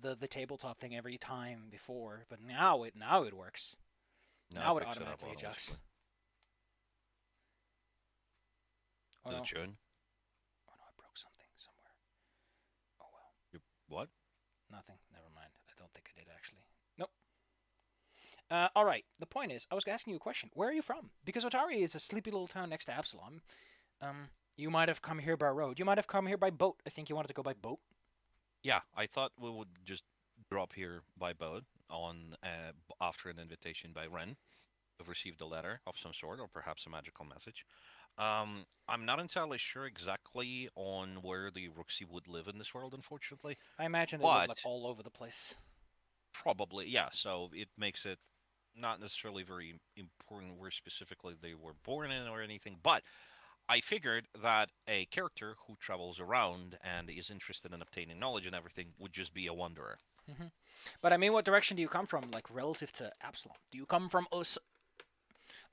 the tabletop thing every time before, but now it works. Now it Now it picks it up automatically adjusts. automatically. Oh Is no. it showing? Oh no, I broke something somewhere. Oh well. You what? Nothing. Never mind. I don't think I did actually. Nope. All right. The point is, I was asking you a question. Where are you from? Because Otari is a sleepy little town next to Absalom. You might have come here by road. You might have come here by boat. I think you wanted to go by boat. Yeah, I thought we would just drop here by boat on after an invitation by Ren. We've received a letter of some sort, or perhaps a magical message. I'm not entirely sure exactly on where the Rooksy would live in this world, unfortunately, I imagine they live but like all over the place. probably, yeah. So it makes it not necessarily very important where specifically they were born in or anything, but I figured that a character who travels around and is interested in obtaining knowledge and everything would just be a wanderer. Hmm. But I mean, what direction do you come from, like relative to Absalom? Do you come from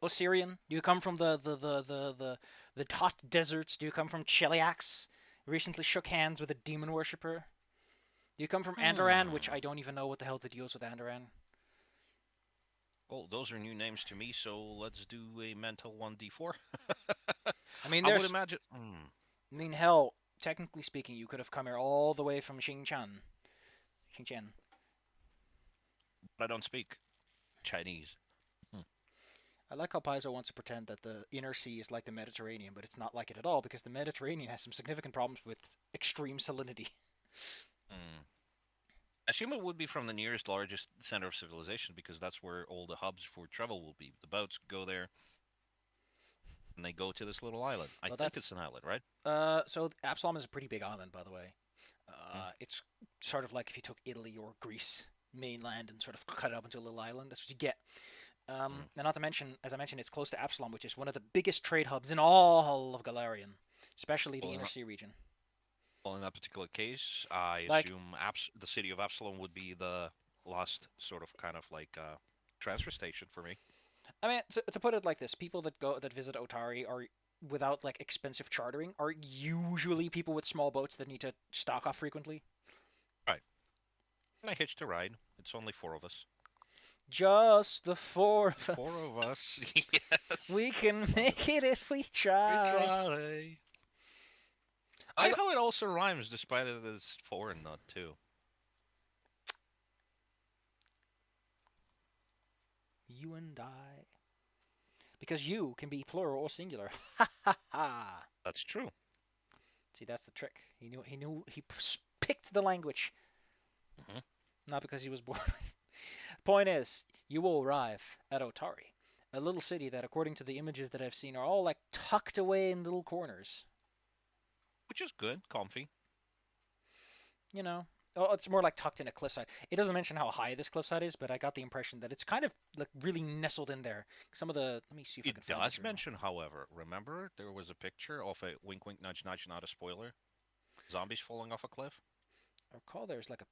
Osirian? Do you come from the hot deserts? Do you come from Cheliax? Recently shook hands with a demon worshipper. Do you come from Andoran, which Hmm. I don't even know what the hell the deal is with Andoran. Well, those are new names to me, so let's do a mental 1d4. I mean, I would there's. imagine. I mean, hell, technically speaking, you could have come here all the way from Xinjiang. Xinjiang. But I don't speak Chinese. Hmm. I like how Paizo wants to pretend that the inner sea is like the Mediterranean, but it's not like it at all because the Mediterranean has some significant problems with extreme salinity. Hmm. I assume it would be from the nearest largest center of civilization because that's where all the hubs for travel will be. The boats go there and they go to this little island. I Well, think that's it's an island, right? so Absalom is a pretty big island, by the way. Hmm. It's sort of like if you took Italy or Greece mainland and sort of cut it up into a little island. That's what you get. Hmm. And not to mention, as I mentioned, it's close to Absalom, which is one of the biggest trade hubs in all of Galarian, especially the Well, inner sea region. in that particular case, I Like, assume the city of Absalom would be the last sort of kind of like transfer station for me. I mean, to put it like this, people that visit Otari are without like expensive chartering are usually people with small boats that need to stock off frequently. Right. And I hitched a ride. It's only four of us. Just the four of Four us. of us. Yes. We can make Wonderful. it if we We try. try. I I like go, how it also rhymes despite it is foreign not too. you and I, because you can be plural or singular. Ha ha ha. That's true. See, that's the trick. He picked the language, Hmm. not because he was born. Point is, you will arrive at Otari, a little city that, according to the images that I've seen, are all like tucked away in little corners. Which is good, comfy. You know, oh, it's more like tucked in a cliffside. It doesn't mention how high this cliffside is, but I got the impression that it's kind of like really nestled in there. Some of the let me see if I can It find a does picture. mention, however, remember there was a picture of a wink wink nudge nudge, not a spoiler. Zombies falling off a cliff. I recall there's like a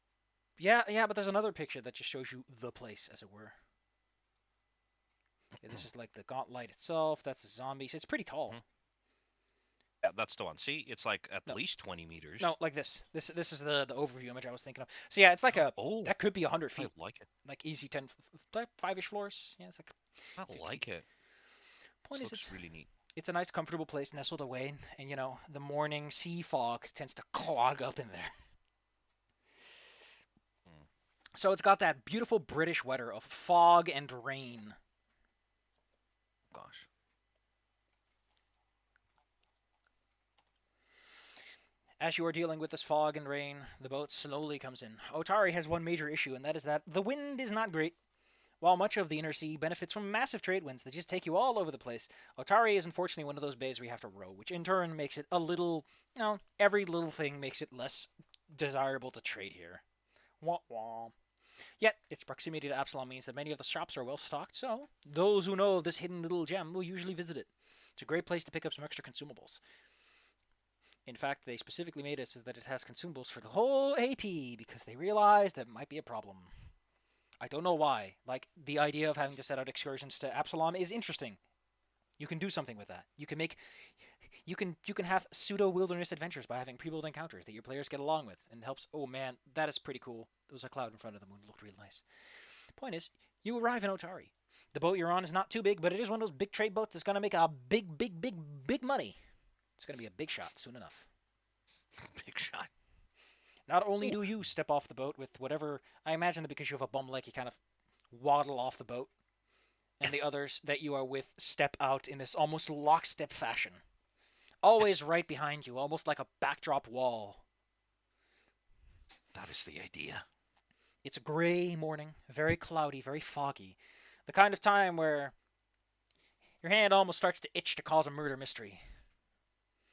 yeah, but there's another picture that just shows you the place, as it were. Yeah, this is like the gauntlet itself. That's the zombies. It's pretty tall. Hmm. Yeah, that's the one. See, it's like at No, least 20 meters. no, like this. This is the overview image I was thinking of. So yeah, it's like a Oh, that could be 100 I feet, like it. like easy 10, like 5ish floors. Yeah, it's like I 50 feet. like it. Point This is, looks really neat. it's a nice, comfortable place nestled away, and the morning sea fog tends to clog up in there. Mm, So it's got that beautiful British weather of fog and rain. gosh. As you are dealing with this fog and rain, the boat slowly comes in. Otari has one major issue, and that is that the wind is not great. While much of the inner sea benefits from massive trade winds that just take you all over the place, Otari is unfortunately one of those bays where you have to row, which in turn makes it a little, every little thing makes it less desirable to trade here. Wah wah. Yet, its proximity to Absalom means that many of the shops are well stocked, so those who know of this hidden little gem will usually visit it. It's a great place to pick up some extra consumables. In fact, they specifically made it so that it has consumables for the whole AP because they realized that might be a problem. I don't know why. Like, the idea of having to set out excursions to Absalom is interesting. You can do something with that. You can have pseudo wilderness adventures by having pre-built encounters that your players get along with, and helps. Oh man, that is pretty cool. There was a cloud in front of the moon. It looked real nice. The point is, you arrive in Otari. The boat you're on is not too big, but it is one of those big trade boats that's gonna make a big money. It's gonna be a big shot soon enough. Big shot. Not only Ooh. do you step off the boat with whatever, I imagine that because you have a bum leg, you kind of waddle off the boat, and the others that you are with step out in this almost lockstep fashion. Always right behind you, almost like a backdrop wall. That is the idea. It's a gray morning, very cloudy, very foggy. The kind of time where your hand almost starts to itch to cause a murder mystery.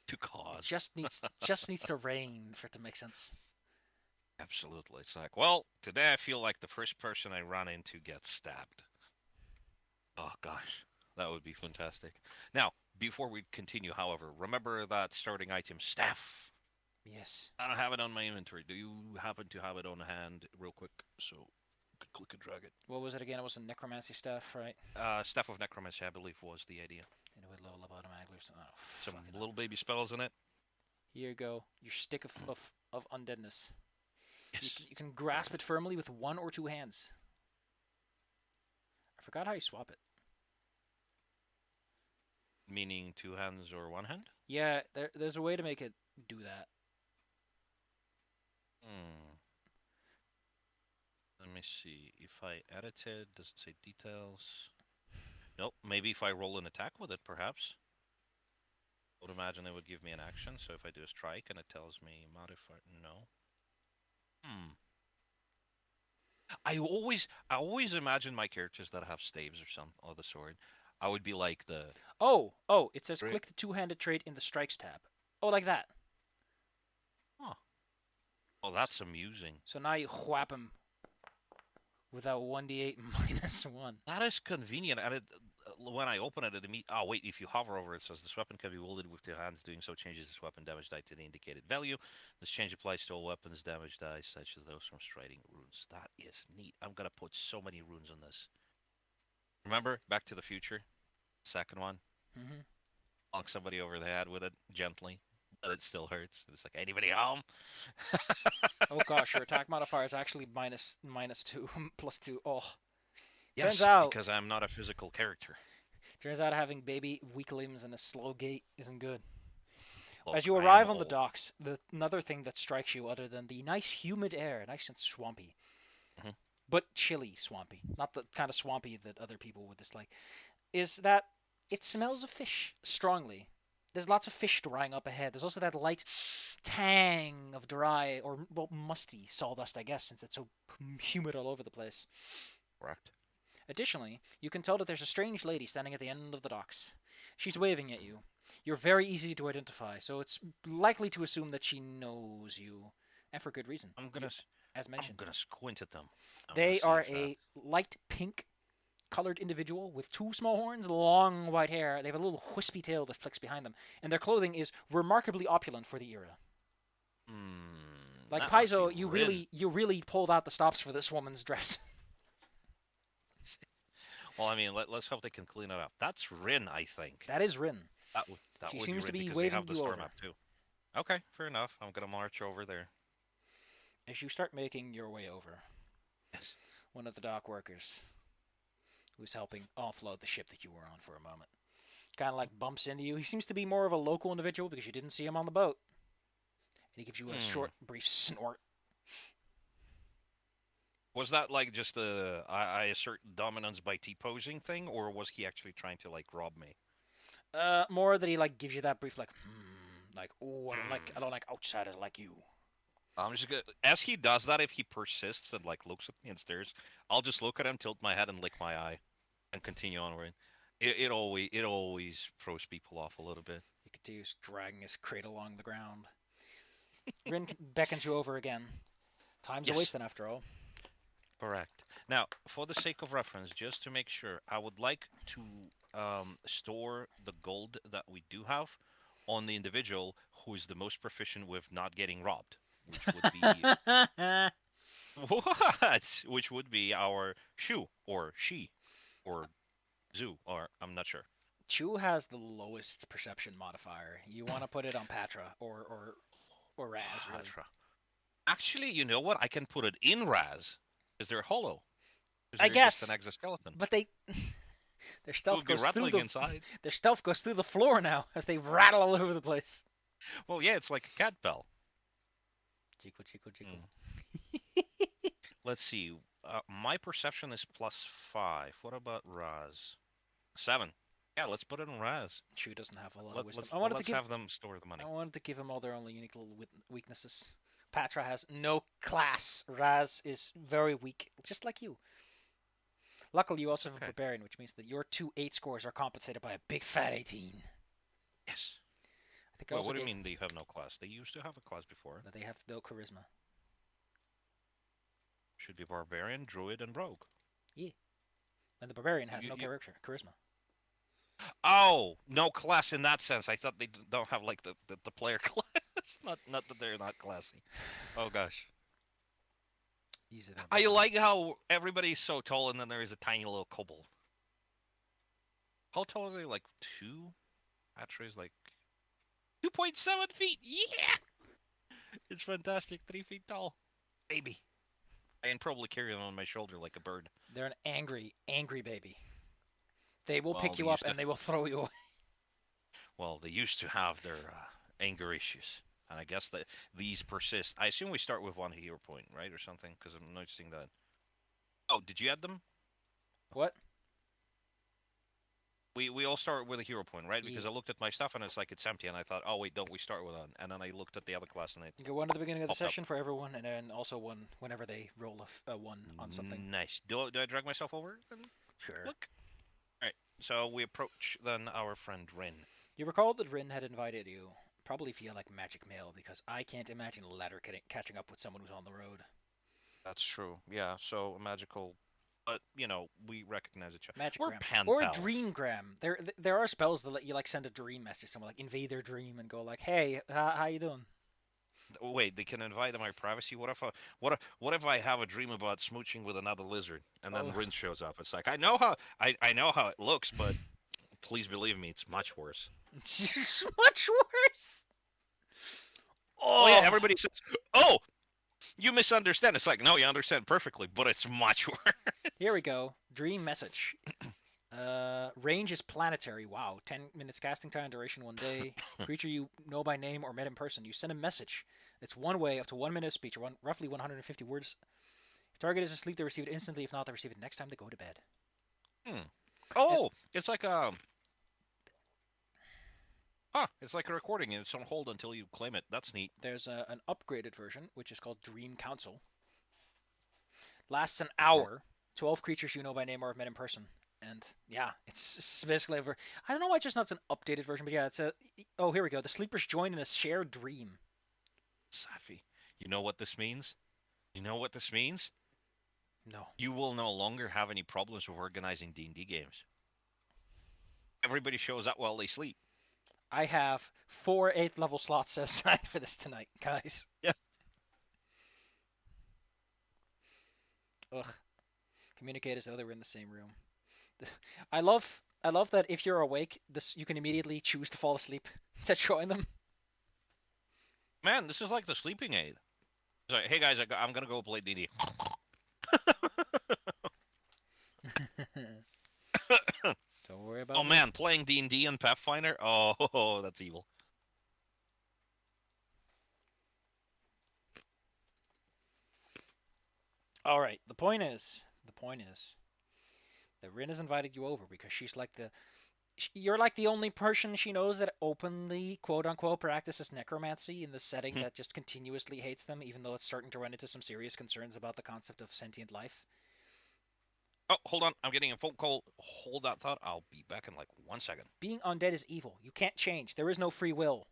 To It cause. just needs to rain for it to make sense. Absolutely. It's like, well, today I feel like the first person I run into gets stabbed. Oh gosh, that would be fantastic. Now, before we continue, however, remember that starting item staff. Yes. I don't have it on my inventory. Do you happen to have it on hand, real quick, so you could click and drag it? What was it again? It was a necromancy stuff, right? Staff of Necromancy, I believe, was the idea. And with low automatically. Oh, Some fucking little baby spells in it. Here you go. Your stick of undeadness. Yes. You can grasp it firmly with one or two hands. I forgot how you swap it. Meaning two hands or one hand? Yeah, there's a way to make it do that. Hmm. Let me see. If I edited, does it say details? Nope. Maybe if I roll an attack with it, perhaps. I would imagine it would give me an action. So if I do a strike and it tells me modify, no. Hmm. I always imagine my characters that have staves or some of the sort. I would be like the. Oh, it says Great. click the two-handed trait in the strikes tab. Oh, like that. Huh. Oh, that's amusing. So now you whap him with that 1d8 minus 1. That is convenient. And when I open it, oh wait, if you hover over it, says this weapon can be wielded with two hands. Doing so changes this weapon damage die to the indicated value. This change applies to all weapons damage dice, such as those from striking runes. That is neat. I'm gonna put so many runes on this. Remember Back to the Future, second one? Mm-hmm. Bonk somebody over the head with it gently, but it still hurts. It's like, anybody home? Oh gosh, your attack modifier is actually minus 2, plus 2. Oh, Yes, turns out because I'm not a physical character. having baby weak limbs and a slow gait isn't good. Look, As you I am arrive on the old. docks, another thing that strikes you, other than the nice humid air, nice and swampy, Mhm. but chilly swampy, not the kind of swampy that other people would dislike, is that it smells of fish strongly. There's lots of fish drying up ahead. There's also that light tang of dry or well, musty sawdust, I guess, since it's so humid all over the place. Correct. Additionally, you can tell that there's a strange lady standing at the end of the docks. She's waving at you. You're very easy to identify, so it's likely to assume that she knows you, and for good reason. I'm gonna, As I'm mentioned, gonna squint at them. I'm gonna they see are if that. a light pink colored individual with two small horns, long white hair. They have a little wispy tail that flicks behind them, and their clothing is remarkably opulent for the era. Like That must be Paizo, you Rin. really pulled out the stops for this woman's dress. Well, I mean, let's hope they can clean it up. That's Rin, I think. That is Rin. That She would be seems to Rin be because they waving have the you star over. map too. Okay, fair enough. I'm gonna march over there. As you start making your way over, Yes. one of the dock workers who's helping offload the ship that you were on for a moment kind of like bumps into you. He seems to be more of a local individual because you didn't see him on the boat. And he gives you a short, brief snort. Was that like just a I assert dominance by T-posing thing, or was he actually trying to like rob me? More that he like gives you that brief like oh I don't like outsiders like you. I'm just gonna, as he does that, if he persists and like looks at me and stares, I'll just look at him, tilt my head, and lick my eye, and continue onward. It always throws people off a little bit. He continues dragging his crate along the ground. Rin beckons you over again. Time's a Yes, wasting after all. correct. Now, for the sake of reference, just to make sure, I would like to store the gold that we do have on the individual who is the most proficient with not getting robbed, which would be what? Which would be our Shu or She or Zoo or I'm not sure. Chu has the lowest perception modifier. You want to put it on Patra or Raz, really. Patra. Actually, you know what? I can put it in Raz because they're hollow. Because I they're just an guess, exoskeleton. but their It stealth would be goes through rattling inside. their stealth goes through the floor now as they rattle all over the place. Well, yeah, it's like a cat bell. Chico, chico, chico. Let's see. My perception is +5. What about Raz? 7. Yeah, let's put it in Raz. Chu doesn't have a lot of Let, wisdom. let's let's have them store the money. I wanted to give them all their own unique little weaknesses. Patra has no class. Raz is very weak, just like you. Luckily, you also have a barbarian, which means that your 2 8 scores are compensated by a big fat 18. Yes. I think Well, what do you mean they have no class? They used to have a class before. But they have no charisma. Should be barbarian, druid, and rogue. Yeah. And the barbarian has no charisma. Oh, no class in that sense. I thought they don't have like the player class. Not that they're not classy. Oh gosh. I like how everybody's so tall and then there is a tiny little kobold. How tall are they? Like 2? Patra is like 2.7 feet. Yeah! It's fantastic. 3 feet tall. Baby. I can probably carry them on my shoulder like a bird. They're an angry, angry baby. They will pick you up and they will throw you away. Well, they used to have their anger issues. And I guess that these persist. I assume we start with 1 hero point, right? Or something? Because I'm noticing that. Oh, did you add them? What? We all start with a hero point, right? Because I looked at my stuff and it's like it's empty. And I thought, oh, wait, don't we start with one? And then I looked at the other class and it... You get 1 at the beginning of the session for everyone, and then also 1 whenever they roll a 1 on something. Nice. Do I drag myself over? Sure. Look. Alright, so we approach then our friend Rin. You recall that Rin had invited you, probably via like magic mail, because I can't imagine a ladder catching up with someone who's on the road. That's true. Yeah, so a magical... But, you know, we recognize each other. Magic gram. Or dreamgram. There are spells that let you like send a dream message to someone, like invade their dream and go like, hey, how you doing? Wait, they can invite my privacy? What if I have a dream about smooching with another lizard and then Rin shows up? It's like I know how it looks, but please believe me, it's much worse. It's much worse. Oh yeah, everybody says, "Oh, you misunderstand." It's like, no, you understand perfectly, but it's much worse. Here we go. Dream message. Range is planetary. Wow. 10 minutes casting time, duration 1 day. Creature you know by name or met in person. You send a message. It's 1 way, up to 1 minute of speech, or roughly 150 words. If target is asleep, they receive it instantly. If not, they receive it next time they go to bed. Oh, it's like a... it's like a recording, and it's on hold until you claim it. That's neat. There's an upgraded version, which is called Dream Council. Lasts an hour. 12 creatures you know by name or have met in person. And yeah, it's basically over. I don't know why it's just not an updated version, but yeah, it's a... Oh, here we go. The sleepers join in a shared dream. Safi, you know what this means? You know what this means? No. You will no longer have any problems with organizing D&D games. Everybody shows up while they sleep. I have 4 8th level slots aside for this tonight, guys. Yeah. Ugh. Communicate as though they were in the same room. I love that if you're awake, you can immediately choose to fall asleep to join them. Man, this is like the sleeping aid. It's like, hey guys, I'm gonna go play D&D. Don't worry about it. Oh man, playing D&D and Pathfinder? Oh, that's evil. All right, the point is that Rin has invited you over because she's like you're like the only person she knows that openly, quote-unquote, practices necromancy in the setting that just continuously hates them, even though it's starting to run into some serious concerns about the concept of sentient life. Oh, hold on. I'm getting a phone call. Hold that thought. I'll be back in like 1 second. Being undead is evil. You can't change. There is no free will.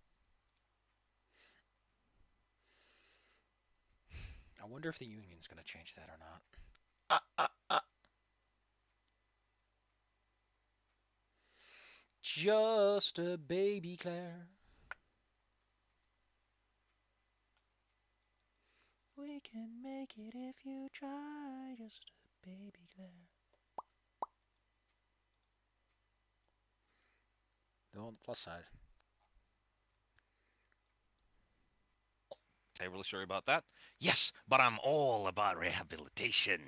I wonder if the Union's going to change that or not. Just a baby Claire. We can make it if you try. Just a baby Claire. On the plus side. Terribly sorry about that. Yes, but I'm all about rehabilitation.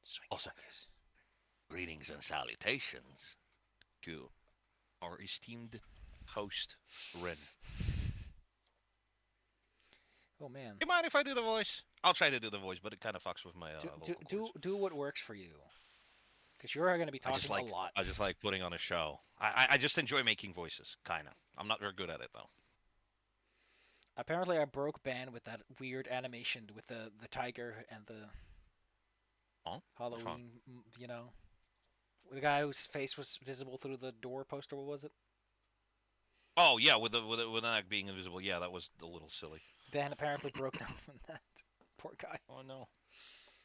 Swinky Also, winkies. greetings and salutations to our esteemed host, Ren. Oh man. You mind if I do the voice? I'll try to do the voice, but it kind of fucks with my vocal cords. Do what works for you. Because you're going to be talking a lot. I just like putting on a show. I just enjoy making voices, kind of. I'm not very good at it though. Apparently, I broke ban with that weird animation with the tiger and the Huh? What's wrong? Halloween, you know, the guy whose face was visible through the door poster. What was it? Oh yeah, with the neck being invisible. Yeah, that was a little silly. Ban apparently broke down from that. Poor guy. Oh no,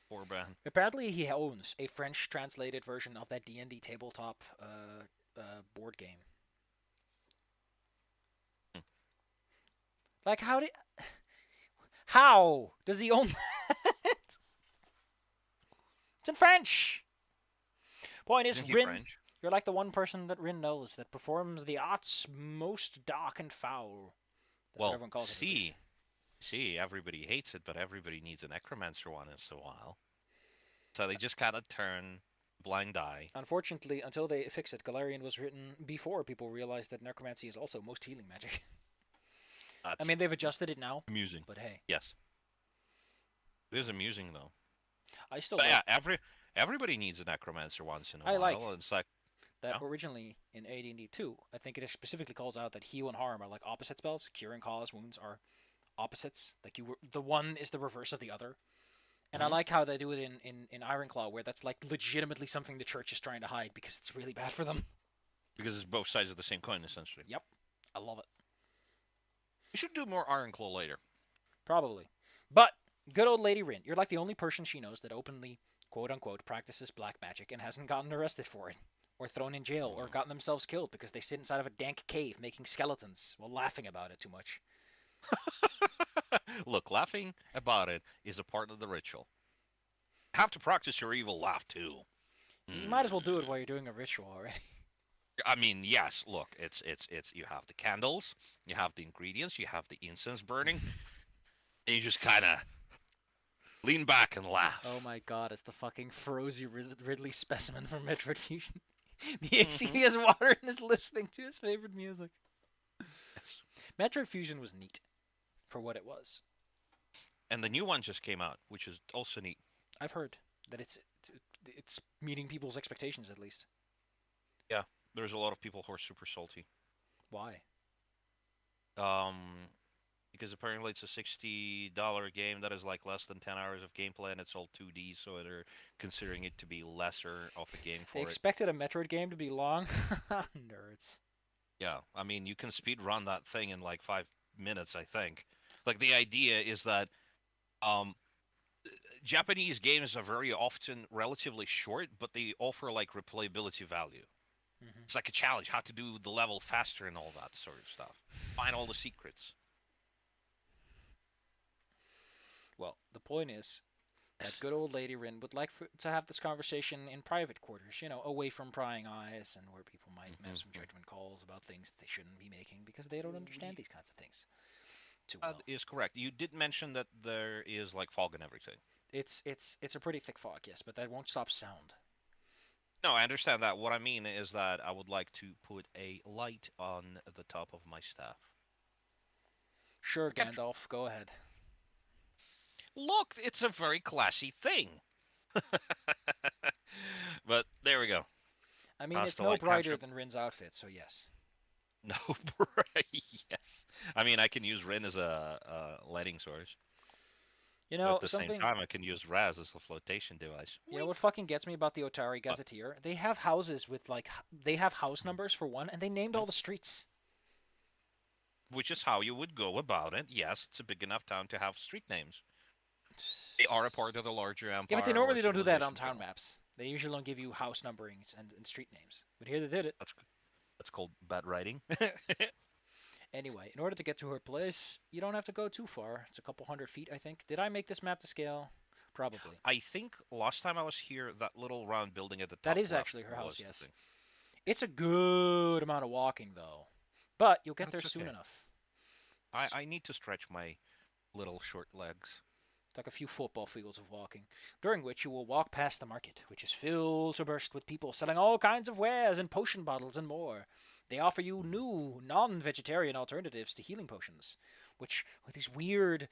poor ban. Apparently, he owns a French translated version of that D&D tabletop board game. Hmm. Like, how does he own that? It's in French. Point is, Isn't he Rin, French? you're like the one person that Rin knows that performs the arts most dark and foul. That's what Well, everyone calls it, at least. everybody hates it, but everybody needs a necromancer once in a while. So they just kind of turn blind eye. Unfortunately, until they fix it, Galarian was written before people realized that necromancy is also most healing magic. I That's mean, they've adjusted it now, amusing. but hey, Yes, it is amusing though. I still But like yeah, everybody needs a necromancer once in a I like while. It's like, that yeah, originally in AD&D 2, I think it specifically calls out that heal and harm are like opposite spells. Cure and cause wounds are opposites. Like the one is the reverse of the other. And I Mhm. like how they do it in Ironclaw, where that's like legitimately something the church is trying to hide because it's really bad for them. because it's both sides of the same coin essentially. Yep, I love it. We should do more Iron Claw later. Probably. But good old Lady Rin, you're like the only person she knows that openly, quote unquote, practices black magic and hasn't gotten arrested for it, or thrown in jail, or gotten themselves killed because they sit inside of a dank cave making skeletons while laughing about it too much. Look, laughing about it is a part of the ritual. You have to practice your evil laugh too. You might as well do it Mm. while you're doing a ritual already. I mean, yes. Look, it's. You have the candles, you have the ingredients, you have the incense burning, and you just kind of lean back and Oh laugh. my god, it's the fucking Frozy Ridley specimen from Metroid Fusion. the Hmm. AC is water and is listening to his favorite music. Yes. Metroid Fusion was neat for what it was. And the new one just came out, which is also neat. I've heard that it's meeting people's expectations at least. Yeah, there's a lot of people who are super salty. Why? Um, because apparently it's a $60 game that is like less than 10 hours of gameplay and it's all 2D, so they're considering it to be lesser of a game They for it. expected a Metroid game to be long? Nerds. Yeah, I mean, you can speed run that thing in like 5 minutes, I think. Like the idea is that um, Japanese games are very often relatively short, but they offer like replayability value. Hmm. It's like a challenge, how to do the level faster and all that sort of stuff. Find all the secrets. Well, the point is that good old Lady Rin would like to have this conversation in private quarters, away from prying eyes and where people might have some Mhm. judgment calls about things that they shouldn't be making because they don't understand these kinds of things too That well. is correct. You did mention that there is like fog and everything. It's a pretty thick fog, yes, but that won't stop sound. No, I understand that. What I mean is that I would like to put a light on the top of my staff. Sure, I can't... Gandalf, go ahead. Look, it's a very classy thing. But there we go. I mean, Cast it's a no light brighter cantrip. than Rin's outfit, so yes. No, right? Yes. I mean, I can use Rin as a lighting source, but at the same Something. time, I can use Raz as a flotation device. You know Wink. what fucking gets me about the Otari But Gazetteer? They have houses with they have house numbers for one, and they named mhm. all the streets. Which is how you would go about it. Yes, it's a big enough town to have street names. They are a part of the larger Yeah, but they empire or normally don't do that on civilization town general. maps. They usually don't give you house numberings and street names. But here they did it. That's that's called bad writing. Anyway, in order to get to her place, you don't have to go too far. It's a couple 100 feet, I think. Did I make this map to scale? Probably. I think last time I was here, that little round building at the That top is left actually her house, was the yes. thing. It's a good amount of walking, though. But you'll get there That's soon okay. enough. I need to stretch my little short legs. It's like a few football fields of walking, during which you will walk past the market, which is filled to burst with people selling all kinds of wares and potion bottles and more. They offer you Mhm. new, non vegetarian alternatives to healing potions, which, with these weird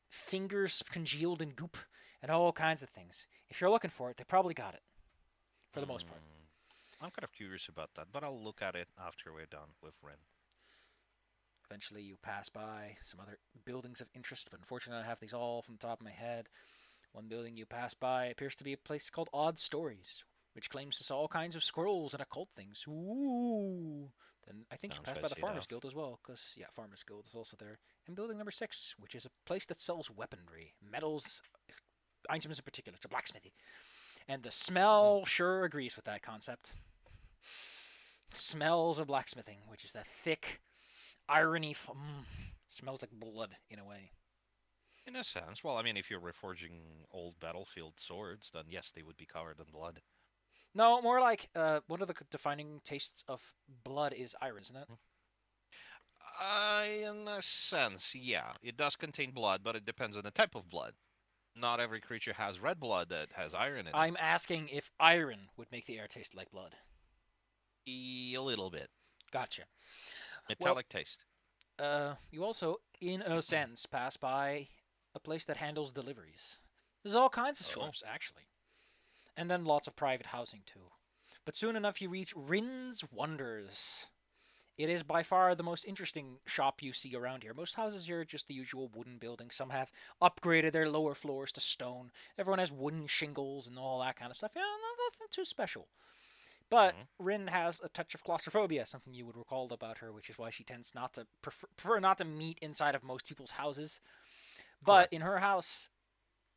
fingers congealed in goop and all kinds of things. If you're looking for it, they probably got it, for the most part. Mm, I'm kind of curious about that, but I'll look at it after we're done with Ren. Eventually, you pass by some other buildings of interest, but unfortunately, I have these all from the top of my head. One building you pass by appears to be a place called Odd Stories, which claims to sell all kinds of scrolls and occult things. Ooh. Then I think you Sounds pass by the fancy Farmers enough. Guild as well, because, yeah, Farmers Guild is also there. And building number 6, which is a place that sells weaponry, metals, items in particular, to blacksmithy. And the Mhm. smell sure agrees with that concept. Smells of blacksmithing, which is that thick, irony. Smells like blood in a way. In a sense, well, I mean, if you're reforging old battlefield swords, then yes, they would be covered in blood. No, more like one of the defining tastes of blood is iron, isn't it? In a sense, yeah, it does contain blood, but it depends on the type of blood. Not every creature has red blood that has iron in it. I'm asking if iron would make the air taste like blood. A little bit Gotcha. Well, metallic taste. you also, in a sense, pass by a place that handles deliveries. There's all kinds of Oh, shops, actually. And then lots of private housing, too. But soon enough, you reach Rin's Wonders. It is by far the most interesting shop you see around here. Most houses here are just the usual wooden buildings. Some have upgraded their lower floors to stone. Everyone has wooden shingles and all that kind of stuff. Yeah, nothing too special. But hmm, Rin has a touch of claustrophobia, something you would recall about her, which is why she tends not to prefer not to meet inside of most people's houses. But correct. in her house,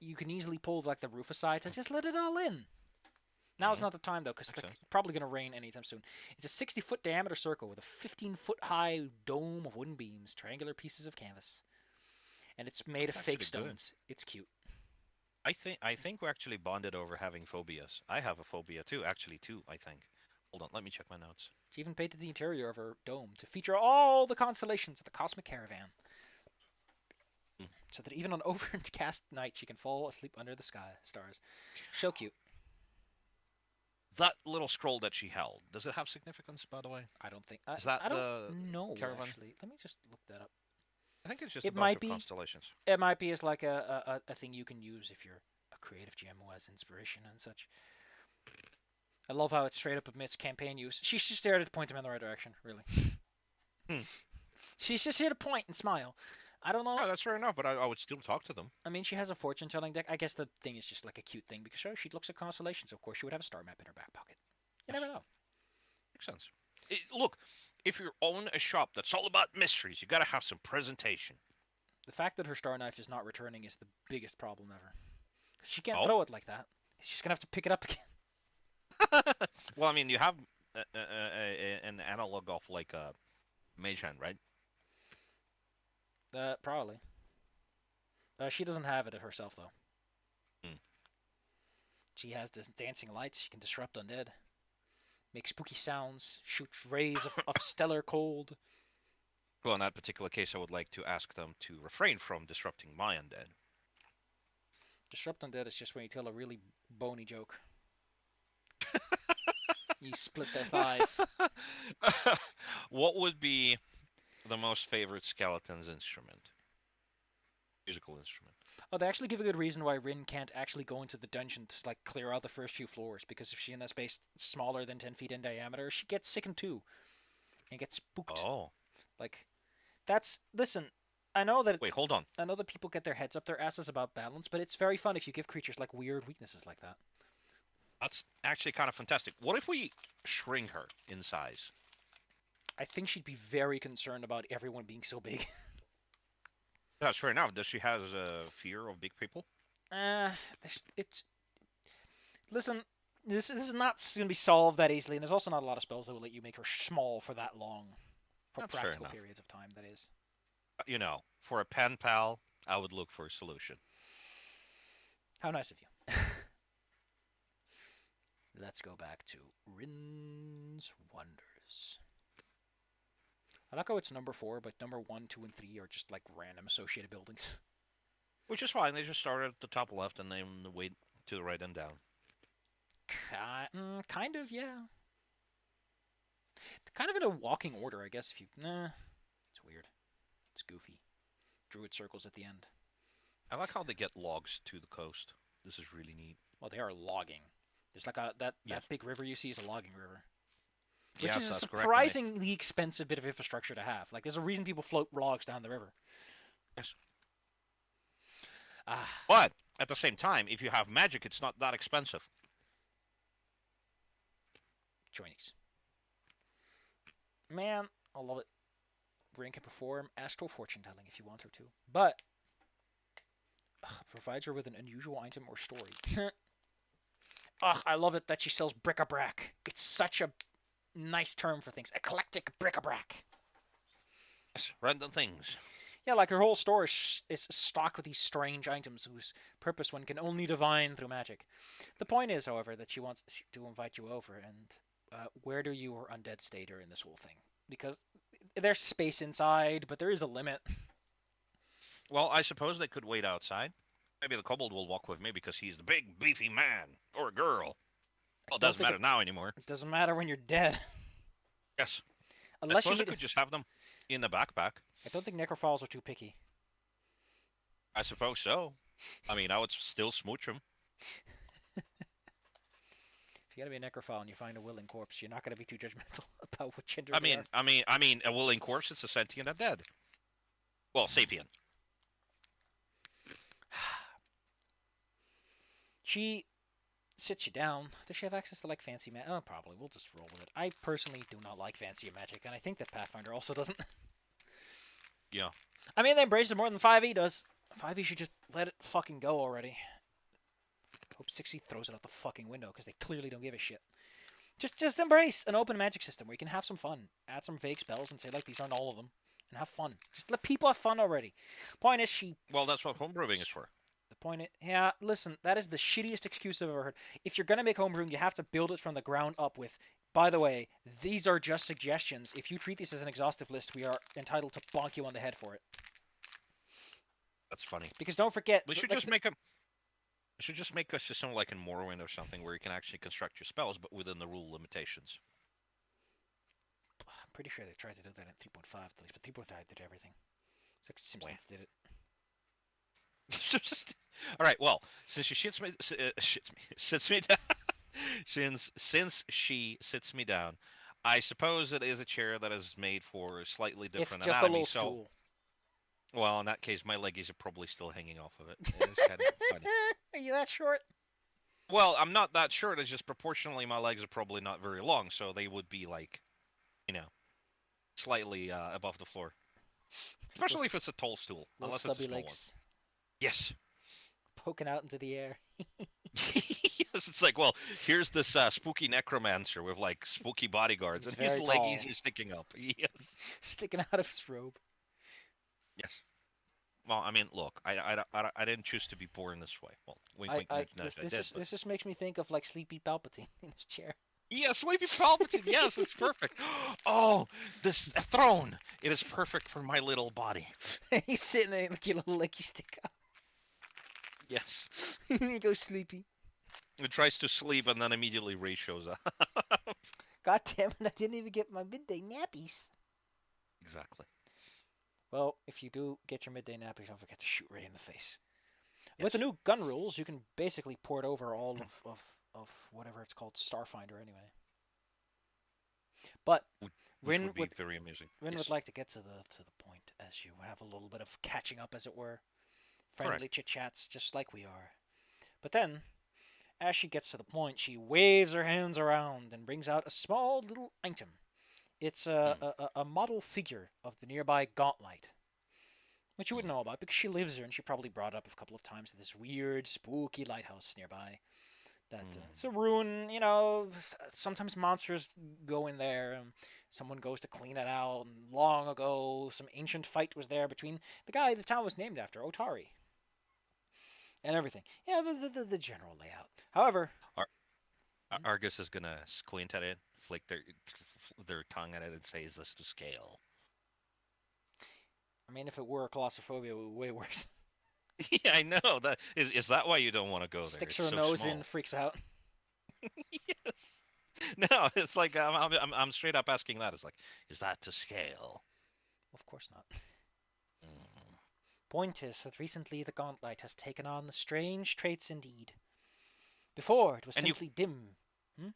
you can easily pull like the roof aside to just let it all in. Now's Hmm, not the time though, because it's makes like sense. probably gonna rain anytime soon. It's a 60-foot diameter circle with a 15-foot high dome of wooden beams, triangular pieces of canvas, and it's made of That's fake actually good. stones. It's cute. I think we're actually bonded over having phobias. I have a phobia too, actually too. I think. Hold on, let me check my notes. She even painted the interior of her dome to feature all the constellations of the cosmic caravan, Hmm. so that even on overcast nights she can fall asleep under the sky stars. So cute. That little scroll that she held, does it have significance, by the way? I don't think Is that I don't the know caravan? actually. Let me just look that up. I think it's just a It bunch might of be. constellations. It might be as like a thing you can use if you're a creative GM who has inspiration and such. I love how it straight up admits campaign use. She's just there to point him in the right direction, really. Hmm. She's just here to point and smile. I don't know. Yeah, that's fair enough, but I would still talk to them. I mean, she has a fortune telling deck. I guess the thing is just like a cute thing because she looks at constellations. Of course, she would have a star map in her back pocket. You never Yes, know. makes sense. Look, if you own a shop that's all about mysteries, you gotta have some presentation. The fact that her star knife is not returning is the biggest problem ever. She can't Oh? throw it like that. She's gonna have to pick it up again. Well, I mean, you have an analog of like a mage hand, right? Probably. She doesn't have it herself though. Hmm. She has this dancing lights. She can disrupt undead, make spooky sounds, shoot rays of stellar cold. Well, in that particular case, I would like to ask them to refrain from disrupting my undead. Disrupt undead is just when you tell a really bony joke. You split their thighs. What would be the most favorite skeleton's instrument? Musical instrument. Oh, they actually give a good reason why Rin can't actually go into the dungeon to like clear out the first few floors because if she's in a space smaller than 10 feet in diameter, she gets sickened too and gets spooked. Oh, Like that's listen. I know that wait, hold on. I know that people get their heads up their asses about balance, but it's very fun if you give creatures like weird weaknesses like that. That's actually kind of fantastic. What if we shrink her in size? I think she'd be very concerned about everyone being so big. That's fair enough. Does she has a fear of big people? uh, it's listen. This is not going to be solved that easily, and there's also not a lot of spells that will let you make her small for that long, for That's fair practical enough. periods of time. That is. For a pen pal, I would look for a solution. How nice of you. Let's go back to Rin's Wonders. I like how it's number 4, but number 1, 2, and 3 are just like random associated buildings. Which is fine. They just started at the top left and then wait to the right and down. Kind of, yeah. Kind of in a walking order, I guess. If you, it's weird. It's goofy. Druid circles at the end. I like how they get logs to the coast. This is really neat. Well, they are logging. There's like that big river you see is a logging river. Which is a surprisingly expensive bit of infrastructure to have. Like, there's a reason people float logs down the river. Yes. But, at the same time, if you have magic, it's not that expensive. Joinies. Man, I love it. Rin can perform astral fortune telling if you want her to. But, provides her with an unusual item or story. I love it that she sells bric-a-brac. It's such a nice term for things. Eclectic bric-a-brac. Yes, random things. Yeah, like her whole store is stocked with these strange items whose purpose one can only divine through magic. The point is, however, that she wants to invite you over, and where do you or undead stay during this whole thing? Because there's space inside, but there is a limit. Well, I suppose they could wait outside. Maybe the kobold will walk with me because he's the big, beefy man. Or a girl. Well, it doesn't matter now anymore. It doesn't matter when you're dead. Yes. Unless I suppose I could just have them in the backpack. I don't think necrophiles are too picky. I suppose so. I mean, I would still smooch them. If you gotta be a necrophile and you find a willing corpse, you're not gonna be too judgmental about what gender they are. I mean, a willing corpse, it's a sentient undead. Well, sapient. She sits you down. Does she have access to, like, fancy magic? Oh, probably. We'll just roll with it. I personally do not like fancy magic, and I think that Pathfinder also doesn't. Yeah. I mean, they embrace it more than 5e does. 5e should just let it fucking go already. Hope 6e throws it out the fucking window, because they clearly don't give a shit. Just embrace an open magic system where you can have some fun. Add some vague spells and say, like, these aren't all of them. And have fun. Just let people have fun already. Point is, Well, that's what homebrewing is for. The point is... Yeah, listen, that is the shittiest excuse I've ever heard. If you're gonna make homebrewing, you have to build it from the ground up with... By the way, these are just suggestions. If you treat this as an exhaustive list, we are entitled to bonk you on the head for it. That's funny. Because don't forget... We should just make a... We should just make a system like in Morrowind or something where you can actually construct your spells, but within the rule limitations. I'm pretty sure they tried to do that in 3.5 at least, but 3.5 did everything. It's like Simpsons did it. All right. Well, since she sits me down, since she sits me down, I suppose it is a chair that is made for a slightly different anatomy. It's just anatomy, a little stool. Well, in that case, my leggies are probably still hanging off of it. It's kind of funny. Are you that short? Well, I'm not that short. It's just proportionally my legs are probably not very long, so they would be like, slightly above the floor. Especially if it's a tall stool, unless it's a small one. Yes. Poking out into the air. Yes, it's like, well, here's this spooky necromancer with like spooky bodyguards, and his leggies are sticking up. Yes. Sticking out of his robe. Yes. Well, I mean, look, I didn't choose to be born this way. Well, wink, wink, this just makes me think of like Sleepy Palpatine in his chair. Yeah, Sleepy Palpatine. Yes, it's perfect. Oh, this throne. It is perfect for my little body. He's sitting there like your little leggy stick out. Yes. He goes sleepy. It tries to sleep and then immediately Ray shows up. God damn it, I didn't even get my midday nappies. Exactly. Well, if you do get your midday nappies, don't forget to shoot Ray in the face. Yes. With the new gun rules, you can basically port over all of whatever it's called, Starfinder, anyway. But Rin would be very amusing. Rin would like to get to the point, as you have a little bit of catching up, as it were. Friendly chit-chats, just like we are. But then, as she gets to the point, she waves her hands around and brings out a small little item. It's a model figure of the nearby Gauntlet, which you wouldn't know about because she lives there and she probably brought it up a couple of times to this weird, spooky lighthouse nearby. It's a ruin, sometimes monsters go in there. Someone goes to clean it out. And long ago, some ancient fight was there between the guy the town was named after, Otari. And everything. Yeah, the general layout. However... Argus is gonna squint at it, flick their tongue at it, and say, "Is this to scale?" I mean, if it were claustrophobia, it would be way worse. Yeah, I know. That is that why you don't want to go there? Sticks It's her so nose in, small. freaks out. Yes. No, it's like I'm straight up asking that. It's like, is that to scale? Of course not. Mm. Point is that recently the Gauntlet has taken on strange traits indeed. Before, it was And you simply dim. Hmm?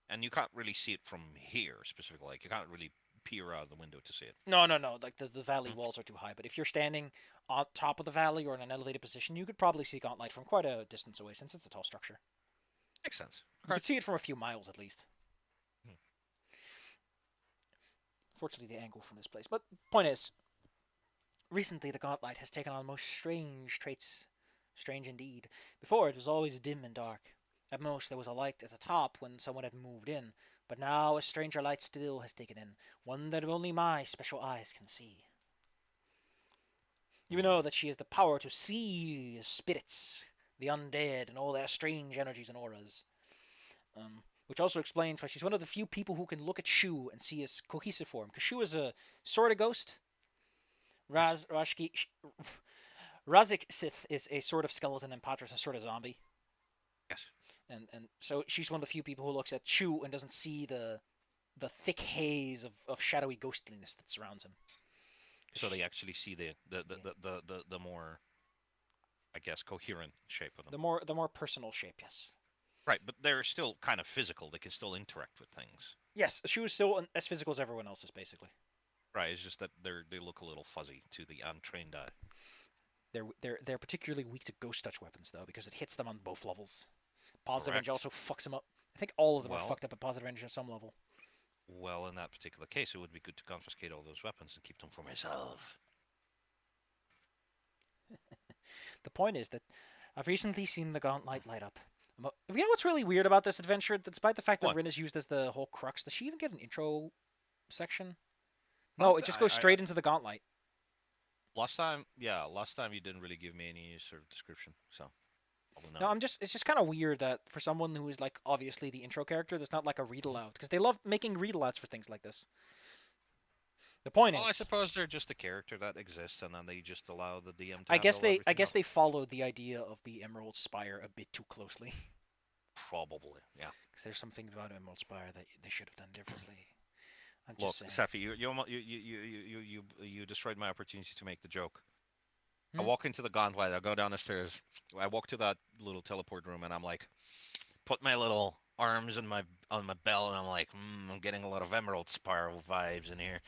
and you can't really see it from here specifically. Like you can't really peer out the window to see it. No, no, no. Like the valley Mm. walls are too high. But if you're standing on top of the valley or in an elevated position, you could probably see Gauntlet from quite a distance away, since it's a tall structure. Makes sense. You could see it from a few miles at least. Mm. Fortunately, the angle from this place. But point is, recently the Gauntlet has taken on most strange traits. Strange indeed. Before, it was always dim and dark. At most, there was a light at the top when someone had moved in, but now a stranger light still has taken in, one that only my special eyes can see. You know that she has the power to see spirits, the undead, and all their strange energies and auras. Which also explains why she's one of the few people who can look at Shu and see his cohesive form. Because Shu is a sort of ghost. Razik Sith is a sort of skeleton, and Patras is a sort of zombie. Yes. And so she's one of the few people who looks at Shu and doesn't see the thick haze of shadowy ghostliness that surrounds him. So they actually see the more, I guess, coherent shape of them. The more personal shape, yes. Right, but they're still kind of physical. They can still interact with things. Yes, Shu is still as physical as everyone else is, basically. Right, it's just that they look a little fuzzy to the untrained eye. They're particularly weak to ghost touch weapons though, because it hits them on both levels. Positive Correct. Energy also fucks them up. I think all of them are Well, fucked up at Positive Energy on some level. well, in that particular case, it would be good to confiscate all those weapons and keep them for myself. The point is that I've recently seen the Gauntlet light up. You know what's really weird about this adventure? Despite the fact that What? Rin is used as the whole crux, does she even get an intro section? Well, No, it just goes straight into the Gauntlet. last time you didn't really give me any sort of description, so probably No, not. it's just kind of weird that for someone who is like obviously the intro character, there's not like a read aloud because they love making read alouds for things like this. The point Well, I is, suppose they're just a character that exists, and then they just allow the DM to I guess handle they I everything guess else. they followed the idea of the Emerald Spire a bit too closely. Probably, yeah. Because there's something about Emerald Spire that they should have done differently. I'm Look, just saying. Safi, you destroyed my opportunity to make the joke. I Hmm? walk into the gauntlet. I go down the stairs. I walk to that little teleport room, and I'm like, put my little arms in my on my belt, and I'm like, I'm getting a lot of Emerald Spiral vibes in here.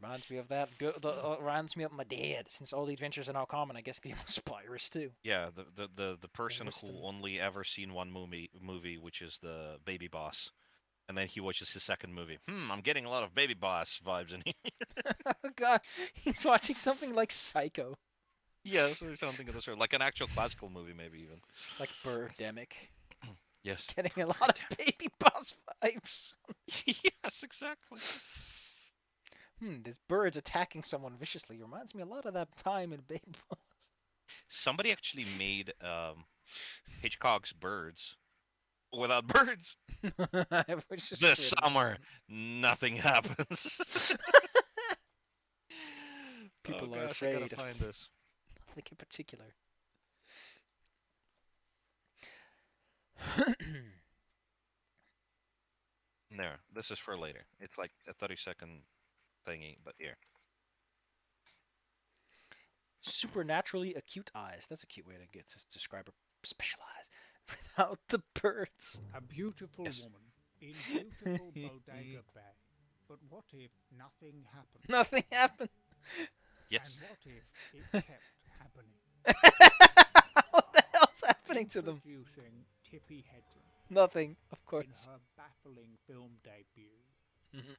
Reminds me of that. Reminds me of my dad. Since all the adventures are now common, I guess the Emerald Spire is too. Yeah, the person wisdom. who only ever seen one movie, which is the Baby Boss, and then he watches his second movie. I'm getting a lot of Baby Boss vibes in here. Oh god, he's watching something like Psycho, Yes, or something of the sort, like an actual classical movie, maybe even. like Birdemic. Yes. Getting a lot of Baby Boss vibes. Yes, exactly. This bird's attacking someone viciously. Reminds me a lot of that time in Baby Boss. Somebody actually made Hitchcock's Birds without birds. Which is This shit. summer, nothing happens. Oh People are gosh, I afraid gotta of find this. nothing in particular. There, this is for later. It's like a 30-second thingy, but here. Supernaturally acute eyes. That's a cute way to get to describe her special eyes. Without the birds. A beautiful Yes. woman in beautiful Bodega Bay. But what if nothing happened? Nothing happened. Yes. And what if it kept happening? What the hell's happening to them? Introducing Tippi Hedren Nothing, of in course. her baffling film debut. Mhm.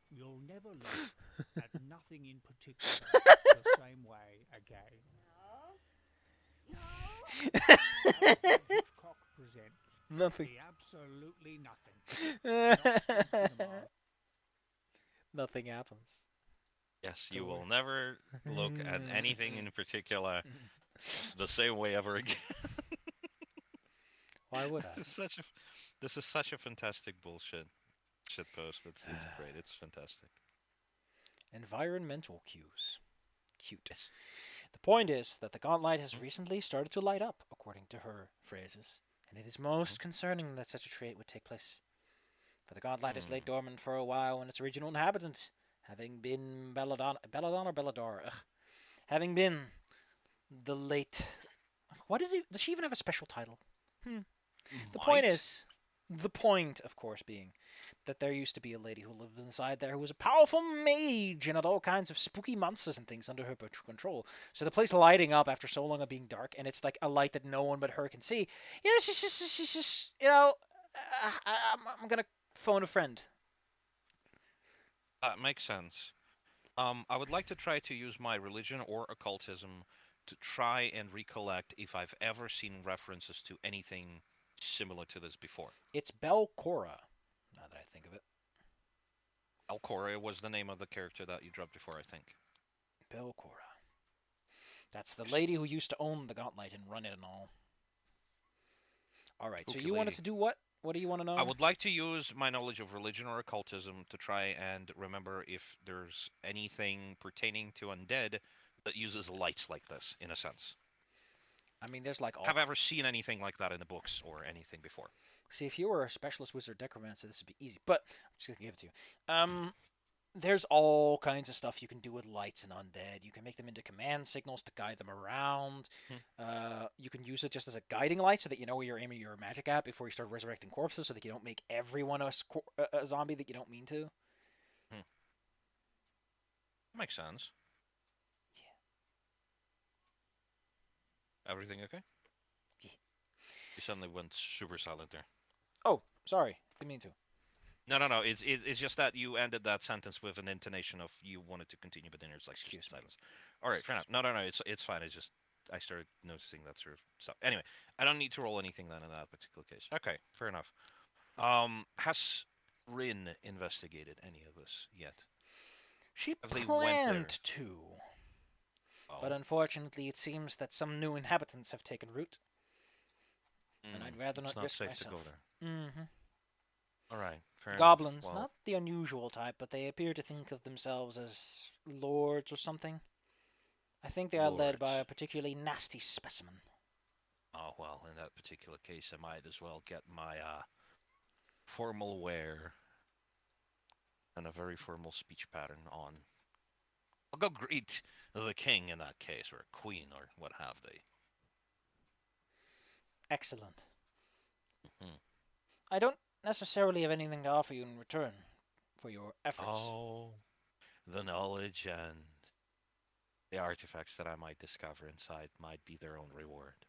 You'll never look at nothing in particular the same way again. Hitchcock presents Nothing. the absolutely nothing. Not in cinema. Nothing happens. Yes, you Don't will worry. never look at anything in particular the same way ever again. Why would I? This is such a this is such a fantastic bullshit shit post. It's great. It's fantastic. Environmental cues. Cute. Yes. The point is that the gauntlet has Mhm, recently started to light up, according to her phrases, and it is mhm. most concerning that such a trait would take place. For the gauntlet has laid Hmm. dormant for a while when its original inhabitant, having been Belladon or Bellador, having been the late. What is he? Does she even have a special title? Hmm. The point Might. is, the point, of course, being that there used to be a lady who lived inside there who was a powerful mage and had all kinds of spooky monsters and things under her control. So the place lighting up after so long of being dark, and it's like a light that no one but her can see. Yeah, she's I'm gonna phone a friend. That makes sense. I would like to try to use my religion or occultism to try and recollect if I've ever seen references to anything similar to this before. It's Belcora. Now that I think of it, Alcora was the name of the character that you dropped before, I think. Belcora. That's the lady who used to own the gauntlet and run it and all. All right. So Spooky you wanted lady. to do what? What do you want to I know? would like to use my knowledge of religion or occultism to try and remember if there's anything pertaining to undead that uses lights like this, in a sense. I mean, there's like all. Have I ever seen anything like that in the books or anything before? See, if you were a specialist wizard necromancer, this would be easy. But I'm just gonna give it to you. There's all kinds of stuff you can do with lights and undead. You can make them into command signals to guide them around. Hmm. You can use it just as a guiding light so that you know where you're aiming your magic at before you start resurrecting corpses, so that you don't make everyone a zombie that you don't mean to. Hmm. Makes sense. Yeah. Everything okay? Yeah. You suddenly went super silent there. Oh, sorry, didn't mean to. No. It's just that you ended that sentence with an intonation of you wanted to continue, but then it's like just Excuse me. silence. All right, fair enough. Excuse me. No. It's fine. It's just I started noticing that sort of stuff. Anyway, I don't need to roll anything then in that particular case. Okay, fair enough. Has Rin investigated any of this yet? She Have they went there? planned to, but Oh, unfortunately, it seems that some new inhabitants have taken root, and I'd rather it's not not risk safe to go myself. there. Mm-hmm. All right, fair enough. Goblins, Well, not the unusual type, but they appear to think of themselves as lords or something. I think they are led by a lords. particularly nasty specimen. Oh well, in that particular case, I might as well get my formal wear and a very formal speech pattern on. I'll go greet the king in that case, or queen, or what have they. Excellent. Hmm. I don't necessarily have anything to offer you in return for your efforts. Oh, the knowledge and the artifacts that I might discover inside might be their own reward.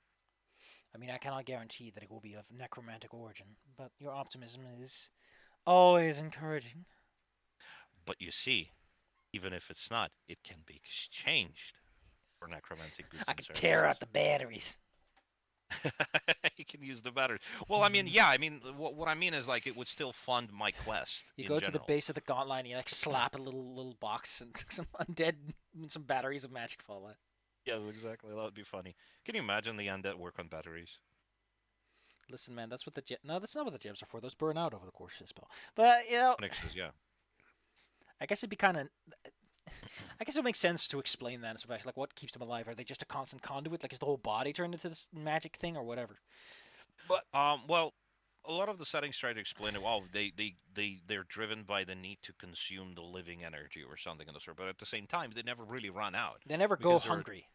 I mean, I cannot guarantee that it will be of necromantic origin, but your optimism is always encouraging. But you see, even if it's not, it can be exchanged for necromantic goods I and could tear out services. the batteries. You can use the batteries. Well, I mean, yeah, I mean, what I mean is like it would still fund my quest You in go to the general. base of the gauntlet and you like slap a little box and some undead and some batteries of magic fall out. Yes, exactly. That would be funny. Can you imagine the undead work on batteries? Listen, man, that's what the no, that's not what the gems are for. Those burn out over the course of the spell. But you know, Onyxes, yeah. I guess it'd be kind of. I guess it makes sense to explain that, especially like what keeps them alive. Are they just a constant conduit? Like is the whole body turned into this magic thing or whatever? But Well, a lot of the settings try to explain it. Oh, they're driven by the need to consume the living energy or something of the sort. But at the same time, they never really run out they never go because they're. hungry.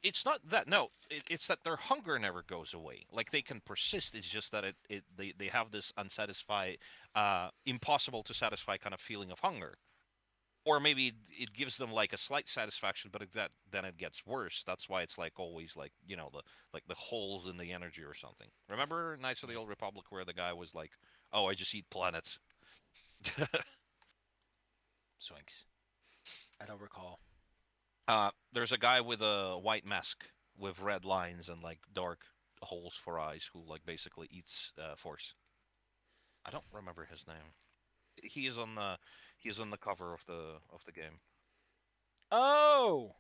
It's not that no, it's that their hunger never goes away. Like they can persist. It's just that they have this unsatisfied, impossible to satisfy kind of feeling of hunger. Or maybe it gives them like a slight satisfaction, but that then it gets worse. That's why it's like always like the holes in the energy or something. Remember Knights of the Yeah, Old Republic where the guy was like, "Oh, I just eat planets." swings. I don't recall. There's a guy with a white mask with red lines and like dark holes for eyes who like basically eats force. I don't remember his name. He is on the cover of the game. Oh,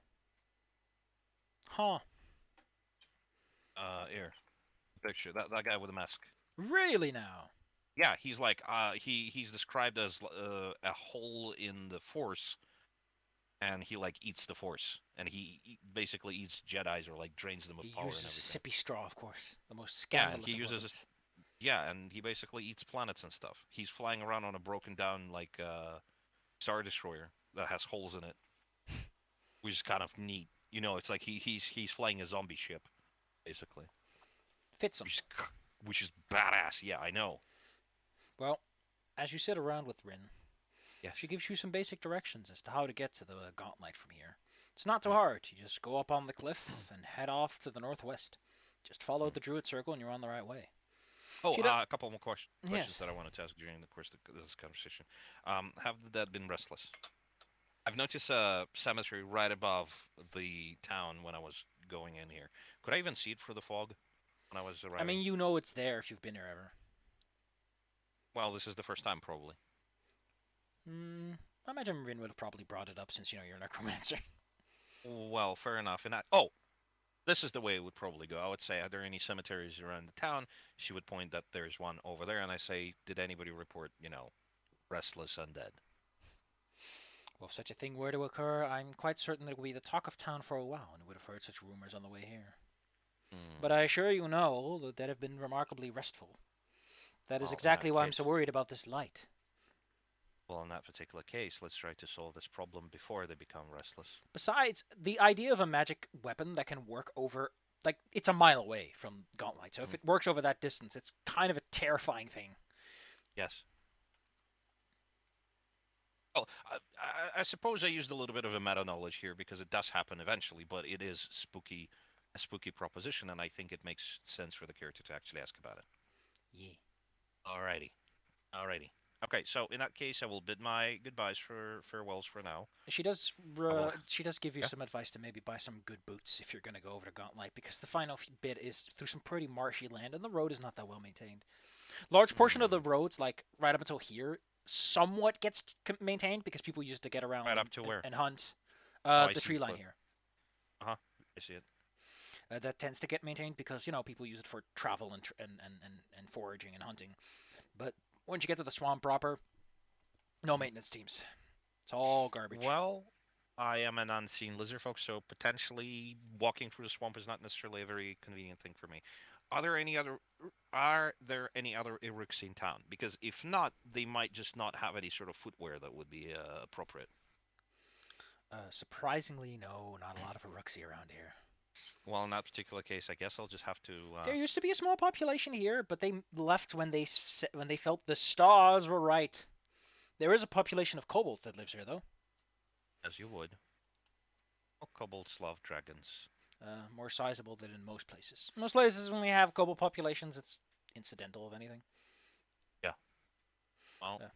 huh. Here. picture. That guy with the mask. Really now? Yeah, he's like he's described as a hole in the Force, and he like eats the Force, and he basically eats Jedi's or like drains them He of power uses and everything. sippy straw, of course. The most Yeah, and he scandalous of uses weapons. yeah, and he basically eats planets and stuff. He's flying around on a broken down like Star Destroyer that has holes in it, which is kind of neat. You know, it's like he's flying a zombie ship basically, Fits him. which is which is badass. Yeah, I know. Well, as you sit around with Rin, Yes. she gives you some basic directions as to how to get to the Gauntlet from here. It's not too hard. You just go up on the cliff and head off to the northwest. Just follow the Druid Circle and you're on the right way. Oh, She do- a couple more questions yes. that I wanted to ask during the course of this conversation. Have the dead been restless? I've noticed a cemetery right above the town when I was going in here. Could I even see it through the fog when I was I arriving? mean, you know it's there if you've been here ever. Well, this is the first time, probably. I imagine Rin would have probably brought it up since you're a necromancer. Well, fair enough. And oh, this is the way it would probably go. I would say, are there any cemeteries around the town? She would point that there's one over there, and I say, did anybody report, restless undead? Well, if such a thing were to occur, I'm quite certain that it would be the talk of town for a while, and would have heard such rumors on the way here. But I assure you no, the dead have been remarkably restful. That is Well, in exactly that why I'm case, so worried about this light. well, in that particular case, let's try to solve this problem before they become restless. Besides, the idea of a magic weapon that can work over, like, it's a mile away from Gauntlet, so if it works over that distance, it's kind of a terrifying thing. Yes. Well, I suppose I used a little bit of a meta knowledge here because it does happen eventually, but it is a spooky proposition, and I think it makes sense for the character to actually ask about it. Yeah. Alrighty, alrighty. Okay, so in that case, I will bid my goodbyes for farewells for now. She does. will- She does give you Yeah. some advice to maybe buy some good boots if you're going to go over to Gauntlet, because the final bit is through some pretty marshy land, and the road is not that well maintained. Large portion of the roads, like right up until here, somewhat gets maintained because people use it to get around Right up and, to and, where? and hunt. I The see. tree line But here. I see it. That tends to get maintained because people use it for travel and foraging and hunting. But once you get to the swamp proper, no maintenance teams. It's all garbage. Well, I am an unseen lizard folk, so potentially walking through the swamp is not necessarily a very convenient thing for me. Are there any other Iruks in town? Because if not, they might just not have any sort of footwear that would be appropriate. Surprisingly, no, not a lot of Uruxi around here. Well, in that particular case, I guess I'll just have to. There used to be a small population here, but they left when they felt the stars were right. There is a population of kobolds that lives here, though. As you would. Well, kobolds love dragons. More sizable than in most places. Most places, when we have kobold populations, it's incidental of anything. Yeah. Well, Yeah.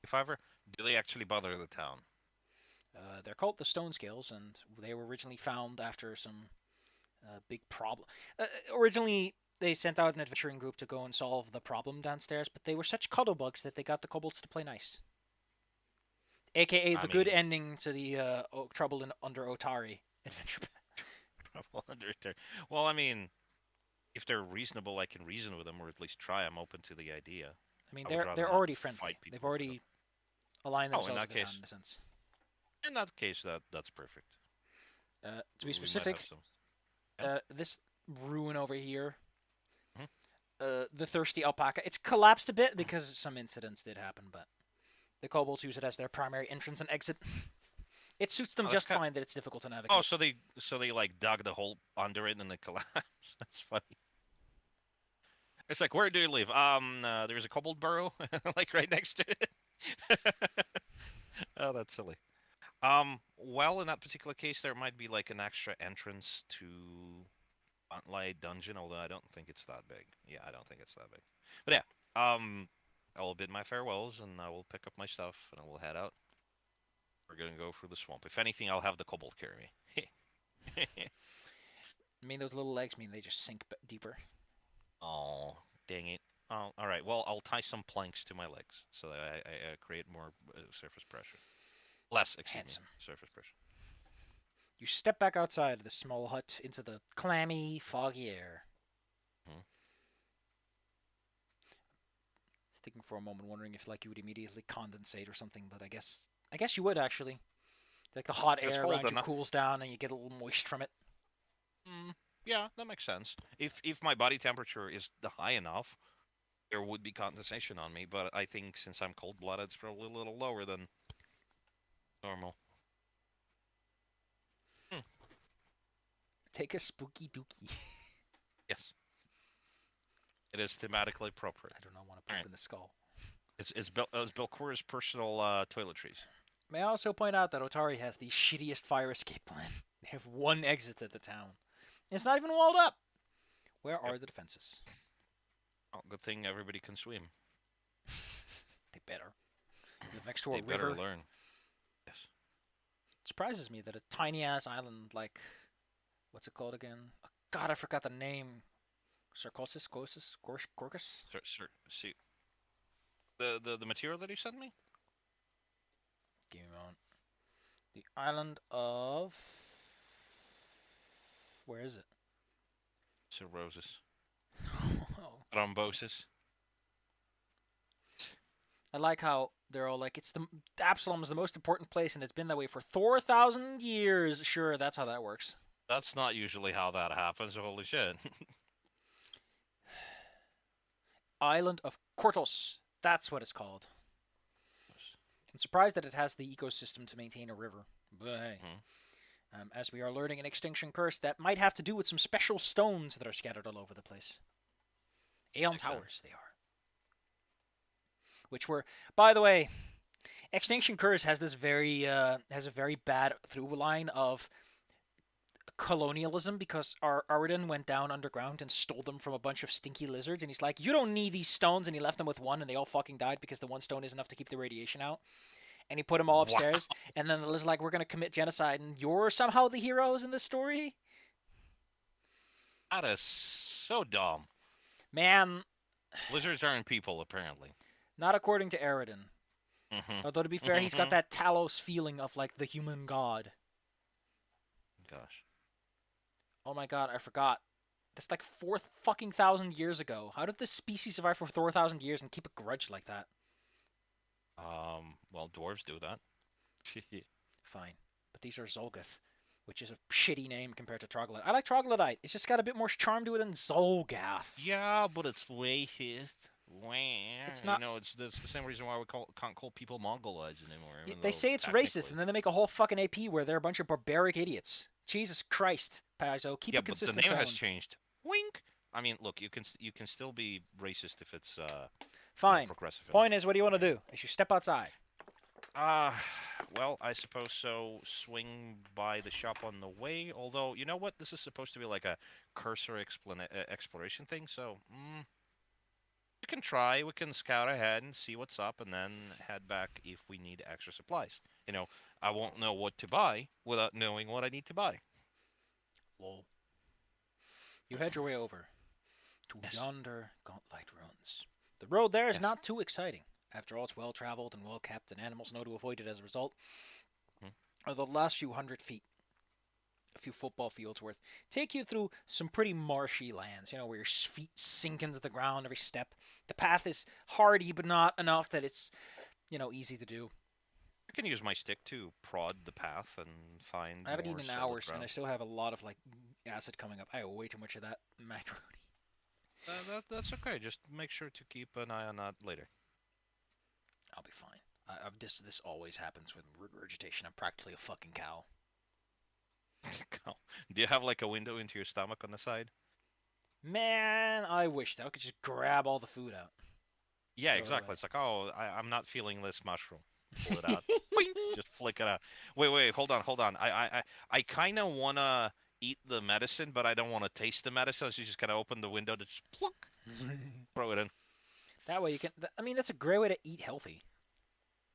if I ever do, they actually bother the town? They're called the Stone Scales, and they were originally found after some big problem. Originally, they sent out an adventuring group to go and solve the problem downstairs, but they were such cuddlebugs that they got the kobolds to play nice. AKA the good ending to the Trouble Under Otari adventure. Well, I mean, if they're reasonable, I can reason with them, or at least try. I'm open to the idea. I mean, I would rather they're not already fight friendly. people They've and already aligned Oh, in themselves that with the case- town in a sense. In that case, that's perfect. To We be might specific, have some- Yeah. this ruin over here, Mhm. the Thirsty Alpaca, it's collapsed a bit because some incidents did happen, but the kobolds use it as their primary entrance and exit. It suits them Oh, that's just fine that it's difficult to navigate. Oh, so they like dug the hole under it and they collapsed. That's funny. It's like, where do you live? There's a kobold burrow, like right next to it. Oh, that's silly. Well, in that particular case, there might be like an extra entrance to Spotlight Dungeon, although I don't think it's that big. Yeah, I don't think it's that big. But yeah, I will bid my farewells and I will pick up my stuff and I will head out. We're gonna go through the swamp. If anything, I'll have the kobold carry me. I mean, those little legs mean they just sink deeper. Oh, dang it. Oh, all right. Well, I'll tie some planks to my legs so that I create more surface pressure. Less, Handsome. surface pressure. You step back outside of the small hut into the clammy, foggy air. Thinking for a moment, wondering if like you would immediately condensate or something, but I guess you would actually. Like the hot It's air cold around you enough. cools down and you get a little moist from it. Yeah, that makes sense. If my body temperature is high enough, there would be condensation on me. But I think since I'm cold-blooded, it's probably a little lower than normal. Hmm. Take a spooky dookie. Yes, it is thematically appropriate. I do not want to poop Alright. in the skull. It's Belcora's personal toiletries. May I also point out that Otari has the shittiest fire escape plan. They have one exit at the town. It's not even walled up. Where are the defenses? Oh, good thing everybody can swim. They better. Live next to a They better river. learn. Yes. It surprises me that a tiny ass island like, what's it called again? Oh, God, I forgot the name. Sarcosis, Gorkus. See, the material that you sent me. Give me a moment. The island of. Where is it? Cirrhosis, Oh. thrombosis. I like how they're all like, it's the Absalom is the most important place, and it's been that way for 4,000 years. Sure, that's how that works. That's not usually how that happens. Holy shit. Island of Kortos. That's what it's called. I'm surprised that it has the ecosystem to maintain a river. But hey. As we are learning an extinction curse that might have to do with some special stones that are scattered all over the place. Aeon Towers, they are. Which were, by the way, Extinction Curse has this has a very bad through line of colonialism because Aridin went down underground and stole them from a bunch of stinky lizards, and he's like, you don't need these stones, and he left them with one, and they all fucking died because the one stone is enough to keep the radiation out. And he put them all upstairs, and then the lizard's like, we're gonna commit genocide, and you're somehow the heroes in this story? That is so dumb. Man. Lizards aren't people, apparently. Not according to Aridin. Although, to be fair, he's got that Talos feeling of, like, the human god. Gosh. Oh my god, I forgot. That's like 4,000 years ago. How did this species survive for 4,000 years and keep a grudge like that? Well, dwarves do that. Fine. But these are Zolgath, which is a shitty name compared to Troglodyte. I like Troglodyte. It's just got a bit more charm to it than Zolgath. Yeah, but it's racist. It's not. It's the same reason why we can't call people Mongoloids anymore. They say it's racist, and then they make a whole fucking AP where they're a bunch of barbaric idiots. Jesus Christ, Paizo, keep a consistent but the name tone. has changed. Wink. I mean, look, you can still be racist if it's fine. Progressive. Point is, what do you want to do? As you step outside. Well, I suppose so. Swing by the shop on the way. Although, you know what? This is supposed to be like a cursor exploration thing. So, we can try. We can scout ahead and see what's up, and then head back if we need extra supplies. I won't know what to buy without knowing what I need to buy. Lol. You head your way over to yonder Gauntlet ruins. The road there is not too exciting. After all, it's well-traveled and well-kept, and animals know to avoid it as a result. The last few hundred feet, a few football fields worth, take you through some pretty marshy lands, where your feet sink into the ground every step. The path is hardy, but not enough that it's, easy to do. I can use my stick to prod the path and find. I haven't more eaten in solid hours, ground. and I still have a lot of acid coming up. I have way too much of that macaroni. That's okay. Just make sure to keep an eye on that later. I'll be fine. This always happens with regurgitation. I'm practically a fucking cow. Do you have like a window into your stomach on the side? Man, I wish that I could just grab all the food out. Yeah, exactly. It's like, I'm not feeling this mushroom. Pull it out. Boing, just flick it out. Wait, hold on. I kind of want to eat the medicine, but I don't want to taste the medicine, so you just kind of open the window to just plunk, throw it in. That way you can... that's a great way to eat healthy.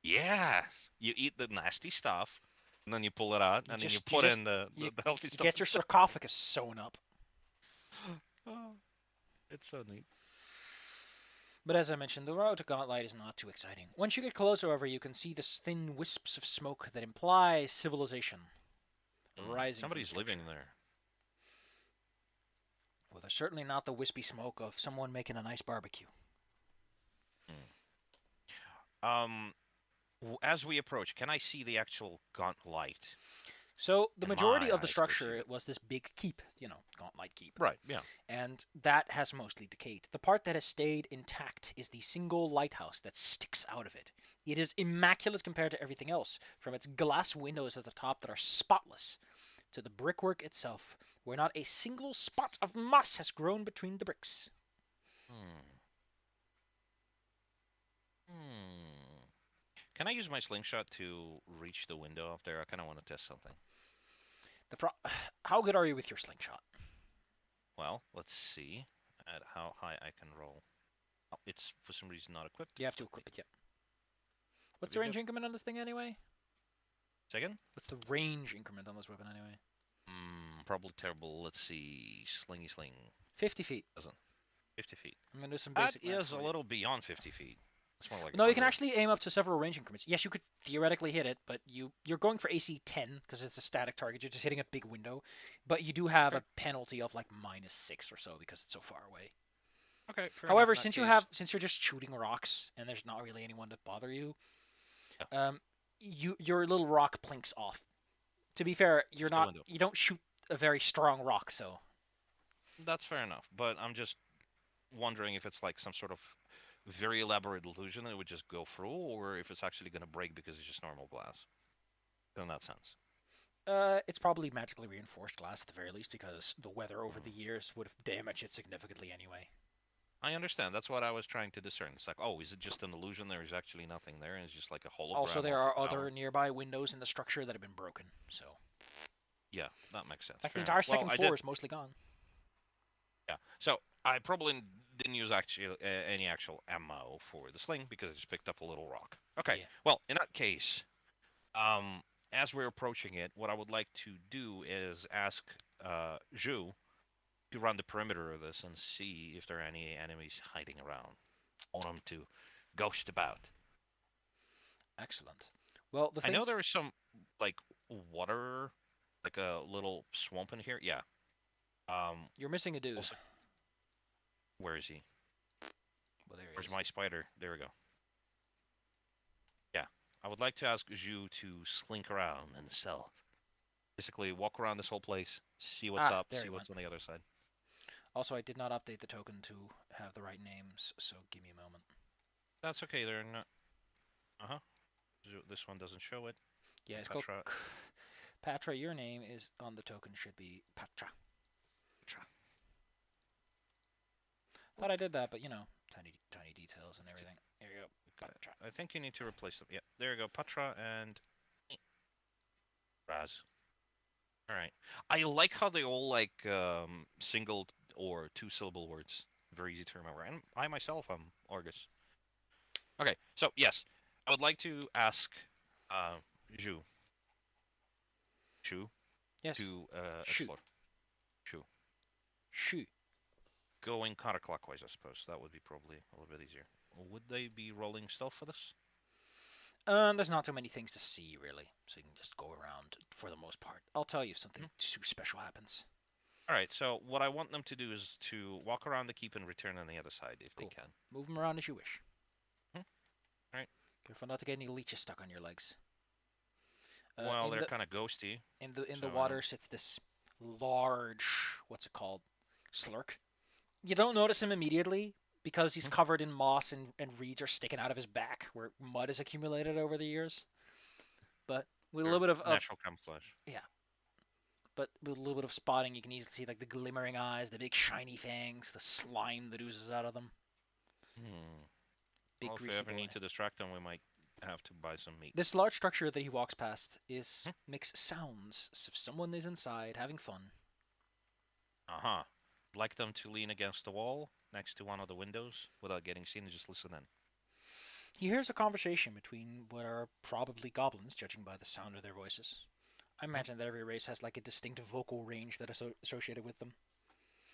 Yes. You eat the nasty stuff, and then you pull it out, and then you put in the healthy stuff. Get your sarcophagus sewn up. Oh, it's so neat. But as I mentioned, the road to Gauntlet is not too exciting. Once you get closer, however, you can see the thin wisps of smoke that imply civilization rising. Somebody's living there. Well, there's certainly not the wispy smoke of someone making a nice barbecue. Um, as we approach, can I see the actual gaunt light? So the In majority my of the eyes, they see structure it. was this big keep, gauntlet keep. Right. Yeah. And that has mostly decayed. The part that has stayed intact is the single lighthouse that sticks out of it. It is immaculate compared to everything else, from its glass windows at the top that are spotless to the brickwork itself, where not a single spot of moss has grown between the bricks. Hmm. Hmm. Can I use my slingshot to reach the window up there? I kind of want to test something. How good are you with your slingshot? Well, let's see at how high I can roll. Oh, it's for some reason not equipped. You have to equip it, yeah. What's We the range good? increment on this thing anyway? Second? What's the range increment on this weapon anyway? Probably terrible. Let's see. Slingy sling. 50 feet. Doesn't. 50 feet. I'm going to do some That basic math is a for you. little beyond 50 feet. It's more like No, you can 100. actually aim up to several range increments. Yes, you could theoretically hit it, but you're going for AC 10 because it's a static target. You're just hitting a big window, but you do have a penalty of like -6 or so because it's so far away. Okay, fair However, enough. since you're just shooting rocks and there's not really anyone to bother you, Yeah. your little rock plinks off. To be fair, Window. you don't shoot a very strong rock, so That's fair enough, but I'm just wondering if it's like some sort of very elaborate illusion that would just go through, or if it's actually going to break because it's just normal glass. In that sense. it's probably magically reinforced glass at the very least because the weather over the years would have damaged it significantly anyway. I understand. That's what I was trying to discern. It's like, oh, is it just an illusion? There is actually nothing there, and it's just like a hologram. Also, there of are the other tower. nearby windows in the structure that have been broken, so Yeah, that makes sense. like the Fair entire enough. second Well, I floor did. is mostly gone. Yeah. So I probably didn't use actually any actual ammo for the sling because I just picked up a little rock. Okay. Yeah. Well, in that case, um, as we're approaching it, what I would like to do is ask Zhu to run the perimeter of this and see if there are any enemies hiding around. I want them to ghost about. Excellent. Well, the I thing know there is some like water, like a little swamp in here. Yeah. you're missing a dude. Also, where is he? Well, there he Where's is. my spider? There we go. Yeah. I would like to ask Zhu to slink around and stealth. Basically, walk around this whole place, see what's up, There see he what's went. on the other side. Also, I did not update the token to have the right names, so give me a moment. That's okay. They're not. Uh huh. This one doesn't show it. Yeah, it's Petra. called Patra. Your name is on the token should be Patra. Petra. Thought I did that, but tiny details and everything. Here you go. Patra. I think you need to replace them. Yeah, there you go. Patra and Raz. All right. I like how they all like single or two-syllable words. Very easy to remember. And I myself am Argus. Okay, so yes, I would like to ask uh, Zhu Shu Yes. to Shu. explore. Shu. Shu. Going counterclockwise, I suppose. That would be probably a little bit easier. Would they be rolling stealth for this? There's not too many things to see, really, so you can just go around for the most part. I'll tell you if something too special happens. All right, so what I want them to do is to walk around the keep and return on the other side if Cool. they can. Move them around as you wish. All right. Careful not to get any leeches stuck on your legs. Well, they're kind of ghosty. In the so water sits this large, what's it called, slurk. You don't notice him immediately because he's covered in moss and reeds are sticking out of his back where mud has accumulated over the years. But with a little bit of natural camouflage. but with a little bit of spotting, you can easily see like the glimmering eyes, the big shiny fangs, the slime that oozes out of them. Big Well, if we greasy ever boy. need to distract them, we might have to buy some meat. This large structure that he walks past makes sounds as if someone is inside having fun. Uh-huh. Like them to lean against the wall next to one of the windows without getting seen and just listen in. He hears a conversation between what are probably goblins, judging by the sound of their voices. I imagine that every race has like a distinct vocal range that is associated with them.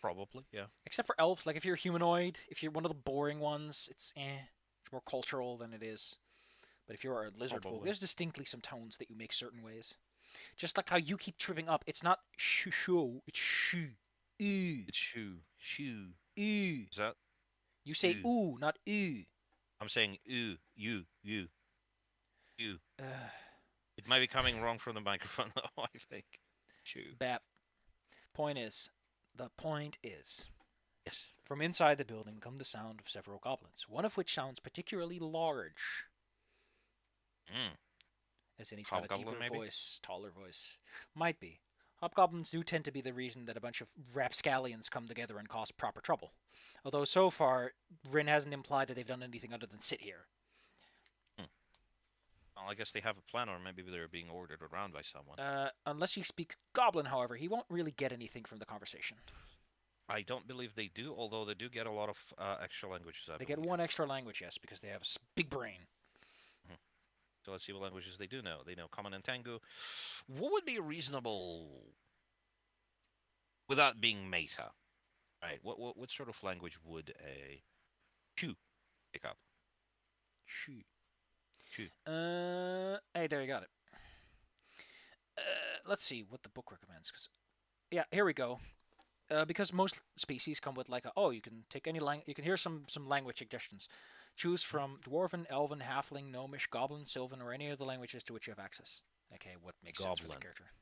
Probably, yeah. Except for elves, like if you're humanoid, if you're one of the boring ones, it's It's more cultural than it is. But if you're a lizard folk, there's distinctly some tones that you make certain ways. Just like how you keep tripping up. It's not shoo, it's shoo. Ooh. It's shoo. Shoo. Ooh. Is that? You say ooh, not ooh. I'm saying you. Uh, It might be coming wrong from the microphone, though, I think. Chew. Bap. The point is, Yes. from inside the building come the sound of several goblins, one of which sounds particularly large, Mm. as in he's got a Hobgoblin, deeper maybe? voice, taller voice. Might be. Hobgoblins do tend to be the reason that a bunch of rapscallions come together and cause proper trouble. Although so far, Rin hasn't implied that they've done anything other than sit here. Hmm. Well, I guess they have a plan, or maybe they're being ordered around by someone. Unless he speaks Goblin, however, he won't really get anything from the conversation. I don't believe they do, although they do get a lot of extra languages, I They believe. get one extra language, yes, because they have a big brain. Mhm. So let's see what languages they do know. They know Common and Tengu. What would be reasonable without being meta? Right. What sort of language would a Chu pick up? Shoot. Chu. Hey, there you got it. Let's see what the book recommends. Cause, yeah, here we go. Because most species come with like you can take any you can hear some language suggestions. Choose from Dwarven, Elven, Halfling, Gnomish, Goblin, Sylvan, or any of the languages to which you have access. Okay, what makes sense for the Goblin. character?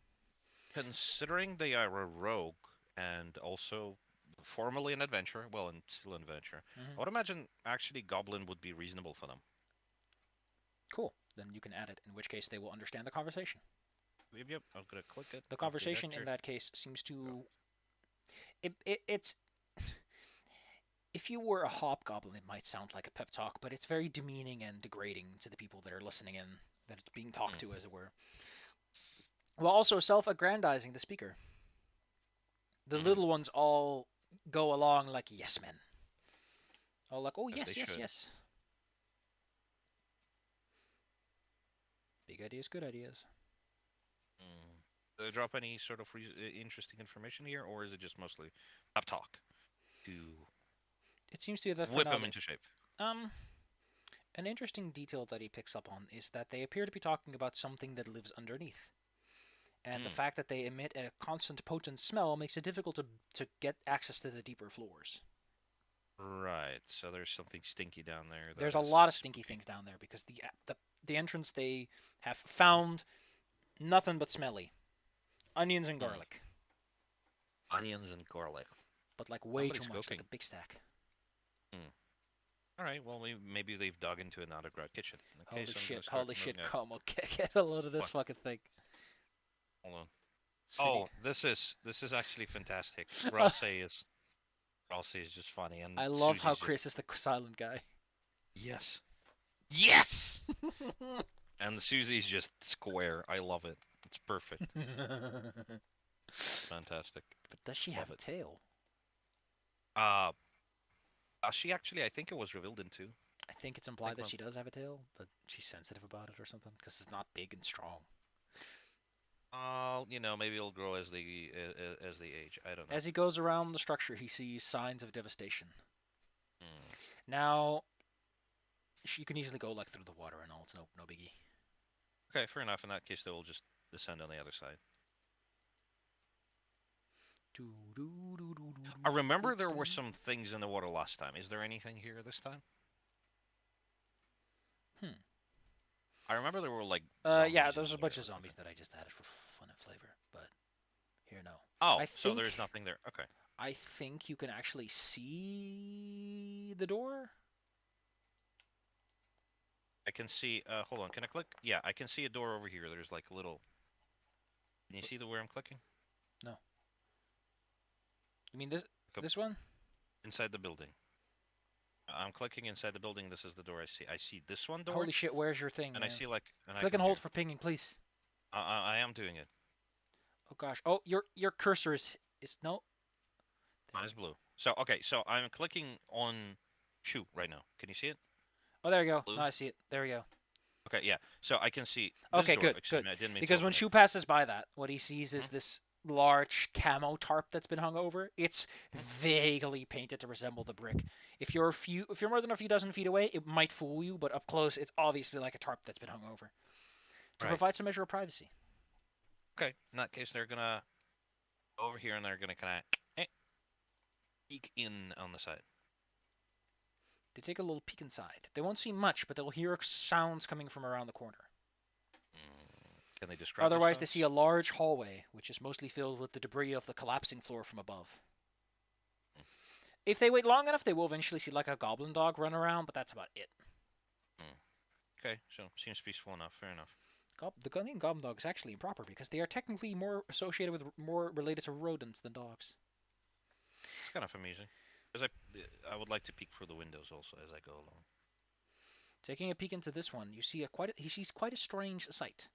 Considering they are a rogue and also formerly an adventurer, well, and still an adventurer, I would imagine actually Goblin would be reasonable for them. Cool. Then you can add it. In which case, they will understand the conversation. Yep. I'm gonna click it. The Update conversation in actor. that case seems to it's if you were a hobgoblin, it might sound like a pep talk, but it's very demeaning and degrading to the people that are listening in, that it's being talked to, as it were. While also self-aggrandizing the speaker. The little ones all go along like yes men. All like, oh As yes, they yes, should. yes. Big ideas, good ideas. Do they drop any sort of interesting information here, or is it just mostly pep talk to It seems to be that for whip now. them into shape? An interesting detail that he picks up on is that they appear to be talking about something that lives underneath. And the fact that they emit a constant potent smell makes it difficult to get access to the deeper floors. Right. So there's something stinky down there. There's a lot of stinky things down there because the entrance they have found nothing but smelly. Onions and garlic. Onions and garlic. But like way Somebody's too much, cooking. like a big stack. All right. Well, maybe they've dug into an underground kitchen. Okay, Holy shit, Komo, get a load of this fucking thing. Hold on. It's really... this is actually fantastic. Ralsei is just funny, and I love how Susie's Chris is the silent guy. Yes. Yes. And Susie's just square. I love it. It's perfect. Fantastic. But does she have a tail? She actually, I think it was revealed in 2. I think it's implied that she does have a tail, but she's sensitive about it or something because it's not big and strong. Maybe it'll grow as they age. I don't know. As he goes around the structure, he sees signs of devastation. Now, you can easily go like through the water and all. It's no biggie. Okay, fair enough. In that case, they will just descend on the other side. I remember there were some things in the water last time. Is there anything here this time? I remember there were like. Yeah, there's a bunch of zombies that I just added for fun and flavor, but here no. Oh, so there's nothing there. Okay. I think you can actually see the door. I can see. Hold on. Can I click? Yeah, I can see a door over here. There's like a little. Can you see where I'm clicking? No. You mean this one? Inside the building. I'm clicking inside the building. This is the door I see. I see this one door. Holy shit! Where's your thing? And man? I see like. Click and hold for pinging, please. I am doing it. Oh gosh! Oh, your cursor is no. Mine is blue. So okay, so I'm clicking on Shoe right now. Can you see it? Oh, there you go. Blue? No, I see it. There we go. Okay, yeah. So I can see. This okay, door. good. Me, I didn't mean because when Shoe passes by that, what he sees is this large camo tarp that's been hung over. It's vaguely painted to resemble the brick. If you're more than a few dozen feet away, it might fool you, but up close, it's obviously like a tarp that's been hung over to provide some measure of privacy. Okay, in that case, they're gonna go over here and they're gonna kind of peek in on the side. They take a little peek inside. They won't see much, but they'll hear sounds coming from around the corner. Can they describe Otherwise, those they sounds? see a large hallway, which is mostly filled with the debris of the collapsing floor from above. If they wait long enough, they will eventually see like a goblin dog run around, but that's about it. Okay, so seems peaceful enough. Fair enough. The name goblin dog is actually improper because they are technically more associated with, more related to rodents than dogs. It's kind of amusing. Because I would like to peek through the windows also as I go along. Taking a peek into this one, he sees quite a strange sight.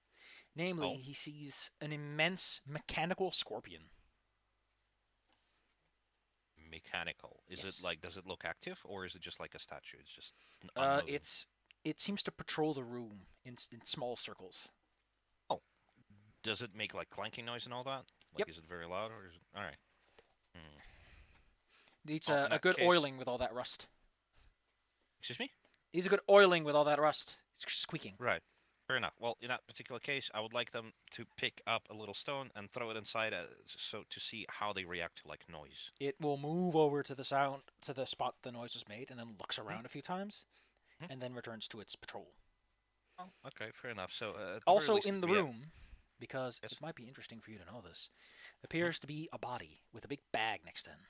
Namely, Oh. he sees an immense mechanical scorpion. Mechanical. Is Yes. it like, does it look active, or is it just like a statue? It's just unmoving? It seems to patrol the room in small circles. Oh. Does it make like clanking noise and all that? Like, Yep. is it very loud, or is it... Alright. Needs Well, in a that good case- oiling with all that rust. Excuse me? Needs a good oiling with all that rust. It's squeaking. Right. Fair enough. Well, in that particular case, I would like them to pick up a little stone and throw it inside, so to see how they react to like noise. It will move over to the spot the noise was made, and then looks around a few times, and then returns to its patrol. Oh, okay, fair enough. So at the very Also least, in the we have- room, because Yes. it might be interesting for you to know this, appears to be a body with a big bag next to him.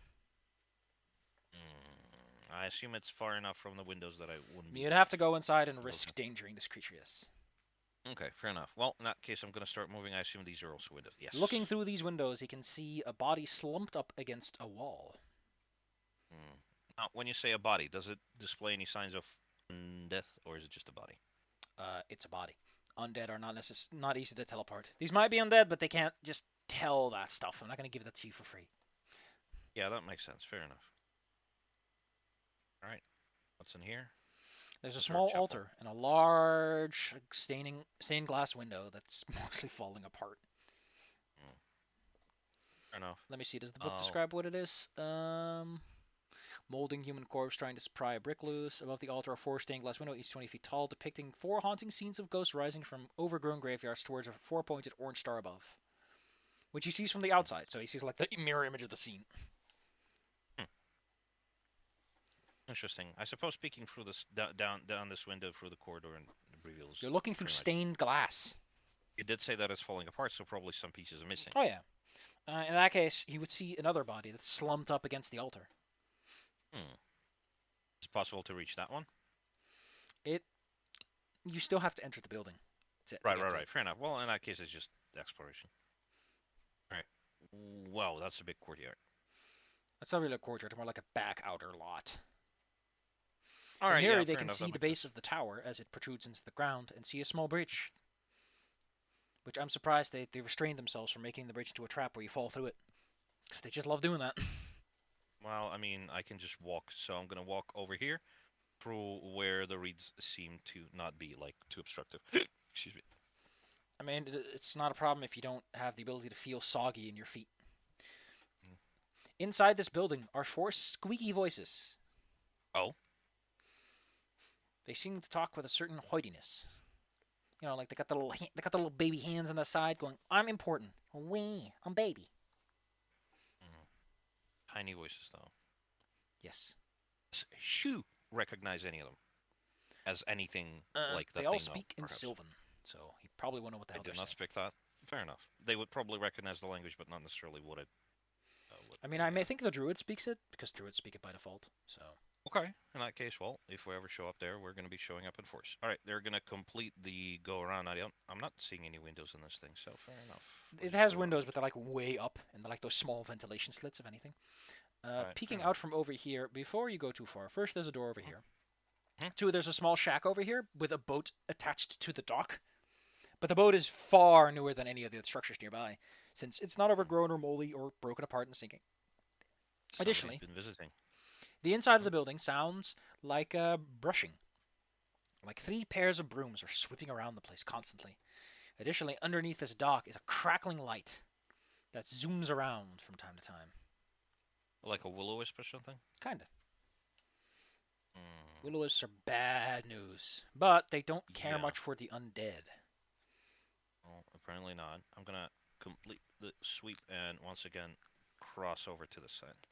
I assume it's far enough from the windows that I wouldn't. You'd have to go inside and Okay. risk endangering this creature. Yes. Okay, fair enough. Well, in that case, I'm gonna start moving. I assume these are also windows. Yes. Looking through these windows, he can see a body slumped up against a wall. Now, when you say a body, does it display any signs of death, or is it just a body? It's a body. Undead are not easy to teleport. These might be undead, but they can't just tell that stuff. I'm not going to give that to you for free. Yeah, that makes sense. Fair enough. All right. What's in here? There's a Is there a small chapel? altar and a large stained glass window that's mostly falling apart. Fair enough. Let me see. Does the book Oh. describe what it is? Molding human corpse trying to pry a brick loose. Above the altar, a 4 stained glass window, each 20 feet tall, depicting 4 haunting scenes of ghosts rising from overgrown graveyards towards a 4-pointed orange star above, which he sees from the outside. So he sees like the mirror image of the scene. Interesting. I suppose peeking through this down this window through the corridor and reveals. You're looking through pretty much- stained glass. It did say that it's falling apart, so probably some pieces are missing. Oh yeah. In that case, he would see another body that's slumped up against the altar. It's possible to reach that one. You still have to enter the building. To Right. get to it. Fair enough. Well, in that case, it's just exploration. All right. Wow, that's a big courtyard. That's not really a courtyard, more like a back outer lot. All From right. here, Yeah, they fair can enough, see that the makes base of the tower as it protrudes into the ground and see a small bridge. Which I'm surprised they restrained themselves from making the bridge into a trap where you fall through it. Because they just love doing that. Well, I mean, I can just walk, so I'm gonna walk over here through where the reeds seem to not be like too obstructive. Excuse me. I mean, it's not a problem if you don't have the ability to feel soggy in your feet. Inside this building are 4 squeaky voices. Oh. They seem to talk with a certain hoidiness. You know, like they got the little baby hands on the side, going, "I'm important. We, I'm baby." Tiny voices, though. Yes. Shoo! Recognize any of them as anything like that? They all know, speak in perhaps. Sylvan, so he probably won't know what the I hell did they're not saying. speak that. Fair enough. They would probably recognize the language, but not necessarily what it. I mean, I may think the druid speaks it because druids speak it by default. So Okay. In that case, well, if we ever show up there, we're going to be showing up in force. All right, they're going to complete the go around. I'm not seeing any windows in this thing, so fair enough. We'll it just has go windows, around. but they're like way up, and they're like those small ventilation slits, if anything. Right, Peeking fair out from over here, before you go too far, first there's a door over here. Hmm. 2, there's a small shack over here with a boat attached to the dock. But the boat is far newer than any of the other structures nearby, since it's not overgrown or moldy or broken apart and sinking. Somebody's Additionally, been visiting. the inside of the building sounds like brushing. Like 3 pairs of brooms are sweeping around the place constantly. Additionally, underneath this dock is a crackling light that zooms around from time to time. Like a will-o-wisp or something? Kinda. Mm, Will-o-wisps are bad news, but they don't care Yeah. much for the undead. well, apparently not. I'm going to complete the sweep and once again cross over to the side.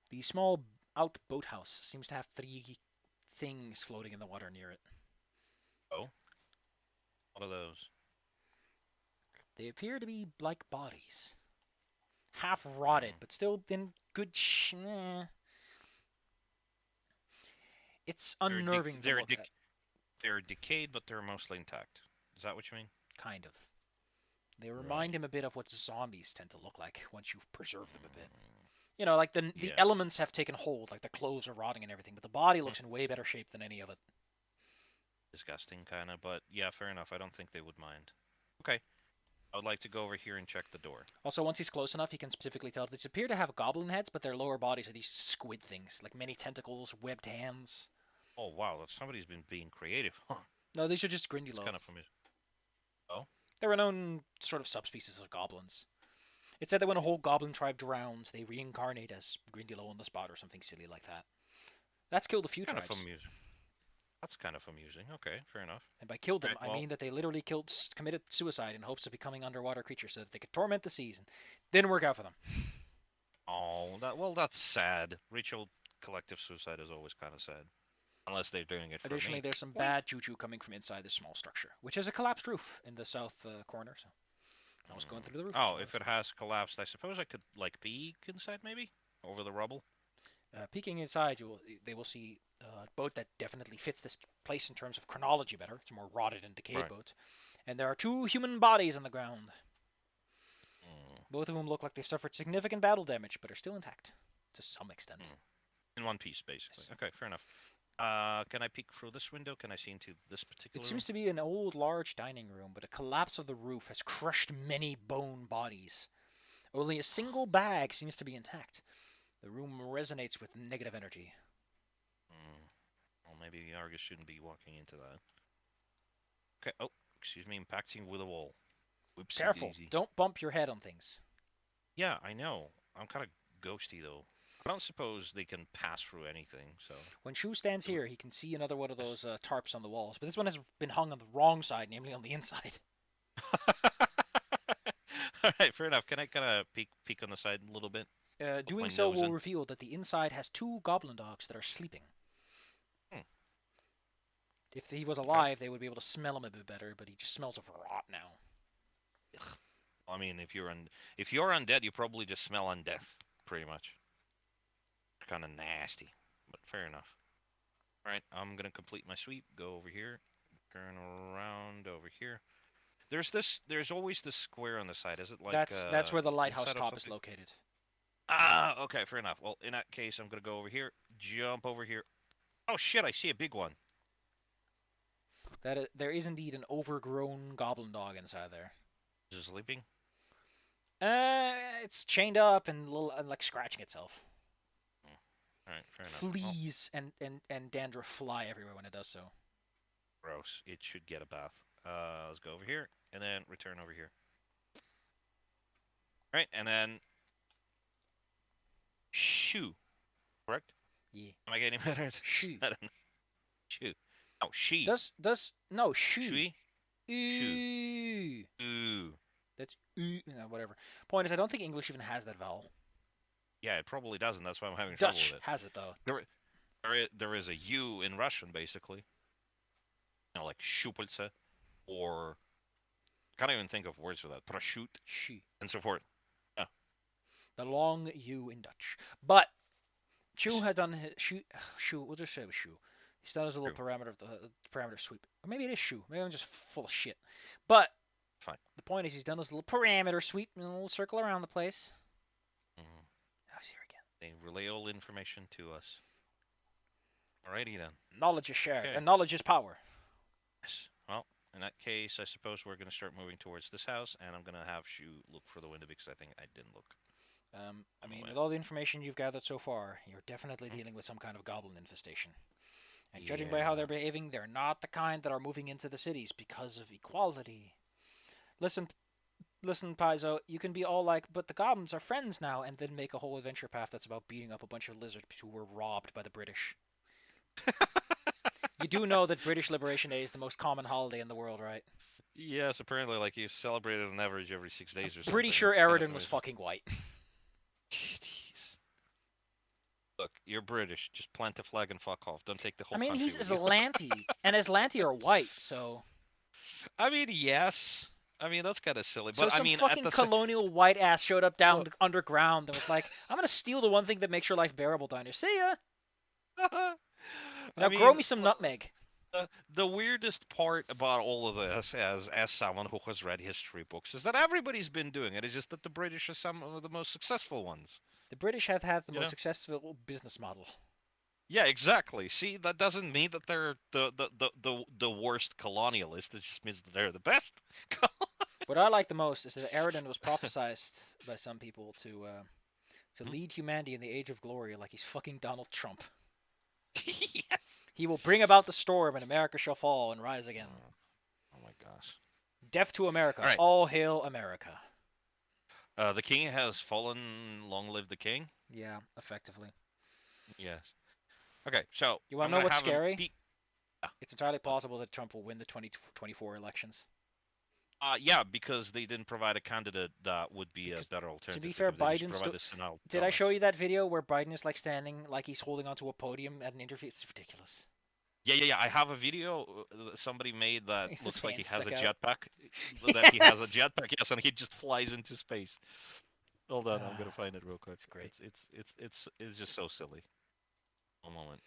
The small out boathouse seems to have 3 things floating in the water near it. Oh, what are those? They appear to be like bodies. Half rotted, but still in good It's unnerving to look at. They're decayed, but they're mostly intact. Is that what you mean? Kind of. They remind Right. him a bit of what zombies tend to look like once you've preserved them a bit. You know, like the Yeah. elements have taken hold, like the clothes are rotting and everything, but the body Hmm. looks in way better shape than any of it. Disgusting, kind of, but yeah, fair enough. I don't think they would mind. Okay. I would like to go over here and check the door. Also, once he's close enough, he can specifically tell these appear to have goblin heads, but their lower bodies are these squid things, like many tentacles, webbed hands. Oh, wow, somebody's been being creative. Huh. No, these are just It's Grindylow. kind of familiar. Oh? They're a known sort of subspecies of goblins. It's said that when a whole goblin tribe drowns, they reincarnate as Grindylow on the spot or something silly like that. That's killed a few Kind tribes. of amusing. That's kind of amusing. Okay, fair enough. And by killed them, Right, well, I mean that they literally committed suicide in hopes of becoming underwater creatures so that they could torment the seas. And didn't work out for them. oh, that's sad. Ritual collective suicide is always kind of sad. Unless they're doing it for Additionally, me. there's some bad juju coming from inside this small structure, which has a collapsed roof in the south corner. So I was going through the roof. Oh, if it has collapsed, I suppose I could, like, peek inside, maybe? Over the rubble? Peeking inside, they will see a boat that definitely fits this place in terms of chronology better. It's a more rotted and decayed Right. boat. And there are 2 human bodies on the ground. Mm. Both of whom look like they've suffered significant battle damage, but are still intact to some extent. In one piece, basically. Yes. Okay, fair enough. Can I peek through this window? Can I see into this particular It seems to be an old, large dining room, but a collapse of the roof has crushed many bone bodies. Only a single bag seems to be intact. The room resonates with negative energy. room? Well, maybe Argus shouldn't be walking into that. Okay, oh, excuse me, impacting with a wall. Whoopsie Careful, daisy. don't bump your head on things. Yeah, I know. I'm kind of ghosty, though. I don't suppose they can pass through anything, so... When Shu stands here, he can see another one of those tarps on the walls, but this one has been hung on the wrong side, namely on the inside. Alright, fair enough. Can I kind of peek on the side a little bit? Doing my so nose will in. reveal that the inside has 2 goblin dogs that are sleeping. Hmm. If he was alive, they would be able to smell him a bit better, but he just smells of rot now. I mean, if you're undead, you probably just smell undeath, pretty much. Kind of nasty, but fair enough. Alright, I'm gonna complete my sweep. Go over here. Turn around over here. There's always this square on the side. Is it like That's where the lighthouse inside of top is something? located. Ah, okay, fair enough. Well, in that case, I'm gonna go over here, jump over here. Oh shit, I see a big one. There is indeed an overgrown goblin dog inside there. Is it sleeping? It's chained up and like scratching itself. Alright, fair enough. Well, Fleas and dandruff fly everywhere when it does so. gross. It should get a bath. Let's go over here, and then return over here. Right, and then... Shoo. Correct? Yeah. Am I getting better? Shoo. I don't know. Shoo. Oh, she. No Shu. Shui? Ooh. Ooh. That's whatever. Point is, I don't think English even has that vowel. Yeah, it probably doesn't. That's why I'm having trouble Dutch with it. has it though. There is a U in Russian, basically. You know, like Shupalce, or... I can't even think of words for that. Prosciut, Shu. and so forth. The long U in Dutch. But Shu has done his Shu. We'll just say it was Shu. He's done his little True. parameter sweep. Or maybe it is Shu. Maybe I'm just full of shit. But Fine. the point is, he's done his little parameter sweep and a little circle around the place. Mhm. Oh, he's here again. They relay all information to us. Alrighty then. Knowledge is shared, Okay. and knowledge is power. Yes. Well, in that case, I suppose we're going to start moving towards this house, and I'm going to have Shu look for the window because I think I didn't look. I mean, Well. with all the information you've gathered so far, you're definitely Mhm. dealing with some kind of goblin infestation. And judging by how Yeah. they're behaving, they're not the kind that are moving into the cities because of equality. Listen, Paizo, you can be all like, but the goblins are friends now, and then make a whole adventure path that's about beating up a bunch of lizards who were robbed by the British. You do know that British Liberation Day is the most common holiday in the world, right? Yes, apparently, like, you celebrate it on average every 6 days or something. Pretty sure It's kind of Eridan was amazing. fucking white. Jeez. Look, you're British. Just plant a flag and fuck off. Don't take the I whole mean, country he's with you. Aslanti, and Aslanti are white, so I mean, yes. I mean, that's kind of silly. so But I some mean, at fucking the same... colonial white ass showed up down Look. underground and was like, "I'm gonna steal the one thing that makes your life bearable down here. See ya. I Now grow mean, me some nutmeg." the weirdest part about all of this, as someone who has read history books, is that everybody's been doing it. It's just that the British are some of the most successful ones. The British have had the You most know? successful business model. Yeah, exactly. See, that doesn't mean that they're the worst colonialist. It just means that they're the best. What I like the most is that Aridin was prophesized by some people to Hmm? lead humanity in the age of glory like he's fucking Donald Trump. Yes. He will bring about the storm and America shall fall and rise again. Oh my gosh. Death to America. All right. All hail America. The king has fallen. Long live the king. Yeah, effectively. Yes. Okay, so You want I'm to know gonna what's have him scary? be. It's entirely possible that Trump will win the 2024 elections. Yeah, because they didn't provide a candidate that would be a Because, better to alternative. be fair, Because they just Biden provided Senate Did I show donuts. you that video where Biden is like standing like he's holding onto a podium at an interview? It's ridiculous. Yeah. I have a video that somebody made that His looks like he hands has a stuck out. jetpack. That he has a Yes. jetpack, yes, and he just flies into space. Hold on, I'm gonna Ah, find it real quick. it's great. It's just so silly. One moment.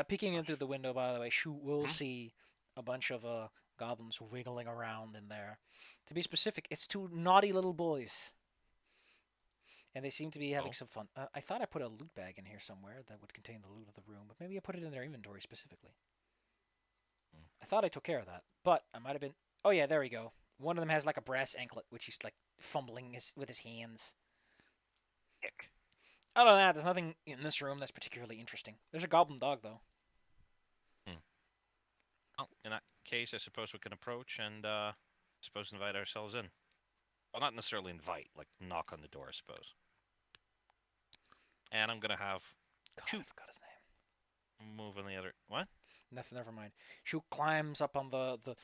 Peeking in Gosh. through the window, by the way, Shu will Hmm? see a bunch of goblins wiggling around in there. To be specific, it's two naughty little boys, and they seem to be having Oh. some fun. I thought I put a loot bag in here somewhere that would contain the loot of the room, but maybe I put it in their inventory specifically. Hmm. I thought I took care of that, but I might have been. Oh yeah, there we go. One of them has like a brass anklet, which he's like fumbling with his hands. Ick. Other than that, there's nothing in this room that's particularly interesting. There's a goblin dog though. Hmm. Well, in that case, I suppose we can approach and suppose invite ourselves in. Well, not necessarily invite, like knock on the door, I suppose. And I'm gonna have God, Shoot. I forgot his name. move on the other. What? Never mind. Shu climbs up on the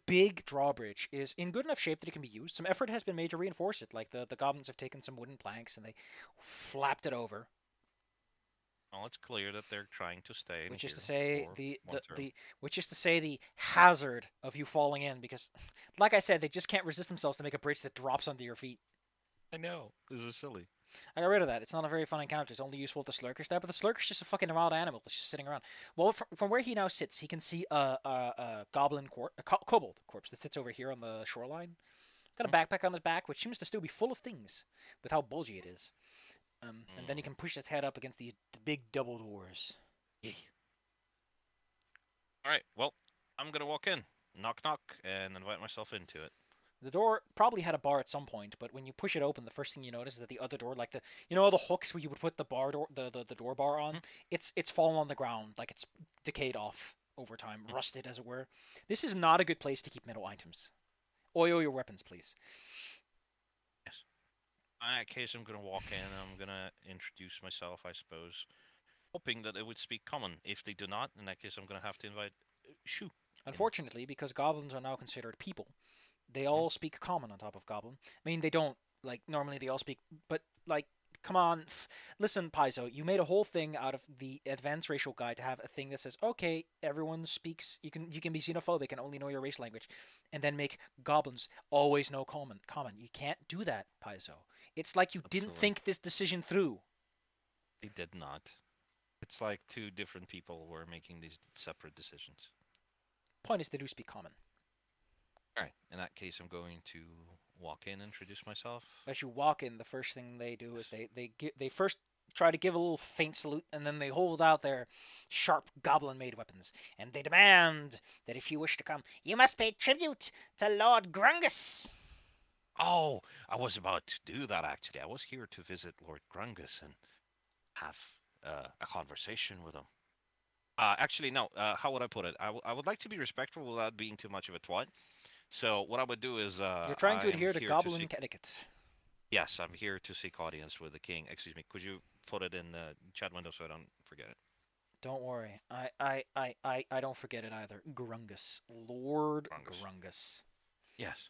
big drawbridge. Is in good enough shape that it can be used. Some effort has been made to reinforce it. Like the goblins have taken some wooden planks and they flapped it over. Well, it's clear that they're trying to stay in Which is here to say for the one the, term. the which is to say the hazard of you falling in because, like I said, they just can't resist themselves to make a bridge that drops under your feet. I know. This is silly. I got rid of that. It's not a very fun encounter. It's only useful with the Slurkers there, but the Slurker's just a fucking wild animal that's just sitting around. Well, from where he now sits, he can see a goblin kobold corpse that sits over here on the shoreline. Got a backpack on his back, which seems to still be full of things, with how bulgy it is. And then he can push his head up against the big double doors. Yeah. All right. Well, I'm gonna walk in, knock knock, and invite myself into it. The door probably had a bar at some point, but when you push it open, the first thing you notice is that the other door, like the hooks where you would put the bar door, the door bar on, it's fallen on the ground, like it's decayed off over time, rusted as it were. This is not a good place to keep metal items. Oil your weapons, please. Yes. In that case, I'm gonna walk in. And I'm gonna introduce myself, I suppose, hoping that they would speak common. If they do not, in that case, I'm gonna have to invite Shu. Unfortunately, because goblins are now considered people, they all speak common on top of goblin. I mean, they don't like normally they all speak, but like, come on, listen, Paizo, you made a whole thing out of the advanced racial guide to have a thing that says, okay, everyone speaks. You can be xenophobic and only know your race language, and then make goblins always know common. Common. You can't do that, Paizo. It's like you didn't Absolutely. think this decision through. They did not. It's like two different people were making these separate decisions. Point is, they do speak common. All right. In that case, I'm going to walk in, introduce myself. As you walk in, the first thing they do is they first try to give a little faint salute, and then they hold out their sharp goblin-made weapons, and they demand that if you wish to come, you must pay tribute to Lord Grungus. Oh, I was about to do that actually. I was here to visit Lord Grungus and have a conversation with him. Actually, no. How would I put it? I would like to be respectful without being too much of a twat. So what I would do is You're trying I to am adhere to here to goblin seek. etiquette. Yes, I'm here to seek audience with the king. Excuse me. Could you put it in the chat window so I don't forget it? Don't worry, I don't forget it either. Grungus, Lord Grungus. Grungus. Yes.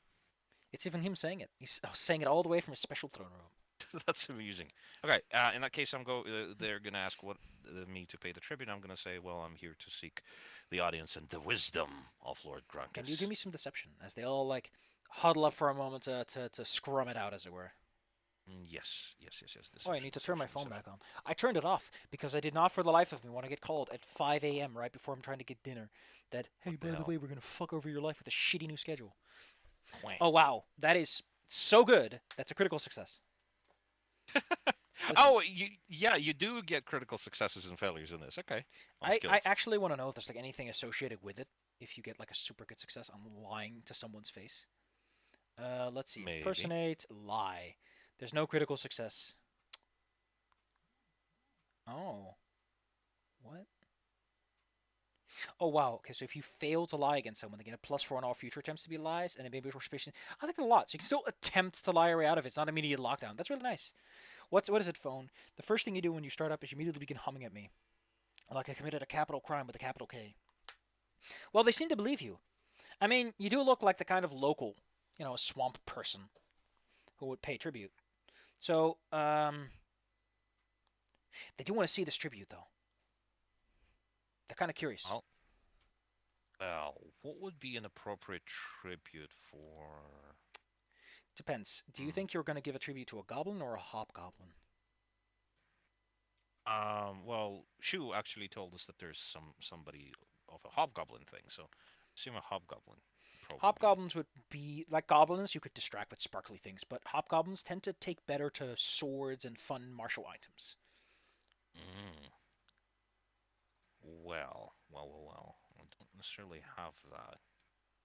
It's even him saying it. He's saying it all the way from his special throne room. That's amusing. Okay, in that case, they're gonna ask what me to pay the tribute. I'm gonna say, well, I'm here to seek the audience and the wisdom of Lord Can you give Grunkus. me some deception as they all like huddle up for a moment to scrum it out, as it were? Yes, yes, yes, yes. Oh, I Deception, need to turn my deception, phone deception. back on. I turned it off because I did not for the life of me want to get called at 5 a.m. right before I'm trying to get dinner. That, hey, What the by the hell? way, we're going to fuck over your life with a shitty new schedule. Quack. Oh, wow. That is so good. That's a critical success. Listen, Oh, yeah, you do get critical successes and failures in this. Okay, all I skills. actually want to know if there's like anything associated with it. If you get like a super good success on lying to someone's face. Let's see. Maybe. Impersonate, lie. There's no critical success. Oh, what? Oh wow. Okay, so if you fail to lie against someone, they get a +4 on all future attempts to be lies, and it may be suspicion. I like that a lot. So you can still attempt to lie your way out of it. It's not immediate lockdown. That's really nice. What is it, phone? The first thing you do when you start up is you immediately begin humming at me, like I committed a capital crime with a capital K. Well, they seem to believe you. I mean, you do look like the kind of local, swamp person who would pay tribute. So, they do want to see this tribute though. They're kind of curious. Well, what would be an appropriate tribute for? Depends. Do you Hmm. think you're going to give a tribute to a goblin or a hobgoblin? Well, Shu actually told us that there's somebody of a hobgoblin thing, so assume a hobgoblin would probably be. Hobgoblins would be like goblins. You could distract with sparkly things, but hobgoblins tend to take better to swords and fun martial items. Mm. Well. I don't necessarily have that.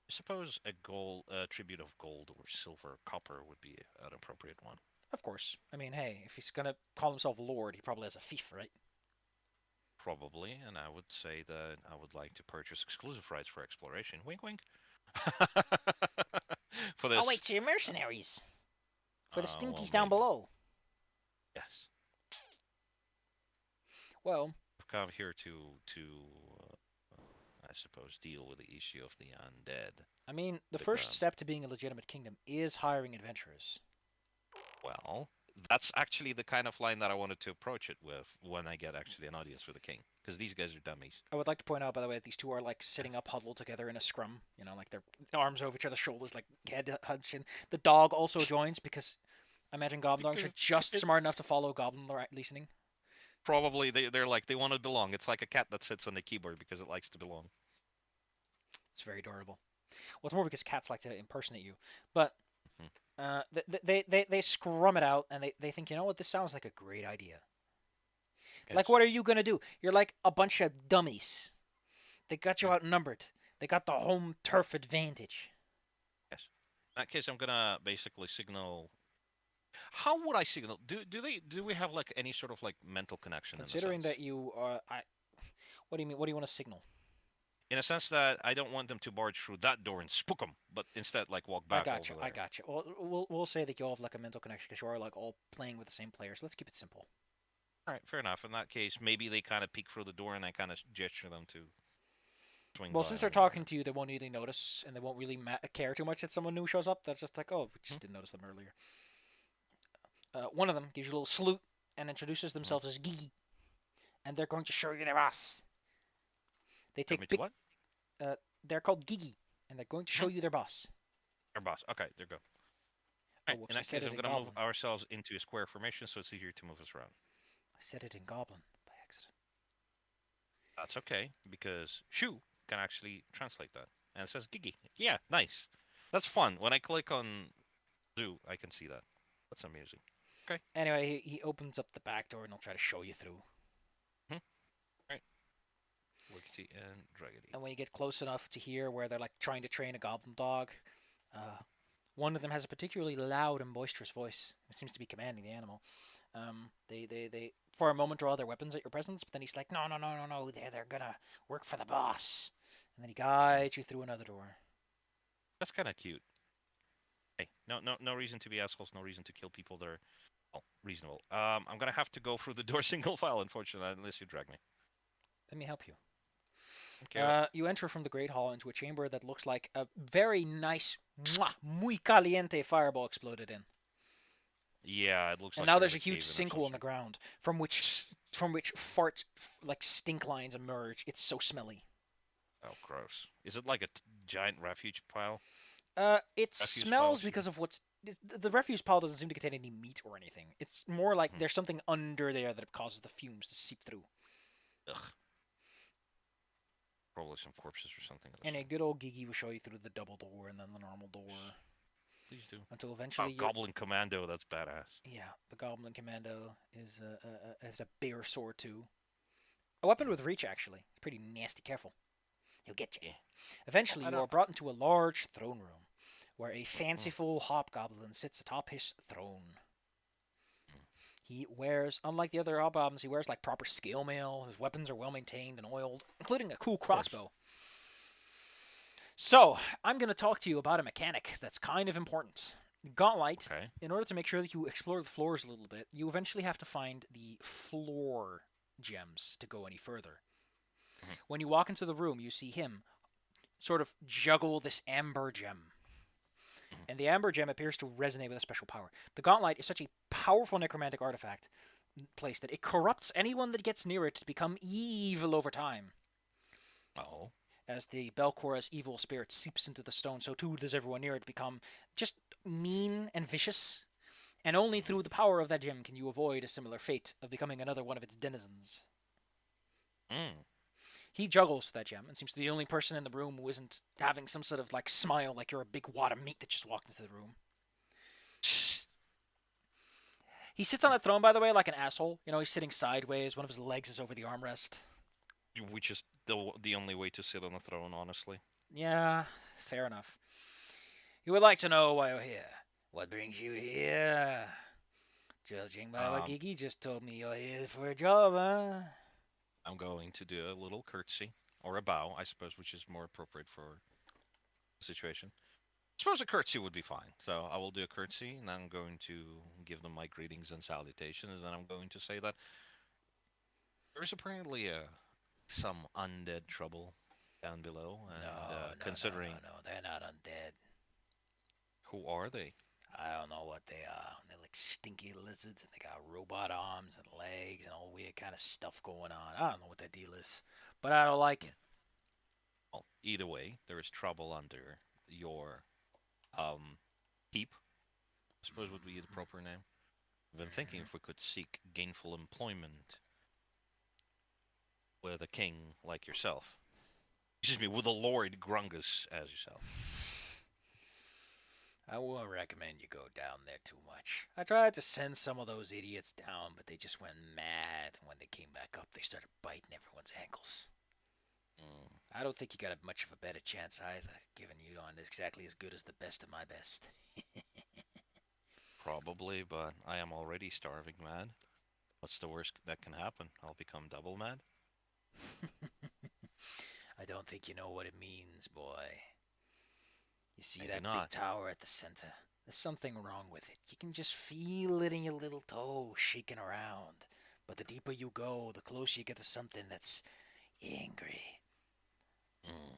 I suppose a tribute of gold or silver, copper would be an appropriate one. Of course. I mean, hey, if he's gonna call himself lord, he probably has a fief, right? Probably, and I would say that I would like to purchase exclusive rights for exploration. Wink, wink. For Oh wait, this, so you're mercenaries for the well, stinkies down maybe. below. Yes. Well, I've come here to, I suppose, deal with the issue of the undead. I mean, the The first gun. step to being a legitimate kingdom is hiring adventurers. Well, that's actually the kind of line that I wanted to approach it with when I get actually an audience with the king, because these guys are dummies. I would like to point out, by the way, that these two are like sitting up, huddled together in a scrum. Like their arms over each other's shoulders, like head hunched. The dog also joins because I imagine goblin dogs are Because just it smart enough to follow goblin listening. probably they're like they want to belong. It's like a cat that sits on the keyboard because it likes to belong. It's very adorable. Well, it's more because cats like to impersonate you. But Mhm. they scrum it out and they think, you know what, this sounds like a great idea. Like, Yes. what are you gonna do? You're like a bunch of dummies. They got you Yeah. outnumbered. They got the home turf advantage. Yes. In that case, I'm gonna basically signal. How would I signal? Do we have like any sort of like mental connection in a Considering sense? that you are, what do you mean? What do you want to signal? In a sense that I don't want them to barge through that door and spook them, but instead like walk I back got over you. I there. got you. Well, we'll say that you all have like a mental connection because you are like all playing with the same players. Let's keep it simple. All right, fair enough. In that case, maybe they kind of peek through the door and I kind of gesture them to swing Well, by since they're over talking there. to you, they won't really notice, and they won't really care too much that someone new shows up. That's just like, oh, we Hmm? just didn't notice them earlier. One of them gives you a little salute and introduces Hmm? themselves as Gigi, and they're going to show you their boss. They Tell me take to big. what? They're called Gigi, and they're going to show Hmm? you their boss. Our boss. Okay, there you go. All Oh, right, in whoops! I that said case, it I'm in gonna move Goblin. ourselves into a square formation so it's easier to move us around. I said it in Goblin by accident. That's okay because Shu can actually translate that, and it says Gigi. Yeah, nice. That's fun. When I click on Zoo, I can see that. That's amusing. Okay. Anyway, he opens up the back door and he'll try to show you through. Hmm? Right. Wixie and Draggedy. And when you get close enough to hear where they're like trying to train a goblin dog, uh, one of them has a particularly loud and boisterous voice. It seems to be commanding the animal. They for a moment draw their weapons at your presence, but then he's like, no, they're gonna work for the boss. And then he Hmm. guides you through another door. That's kind of cute. Hey, no reason to be assholes. No reason to kill people. They're well, reasonable. I'm gonna have to go through the door single file, unfortunately, unless you drag me. Let me help you. Thank you. You enter from the Great Hall into a chamber that looks like a very nice, muy caliente fireball exploded in. Yeah, it looks And like now there's there's a a huge cave in of some sinkhole in the sort. ground from which like stink lines emerge. It's so smelly. Oh, gross. Is it like a giant refuge pile? It Refuse pile, smells excuse me. because of the refuse pile doesn't seem to contain any meat or anything. It's more like Hmm. there's something under there that causes the fumes to seep through. Ugh. Probably some corpses or something of the And a sort. good old Gigi will show you through the double door and then the normal door Please do. until Oh, eventually you're. Goblin Commando, that's badass. Yeah, the Goblin Commando has a bear sword too. A weapon with reach, actually. It's pretty nasty. Careful. He'll get you. Yeah. Eventually, I you don't. are brought into a large throne room where a Mm, fanciful hobgoblin sits atop his throne. mm. He wears, unlike the other hobgoblins, he wears like proper scale mail. His weapons are well maintained and oiled, including a cool Of course. crossbow. So, I'm going to talk to you about a mechanic that's kind of important. Gauntlet, Okay. in order to make sure that you explore the floors a little bit, you eventually have to find the floor gems to go any further. Mhm. When you walk into the room, you see him sort of juggle this amber gem. Mhm. And the amber gem appears to resonate with a special power. The gauntlet is such a powerful necromantic artifact place that it corrupts anyone that gets near it to become evil over time. Oh. As the Belcora's evil spirit seeps into the stone, so too does everyone near it become just mean and vicious. And only Mhm. through the power of that gem can you avoid a similar fate of becoming another one of its denizens. Mm. He juggles that gem and seems to be the only person in the room who isn't having some sort of like smile like you're a big wad of meat that just walked into the room. He sits on the throne, by the way, like an asshole. You know, he's sitting sideways. One of his legs is over the armrest. Which is the only way to sit on a throne, honestly. Yeah, fair enough. He would like to know why you're here. What brings you here? Judging by what Um, Gigi just told me, you're here for a job, huh? I'm going to do a little curtsy or a bow, I suppose, which is more appropriate for the situation. I suppose a curtsy would be fine. So I will do a curtsy, and I'm going to give them my greetings and salutations, and I'm going to say that there is apparently some undead trouble down below, and No, no, no, no, considering no. They're not undead. who are they? I don't know what they are. They're like stinky lizards and they got robot arms and legs and all weird kind of stuff going on. I don't know what their deal is, but I don't like it. Well, either way, there is trouble under your um keep. I suppose would be the proper name. I've been thinking if we could seek gainful employment with a king like yourself. Excuse me, with a Lord Grungus as yourself. I wouldn't recommend you go down there too much. I tried to send some of those idiots down, but they just went mad. And when they came back up, they started biting everyone's ankles. Mm, I don't think you got much of a better chance either, given you aren't exactly as good as the best of my best. probably, but I am already starving mad. What's the worst that can happen? I'll become double mad. I don't think you know what it means, boy. You see Maybe that big not. tower at the center? There's something wrong with it. You can just feel it in your little toe shaking around. But the deeper you go, the closer you get to something that's angry. Mm.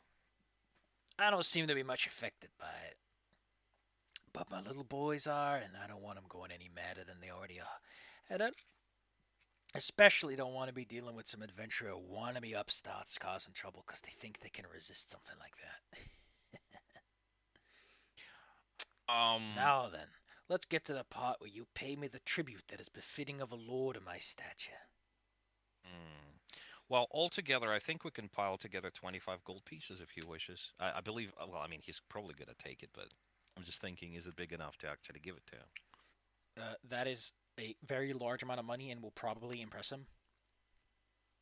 I don't seem to be much affected by it. But my little boys are, and I don't want them going any madder than they already are. And I especially don't want to be dealing with some adventurer wannabe upstarts causing trouble because they think they can resist something like that. Um. Now then, let's get to the part where you pay me the tribute that is befitting of a lord of my stature. Mm. Well, altogether, I think we can pile together 25 gold pieces if he wishes. I believe. Well, I mean, he's probably gonna take it, but I'm just thinking, is it big enough to actually give it to him? That is a very large amount of money and will probably impress him.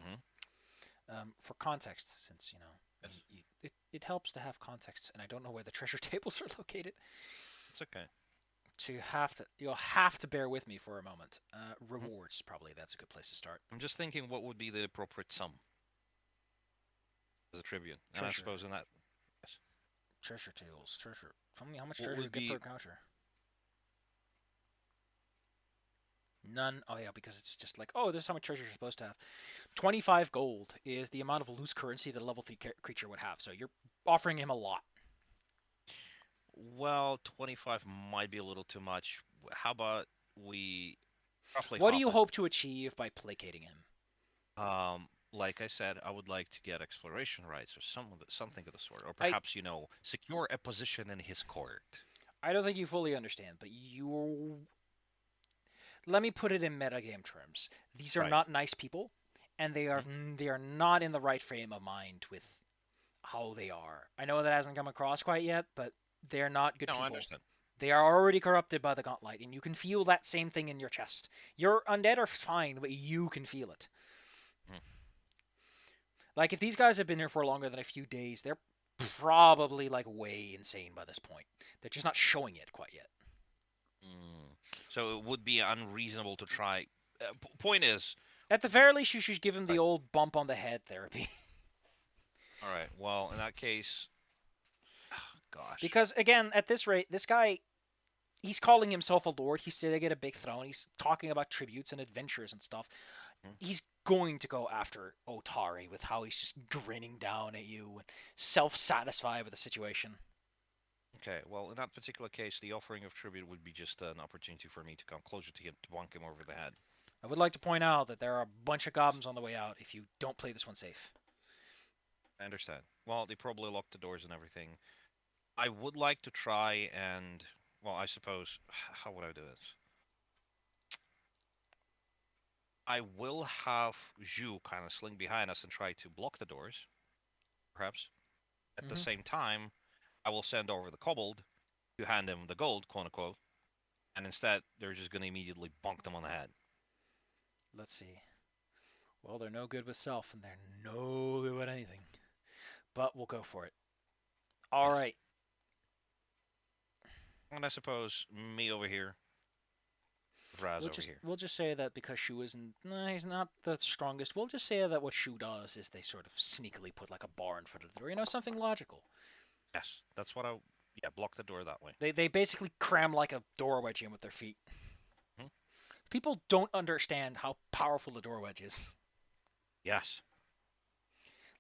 Hmm. For context, since Yes. it helps to have context, and I don't know where the treasure tables are located. It's okay. So you'll have to bear with me for a moment. Mhm. Rewards, probably that's a good place to start. I'm just thinking, what would be the appropriate sum as a tribute? And I Treasure, suppose in that, yes. treasure tables, treasure. Tell me how much What treasure you would get per be? encounter. None. Oh yeah, because it's just like, oh, this is how much treasure you're supposed to have. 25 gold is the amount of loose currency that a level 3 creature would have. So you're offering him a lot. Well, 25 might be a little too much. How about we roughly What do hop you it. hope to achieve by placating him? Like I said, I would like to get exploration rights or something of the sort, or I perhaps secure a position in his court. I don't think you fully understand, but you let me put it in metagame terms. These are Right. not nice people, and they are not in the right frame of mind with how they are. I know that hasn't come across quite yet, but they're not good No, I people. understand. They are already corrupted by the Gauntlet, and you can feel that same thing in your chest. Your undead are fine, but you can feel it. Mhm. Like, if these guys have been here for longer than a few days, they're probably, like, way insane by this point. They're just not showing it quite yet. So it would be unreasonable to try. Point is, At the very least, you should give him the right. old bump on the head therapy. All right. Well, in that case, gosh. Because, again, at this rate, this guy, he's calling himself a lord. He's sitting at a big throne. He's talking about tributes and adventures and stuff. Hmm. He's going to go after Otari with how he's just grinning down at you and self-satisfied with the situation. Okay. Well, in that particular case, the offering of tribute would be just an opportunity for me to come closer to him to bonk him over the head. I would like to point out that there are a bunch of goblins on the way out if you don't play this one safe. I understand. Well, they probably locked the doors and everything. I would like to try and, well, I suppose, how would I do this? I will have Zhu kind of sling behind us and try to block the doors, perhaps. At the Mhm. same time, I will send over the kobold to hand him the gold, quote unquote, and instead they're just going to immediately bonk them on the head. Let's see. Well, they're no good with self, and they're no good with anything. But we'll go for it. All Yes. right. And I suppose me over here, Raz over here. We'll just say that because Shu isn't, he's not the strongest. We'll just say that what Shu does is they sort of sneakily put like a bar in front of the door. You know, something logical. Yes, that's what block the door that way. They basically cram like a door wedge in with their feet. Hmm? People don't understand how powerful the door wedge is. Yes.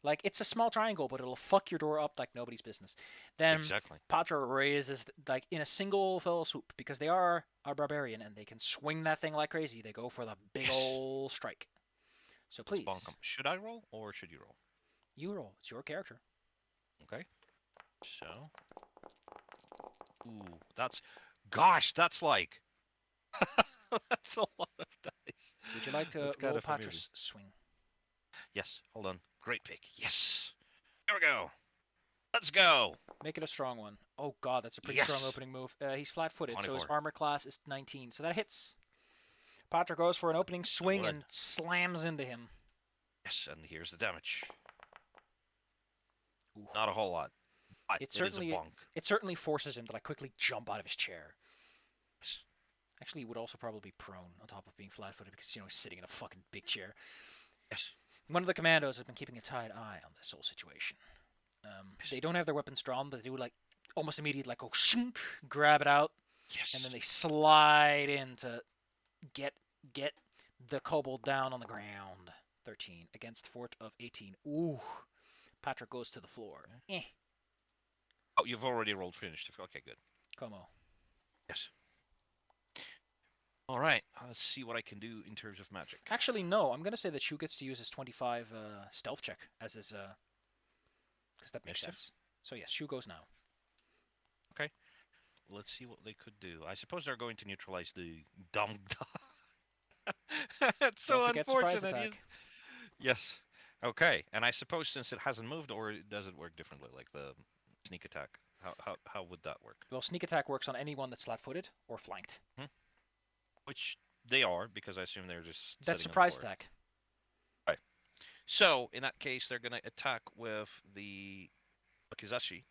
Like, it's a small triangle, but it'll fuck your door up like nobody's business. Then Exactly. Patra raises, like, in a single fell swoop, because they are a barbarian and they can swing that thing like crazy. They go for the big Yes. ol' strike. So Let's please, bonk 'em. Should I roll or should you roll? you roll. It's your character. Okay. So. Ooh, that's like. That's a lot of dice. Would you like to That's roll kind of amazing. Patra's swing? Yes, hold on. Great pick. Yes. Here we go. Let's go. Make it a strong one. Oh god, that's a pretty Yes. strong opening move. He's flat-footed, so his 24. armor class is 19, so that hits. Patra goes for an opening swing would. and slams into him. Yes, and here's the damage. Ooh. Not a whole lot. But It it is a certainly bonk. it certainly forces him to like quickly jump out of his chair. Yes. Actually, he would also probably be prone on top of being flat-footed because he's sitting in a fucking big chair. Yes. One of the commandos has been keeping a tight eye on this whole situation. They don't have their weapons drawn, but they do like almost immediately like go shink, grab it out, Yes. and then they slide in to get the kobold down on the ground. 13 against fort of 18. Ooh. Patrick goes to the floor. Oh, you've already rolled finished. Okay, good. Komo. Yes. All right. Let's see what I can do in terms of magic. Actually, no. I'm gonna say that Shu gets to use his 25 stealth check as his because that makes Initiative? sense. So yes, Shu goes now. Okay. Let's see what they could do. I suppose they're going to neutralize the dumb dog. It's so Don't forget surprise unfortunate. attack. Yes. Okay. And I suppose since it hasn't moved, or does it work differently, like the sneak attack? How would that work? Well, sneak attack works on anyone that's flat-footed or flanked. Which they are, because I assume they're just. That's sitting on the surprise floor. attack. So in that case, they're gonna attack with the Wakizashi,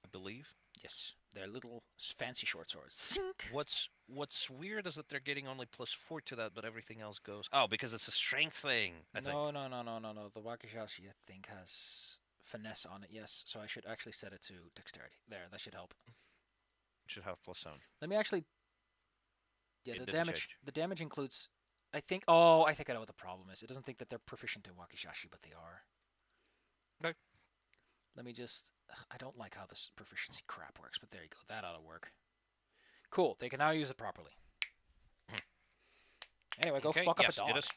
I believe. Yes, they're little fancy short swords. Sink. What's weird is that they're getting only +4 to that, but everything else goes. Oh, because it's a strength thing. I think. No. The Wakizashi, I think, has finesse on it. Yes, so I should actually set it to dexterity. There, that should help. It should have +7. Let me actually. Yeah, It the didn't damage. change. The damage includes. I think. Oh, I think I know what the problem is. It doesn't think that they're proficient in Wakizashi, but they are. Okay. Let me just. I don't like how this proficiency crap works, but there you go. That ought to work. Cool. They can now use it properly. Anyway, go Okay, fuck up a yes, dog. it is.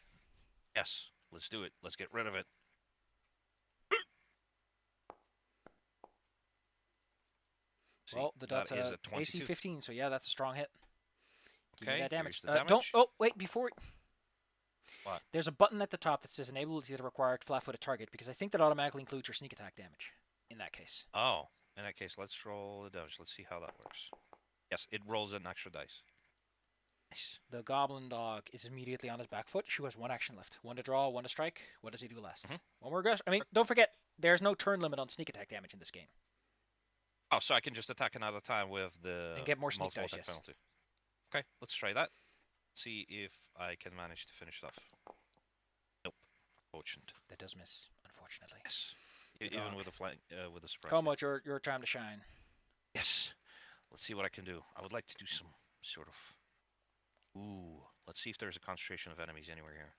Yes, let's do it. Let's get rid of it. See, Well, that that's is a a AC 22. 15, so yeah, that's a strong hit. Give me Okay, that damage. here's the Don't. damage. Oh, wait. Before What? there's a button at the top that says enable ability to require flat-footed target because I think that automatically includes your sneak attack damage. In that case. Oh, in that case, let's roll the damage. Let's see how that works. Yes, it rolls an extra dice. Nice. The goblin dog is immediately on his back foot. She has one action left. One to draw, one to strike. What does he do last? Mhm. One more aggression. I mean, don't forget, there's no turn limit on sneak attack damage in this game. Oh, so I can just attack another time with the And get more sneak multiple dice, attack yes. penalty. Okay, let's try that. See if I can manage to finish it off. Nope. Fortunate. That does miss, unfortunately. Yes. Good Even dog. with a flank, with a surprise. Komo, it's your time to shine. Yes. Let's see what I can do. I would like to do some sort of. Ooh. Let's see if there's a concentration of enemies anywhere here.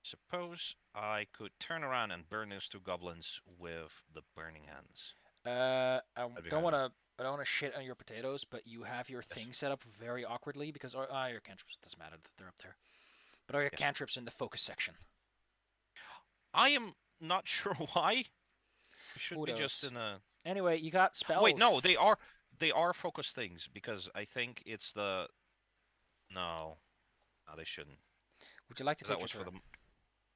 Suppose I could turn around and burn those two goblins with the burning hands. I That'd be don't handy. want to. I don't want to shit on your potatoes, but you have your thing set up very awkwardly because your cantrips doesn't matter that they're up there, but all your Yes. cantrips in the focus section. I am not sure why. It should Who be just knows? in a. Anyway, you got spells. Wait, no, they are focus things because I think it's the. No, they shouldn't. Would you like to 'Cause take that your was for turn? the.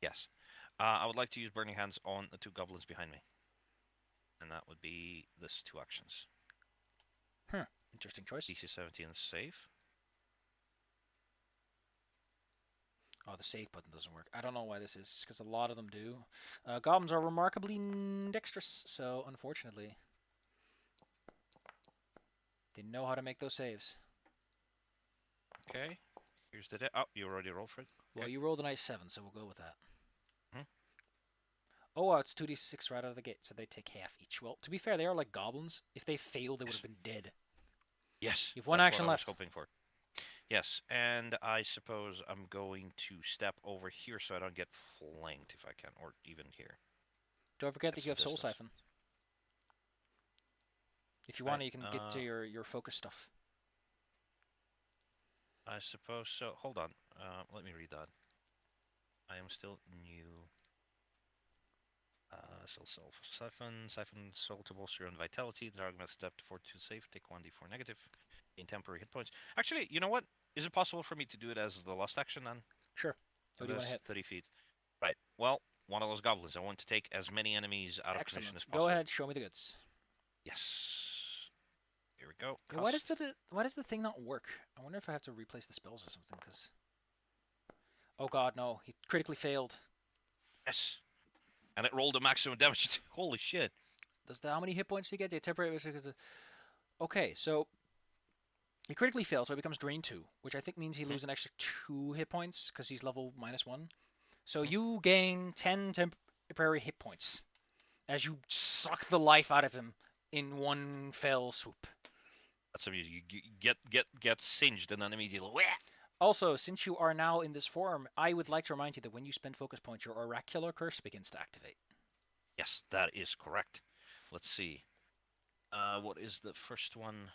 Yes. I would like to use burning hands on the two goblins behind me, and that would be this two actions. Interesting choice. DC 17 is safe. Oh, the save button doesn't work. I don't know why this is, because a lot of them do. Goblins are remarkably dexterous, so unfortunately, they know how to make those saves. Okay. Here's the. Oh, you already rolled for it. Well, Okay. you rolled a nice 7, so we'll go with that. Mhm. Oh, it's 2d6 right out of the gate, so they take half each. Well, to be fair, they are like goblins. If they failed, they would have been dead. Yes. You've one that's action what I was left. hoping for. Yes, and I suppose I'm going to step over here so I don't get flanked if I can, or even here. Don't forget Get that you have some Soul distance. Siphon. If you want Right, to, you can get to your focus stuff. I suppose so. Hold on. Let me read that. I am still new. Siphon soul to bolster your own vitality. The target must step forward to save. Take 1d4 negative. Gain temporary hit points. Actually, you know what? Is it possible for me to do it as the last action then? Sure. Who do you want That's to hit? 30 feet. Right. Well, one of those goblins. I want to take as many enemies out of commission as Excellent. possible. Go ahead, show me the goods. Yes. Here we go. Yeah, why does the thing not work? I wonder if I have to replace the spells or something. Cause oh god, no, he critically failed. Yes. And it rolled a maximum damage. Holy shit. How many hit points do you get? The temporary. Okay, so he critically failed, so it becomes drain 2, which I think means he loses an extra 2 hit points because he's level -1. So you gain 10 temporary hit points as you suck the life out of him in one fell swoop. That's amazing. You get singed and then immediately. Wah! Also, since you are now in this form, I would like to remind you that when you spend focus points, your oracular curse begins to activate. Yes, that is correct. Let's see. What is the first one?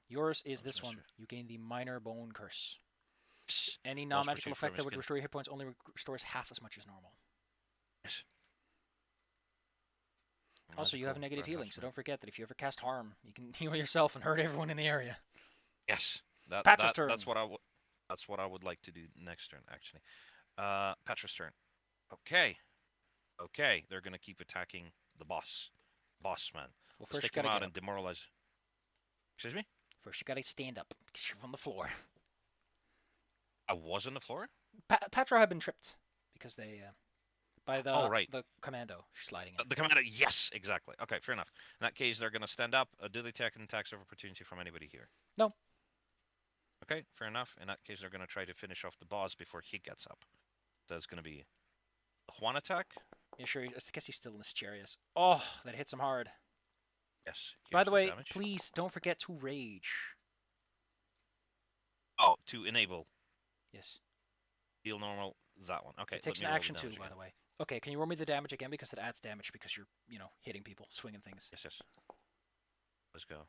Yours is Oh, this one. Mr. You gain the minor bone curse. Yes. Any Lost non-magical pursuit from effect that would skin. restore your hit points only restores half as much as normal. Yes. Also, you have Magical negative healing, so enhancement. don't forget that if you ever cast harm, you can heal yourself and hurt everyone in the area. Yes. Patra's turn. That's what I would like to do next turn, actually. Patra's turn. Okay. Okay, they're gonna keep attacking the boss. Boss man. Well, Let's first you take him gotta out get and up. demoralize. Excuse me? First you gotta stand up, because you're from the floor. I was on the floor? Patra had been tripped because they by the Oh, right. the commando sliding in. The commander, yes, exactly. Okay, fair enough. In that case, they're gonna stand up. Do they take an attacks of opportunity from anybody here? No. Okay, fair enough. In that case, they're gonna try to finish off the boss before he gets up. That's gonna be one attack. Yeah, sure. I guess he's still in his chair. Yes. Oh, that hits him hard. Yes. By here's the way, damage. please don't forget to rage. Oh, to enable Yes. deal normal. That one. Okay. It takes let an me roll the action too, damage by again. the way. Okay, can you roll me the damage again because it adds damage because you're hitting people, swinging things. Yes. Let's go.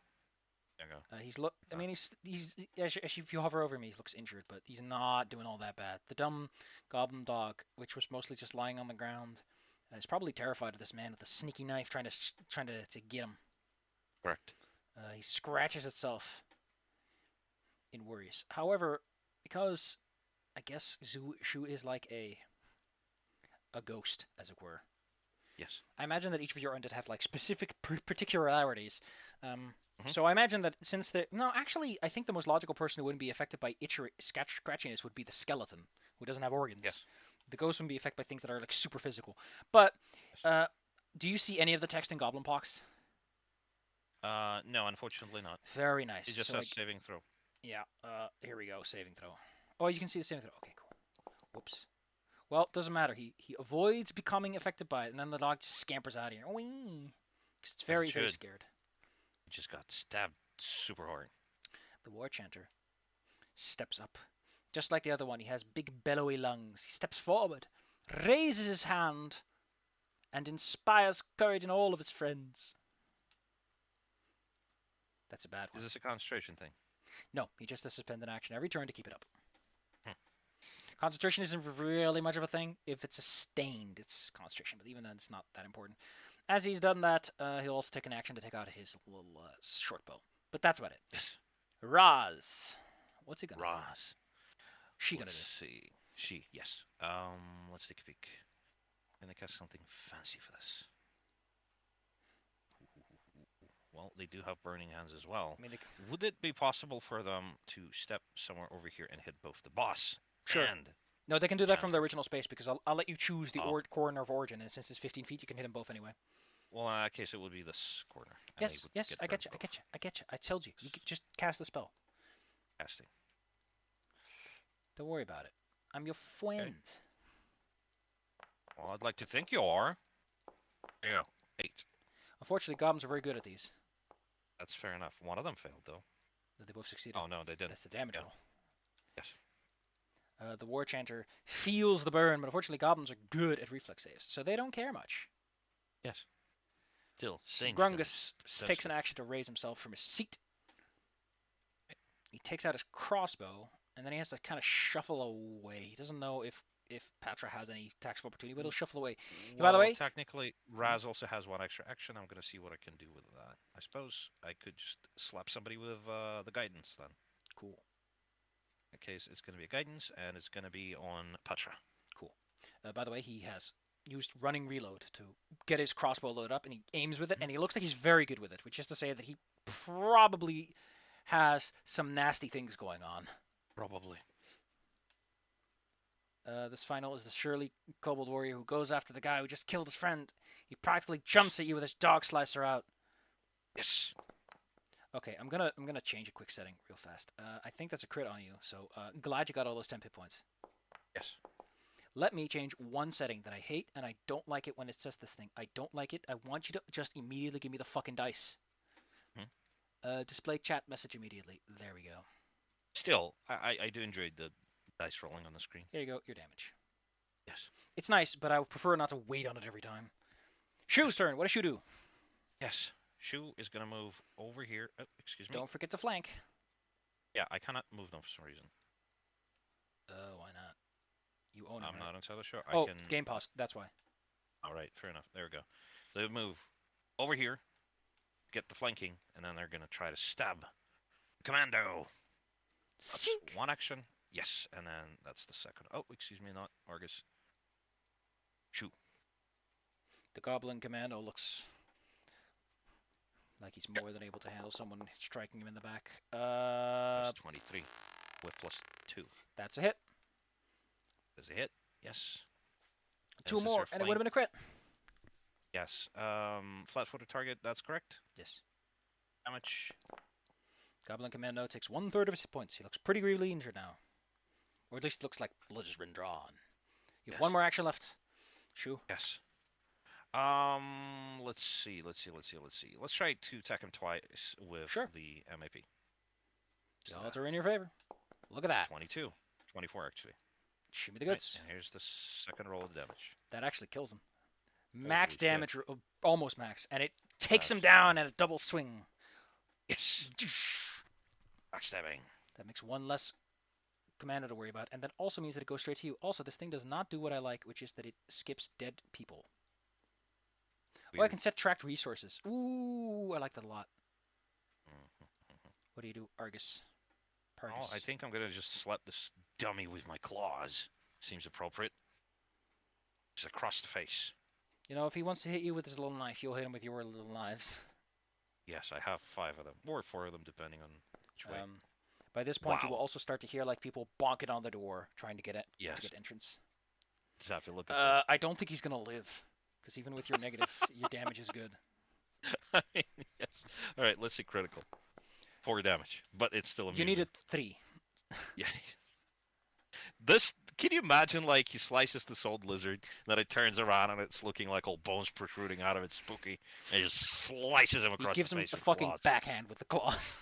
There you go. He's look. I mean, if you hover over him, he looks injured, but he's not doing all that bad. The dumb goblin dog, which was mostly just lying on the ground, is probably terrified of this man with a sneaky knife trying to get him. Correct. He scratches itself in worries. However, because I guess Shu is like a ghost, as it were. Yes. I imagine that each of your undead have like specific particularities. Mhm. So I imagine that since the no, actually, I think the most logical person who wouldn't be affected by scratchiness would be the skeleton, who doesn't have organs. Yes. The ghost wouldn't be affected by things that are like super physical. But Yes. do you see any of the text in Goblin Pox? No, unfortunately not. Very nice. It just So, says like, saving throw. yeah. Here we go. Saving throw. Oh, you can see the saving throw. Okay, cool. Whoops. Well, it doesn't matter. He avoids becoming affected by it, and then the dog just scampers out of here. Whee! Because it's very, very should. scared. It just got stabbed super hard. The war chanter steps up. Just like the other one, he has big bellowy lungs. He steps forward, raises his hand, and inspires courage in all of his friends. That's a bad one. Is this a concentration thing? No, he just has to spend an action every turn to keep it up. Hmm. Concentration isn't really much of a thing. If it's sustained, it's concentration, but even then, it's not that important. As he's done that, he'll also take an action to take out his little short bow. But that's about it. Yes. Raz. What's he gonna do? Raz. She gonna do? Let's see. She, yes. Let's take a peek. Gonna cast something fancy for this. Well, they do have burning hands as well. I mean, Would it be possible for them to step somewhere over here and hit both the boss Sure. and no, they can do that from the Chanter. original space because I'll let you choose the Oh. corner of origin, and since it's 15 feet, you can hit them both anyway. Well, in that case, it would be this corner. And they Yes, would yes, get I burned get you, I both. get you, I get you. I told you. You could just cast the spell. Casting. Don't worry about it. I'm your friend. Well, I'd like to think you are. Yeah. 8. Unfortunately, goblins are very good at these. That's fair enough. One of them failed, though. They both succeeded. Oh, no, they didn't. That's the damage Yeah. roll. Yes. The war chanter feels the burn, but unfortunately, goblins are good at reflex saves, so they don't care much. Yes. Still, same. Grungus takes an action to raise himself from his seat. He takes out his crossbow, and then he has to kind of shuffle away. He doesn't know if Patra has any attacks of opportunity, but he'll shuffle away. By the way- technically, Raz also has one extra action. I'm going to see what I can do with that. I suppose I could just slap somebody with the guidance then. Cool. In case it's going to be a guidance, and it's going to be on Patra. By the way, he has used running reload to get his crossbow loaded up, and he aims with it, and he looks like he's very good with it, which is to say that he probably has some nasty things going on. Probably. This final is the Shirley Kobold Warrior who goes after the guy who just killed his friend. He practically jumps at you with his dog slicer out. Yes. Okay, I'm gonna change a quick setting real fast. I think that's a crit on you, so glad you got all those 10 hit points. Yes. Let me change one setting that I hate, and I don't like it when it says this thing. I don't like it. I want you to just immediately give me the fucking dice. Display chat message immediately. There we go. Still, I do enjoy the dice rolling on the screen. Here you go, your damage. Yes. It's nice, but I would prefer not to wait on it every time. Shu's turn. What does Shu do? Yes. Shu is going to move over here. Oh, excuse me. Don't forget to flank. Yeah, I cannot move them for some reason. Why not? You own it. I'm not entirely sure. Oh, I can... game pause. That's why. All right, fair enough. There we go. So they move over here, get the flanking, and then they're going to try to stab. Commando! That's Sink. one action. Yes, and then that's the second. Oh, excuse me, not Argus. Shoot. The Goblin Commando looks like he's more than able to handle someone striking him in the back. That's 23 with +2. That's a hit. Does a hit? Yes. Two Is this more, your and it would have been a crit. Yes. Flat-footed target, that's correct. Yes. Damage. Goblin Commando takes 1/3 of his hit points. He looks pretty gravely injured now. Or at least it looks like blood has been drawn. You have Yes. one more action left. Shu. Yes. Let's see. Let's try to attack him twice with Sure. the MAP. The odds are in your favor. Look at that. 22. 24, actually. Shoot me the Right, goods. and here's the second roll of damage. That actually kills him. Max shit. damage, almost max, and it takes him That's down at a double swing. Yes. Backstabbing. That makes one less commando to worry about, and that also means that it goes straight to you. Also, this thing does not do what I like, which is that it skips dead people. Oh, I Weird. can set tracked resources. Ooh, I like that a lot. Mhm. What do you do, Argus? Oh, Pargus. I think I'm gonna just slap this dummy with my claws. Seems appropriate. Just across the face. You know, if he wants to hit you with his little knife, you'll hit him with your little knives. Yes, I have 5 of them, or 4 of them, depending on which way. By this point, you will Wow. also start to hear like people bonking on the door trying to get Yes. to get entrance. Just have to look at I don't think he's gonna live, because even with your negative, your damage is good. this. Yes. All right. Let's see critical. 4 damage, but it's still amusing. You needed 3. Yeah. This. Can you imagine? Like he slices this old lizard, then it turns around and it's looking like old bones protruding out of its spooky, and he just slices him He across gives the him face a with fucking claws. backhand with the claws.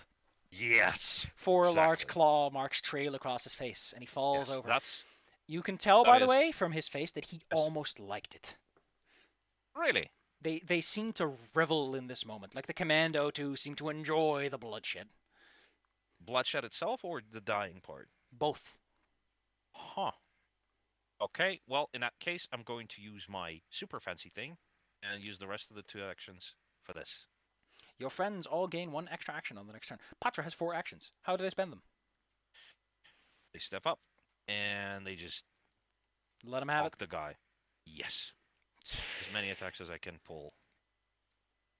Yes. 4 large Exactly. claw marks trail across his face, and he falls Yes. over. That's You can tell, that by the is- way, from his face that he yes. almost liked it. Really. They seem to revel in this moment, like the commando too seem to enjoy the bloodshed. Bloodshed itself or the dying part? Both. Huh. Okay, well, in that case, I'm going to use my super fancy thing and use the rest of the 2 actions for this. Your friends all gain 1 extra action on the next turn. Patra has 4 actions. How did I spend them? They step up and they just Let him have bonk the guy. Yes. it. As many attacks as I can pull.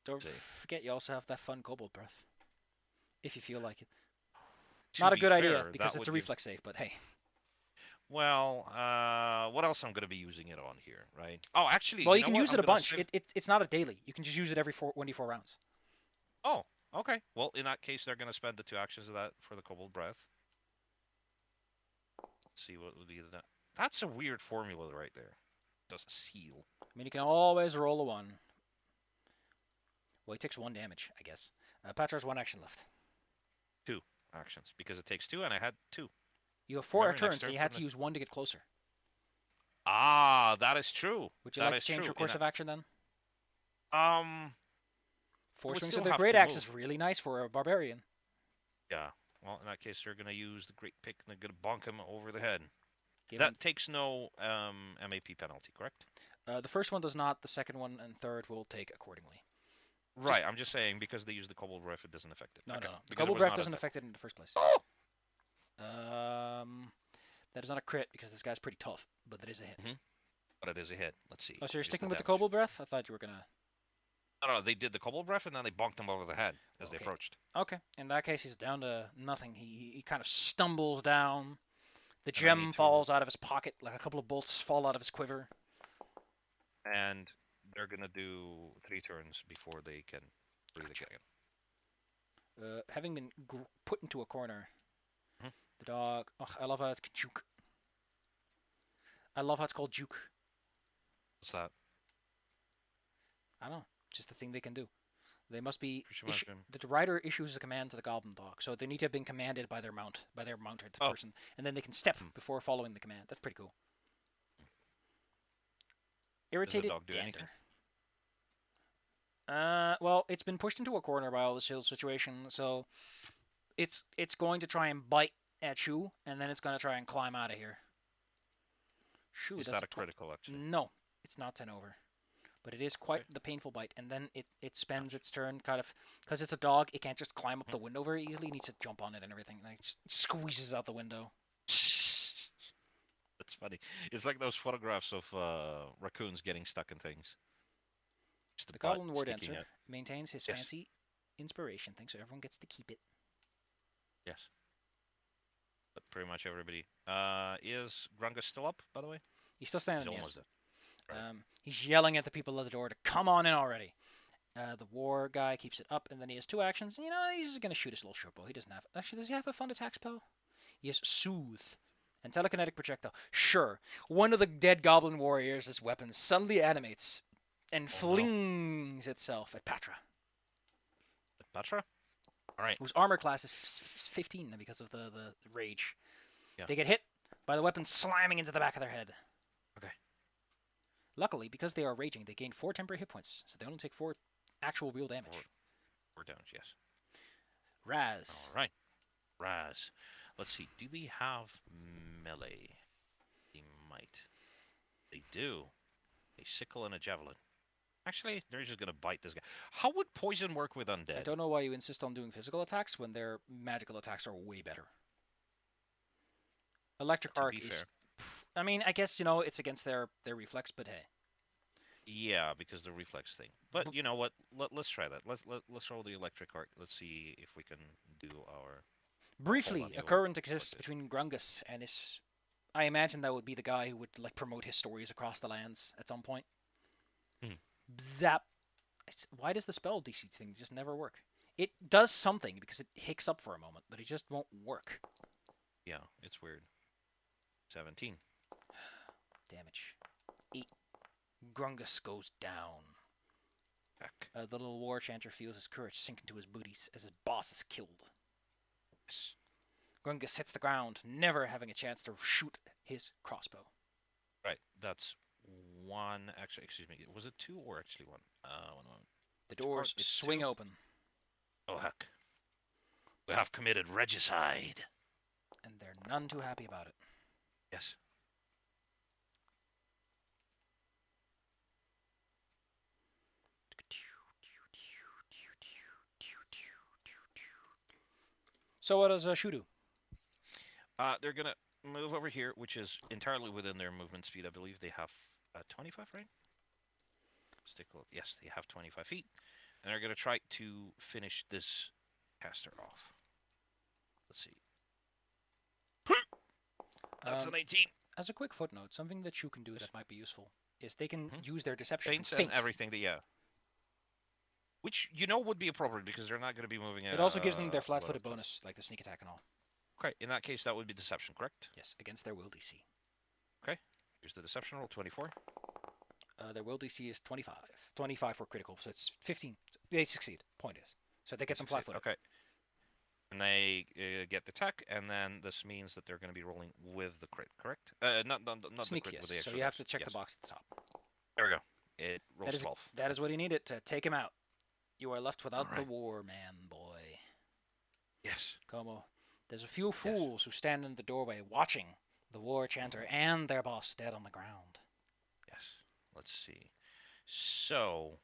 Don't See. forget you also have that fun kobold breath. If you feel like it. To Not a be good idea, fair, because that it's a would give- reflex save, but hey. Well, what else I'm going to be using it on here, right? Oh, actually, Well, you you know can what? use I'm it a gonna bunch. save- It's not a daily. You can just use it every 1d4 rounds. Oh, okay. Well, in that case, they're going to spend the 2 actions of that for the kobold breath. Let's see what would be the... That's a weird formula right there. Does a seal. I mean, you can always roll a 1. Well, he takes 1 damage, I guess. Patra has 1 action left. 2 actions, because it takes 2 and I had 2. You have 4 Remember, next turns, turn and you had from to use 1 to get closer. Ah, that is true. Would you That like is to change true. your course of action then? 4 would swings still with the have great to axe move. is really nice for a barbarian. Yeah. Well, in that case, they're going to use the great pick and they're going to bonk him over the head. Give That him, takes no MAP penalty, correct? the first one does not. The second one and third will take accordingly. Right. I'm just saying because they use the kobold breath, it doesn't affect it. No, Okay, no, no. The because it kobold was breath not doesn't affected. affect it in the first place. That is not a crit because this guy's pretty tough, but that is a hit. But it is a hit. Let's see. Oh, so you're Here's sticking with the damage. kobold breath? I thought you were gonna. No, they did the kobold breath and then they bonked him over the head as they Okay. approached. Okay, in that case, he's down to nothing. He kind of stumbles down. The And I gem need to- falls out of his pocket, like a couple of bolts fall out of his quiver. And they're going to do 3 turns before they can breathe Gotcha. again. Having been put into a corner, Mhm. the dog. Oh, I love how it's juke. I love how it's called juke. What's that? I don't know, just a thing they can do. They must be. Pretty much, Jim. The rider issues a command to the goblin dog, so they need to have been commanded by their mounted Oh. person, and then they can step Hmm. before following the command. That's pretty cool. Irritated dog do gander. anything? Well, it's been pushed into a corner by all this whole situation, so it's going to try and bite at you, and then it's going to try and climb out of here. Shoo, Is that's that a critical action? No, it's not 10 over. But it is quite the painful bite, and then it spends its turn kind of... Because it's a dog, it can't just climb up the window very easily. It needs to jump on it and everything. And it just squeezes out the window. That's funny. It's like those photographs of raccoons getting stuck in things. Just The butt Goblin War sticking Dancer out. maintains his Yes. fancy inspiration thing, so everyone gets to keep it. Yes. But pretty much everybody. Is Grunga still up, by the way? He's still He's standing, almost yes. there. Right. He's yelling at the people at the door to come on in already. The war guy keeps it up, and then he has 2 actions. You know, he's just going to shoot his little short bow. He doesn't have... Actually, does he have a fun attack spell? He has Soothe and Telekinetic Projectile. Sure. One of the dead goblin warriors' weapons suddenly animates and Oh, no. flings itself at Patra, Batra? Alright. whose armor class is 15 because of the rage. Yeah. They get hit by the weapon slamming into the back of their head. Okay. Luckily, because they are raging, they gain 4 temporary hit points, so they only take 4 actual real damage. 4 damage, yes. Raz. All right. Raz. Let's see. Do they have melee? They might. They do. A sickle and a javelin. Actually, they're just gonna bite this guy. How would poison work with undead? I don't know why you insist on doing physical attacks when their magical attacks are way better. Electric To arc be is. fair. I mean, I guess it's against their reflex, but hey. Yeah, because the reflex thing. But you know what? Let's try that. Let's roll the electric arc. Let's see if we can do our. Briefly, on, a you'll current exists select it. between Grungus and his. I imagine that would be the guy who would promote his stories across the lands at some point. Hmm. Zap. Why does the spell DC thing just never work? It does something because it hicks up for a moment, but it just won't work. Yeah, it's weird. 17. Damage. 8. Grungus goes down. Heck. The little war chanter feels his courage sink into his booties as his boss is killed. Yes. Grungus hits the ground, never having a chance to shoot his crossbow. Right. That's one. Actually, excuse me. Was it 2 or actually 1? 1 moment. The doors It's swing 2? open, Oh heck. We have committed regicide. and they're none too happy about it. Yes. So what does Shu do? They're gonna move over here, which is entirely within their movement speed. I believe they have 25, right? Stick. Yes, they have 25 feet, and they're gonna try to finish this caster off. Let's see. That's an 18. As a quick footnote, something that Shu can do that might be useful is they can Mhm. use their deception Feints to and feint. everything. Which would be appropriate because they're not going to be moving. It also gives them their a lot flat-footed of places. bonus, like the sneak attack and all. Okay, in that case, that would be deception, correct? Yes, against their will DC. Okay, here's the deception roll, 24. Their will DC is 25. 25 for critical, so it's 15. They succeed. Point is, so they get them flat-footed. Okay, and they get the attack, and then this means that they're going to be rolling with the crit, correct? Not Sneak, the crit, yes. with the extra. So you have to dice. check Yes. the box at the top. There we go. It rolls 12. That is what he needed to take him out. You are left without the Alright. war man, boy. Yes. Komo. There's a few fools who stand in the doorway watching the war chanter and their boss dead on the ground. Yes. Let's see. So,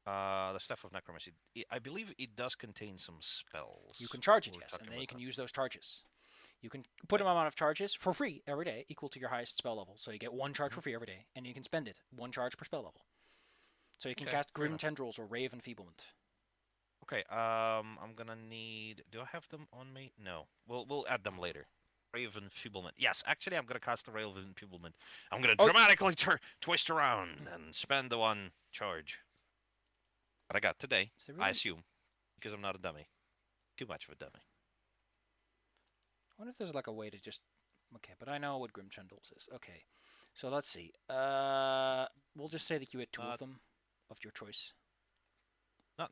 the stuff of necromancy. I believe it does contain some spells. You can charge it, We were yes, talking and then you about can that. use those charges. You can put an amount of charges for free every day, equal to your highest spell level. So you get 1 charge for free every day, and you can spend it 1 charge per spell level. So you can Okay, cast fair Grim enough. Tendrils or Rave Enfeeblement. Okay, I'm gonna need. Do I have them on me? No. We'll add them later. Ray of Enfeeblement. Yes, actually, I'm gonna cast the Ray of Enfeeblement. I'm gonna dramatically twist around and spend the 1 charge that I got today. Is there I really- assume, because I'm not a dummy. Too much of a dummy. I wonder if there's like a way to just. Okay, but I know what Grim Tendrils is. Okay, so let's see. We'll just say that you had 2 of them, of your choice. Not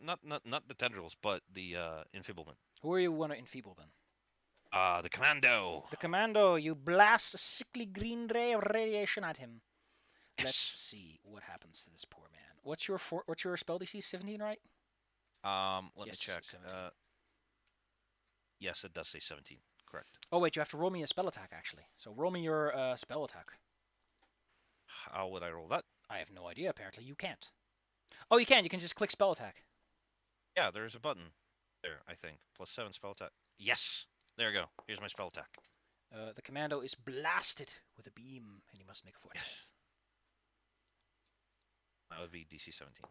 the tendrils, but the enfeeblement. Who are you want to enfeeble then? The commando. The commando. You blast a sickly green ray of radiation at him. Yes. Let's see what happens to this poor man. What's your spell DC? 17, right? Let Yes, me check. 17. Yes, it does say 17. Correct. Oh wait, you have to roll me a spell attack actually. So roll me your spell attack. How would I roll that? I have no idea. Apparently you can't. Oh, you can. You can just click spell attack. Yeah, there's a button there, I think. +7 spell attack. Yes! There you go. Here's my spell attack. The commando is blasted with a beam, and he must make a force Yes. save. That would be DC 17.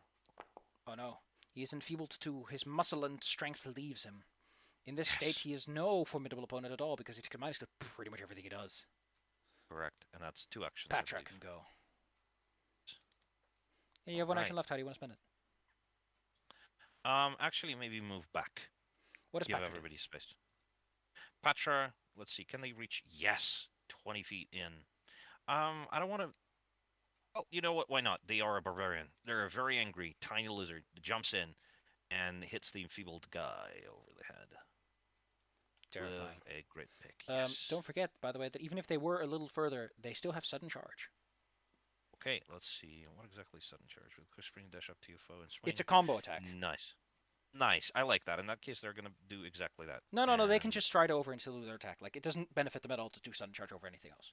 Oh no. He is enfeebled too. His muscle and strength leaves him. In this Yes. state, he is no formidable opponent at all because he can manage to pretty much everything he does. Correct. And that's 2 actions. I Patra believe. can go. Yeah, you have 1 action Alright. left. How do you want to spend it? Actually, maybe move back. What does Give Patra do? everybody space. Patra, let's see. Can they reach? Yes, 20 feet in. I don't want to. Well, you know what? Why not? They are a barbarian. They're a very angry, tiny lizard that jumps in and hits the enfeebled guy over the head. Terrifying. With a great pick. Yes. Don't forget, by the way, that even if they were a little further, they still have sudden charge. Okay, let's see. What exactly is sudden charge? With quick spring, dash up to your foe and swing. It's a combo attack. Nice. Nice. I like that. In that case, they're gonna do exactly that. No. They can And just stride over and salute their attack. Like it doesn't benefit them at all to do sudden charge over anything else.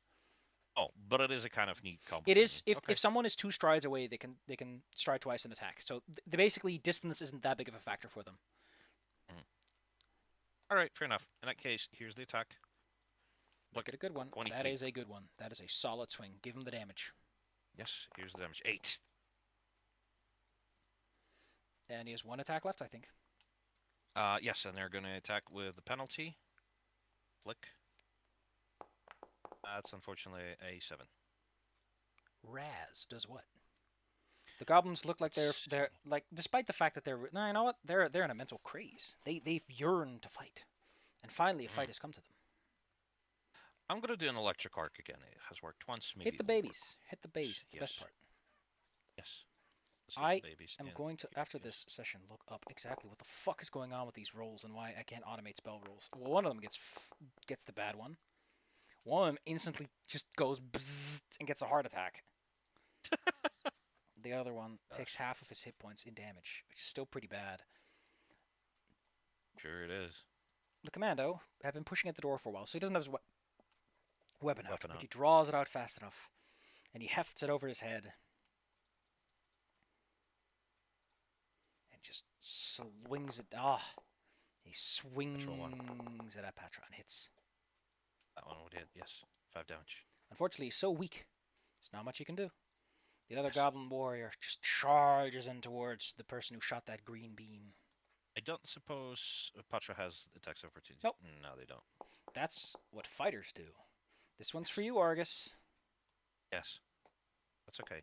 oh, but it is a kind of neat combo It is thingy. if Okay. someone is 2 strides away, they can stride twice and attack. So basically distance isn't that big of a factor for them. All right. Fair enough. In that case, here's the attack. Look at a good one. 23. That is a good one. That is a solid swing. Give him the damage. Yes. Here's the damage. 8. And he has 1 attack left, I think. Yes, and they're gonna attack with the penalty. Flick. That's unfortunately a 7. Raz does what? The goblins look like they're Let's like, despite the fact that they're, no, you know what? They're in a mental craze. They've yearned to fight, and finally a fight has come to them. I'm gonna do an electric arc again. It has worked once. Maybe Hit the it will work. babies. Hit the babies. It's the best Yes. part. Yes. Let's hit I the babies I'm and going to, keep it after fused. this session, look up exactly what the fuck is going on with these rolls and why I can't automate spell rolls. Well, one of them gets the bad one. One of them instantly just goes bzzzt and gets a heart attack. The other one takes half of his hit points in damage, which is still pretty bad. Sure it is. The commando had been pushing at the door for a while, so he doesn't have his weapon out, Weapon but out. he draws it out fast enough, and he hefts it over his head, and just swings it. He swings it at Patra and hits. That one we did. Yes. 5 damage. Unfortunately, he's so weak, there's not much he can do. The other Yes. goblin warrior just charges in towards the person who shot that green beam. I don't suppose Patra has attacks of opportunity. Nope. No, they don't. That's what fighters do. This one's for you, Argus. Yes. That's okay.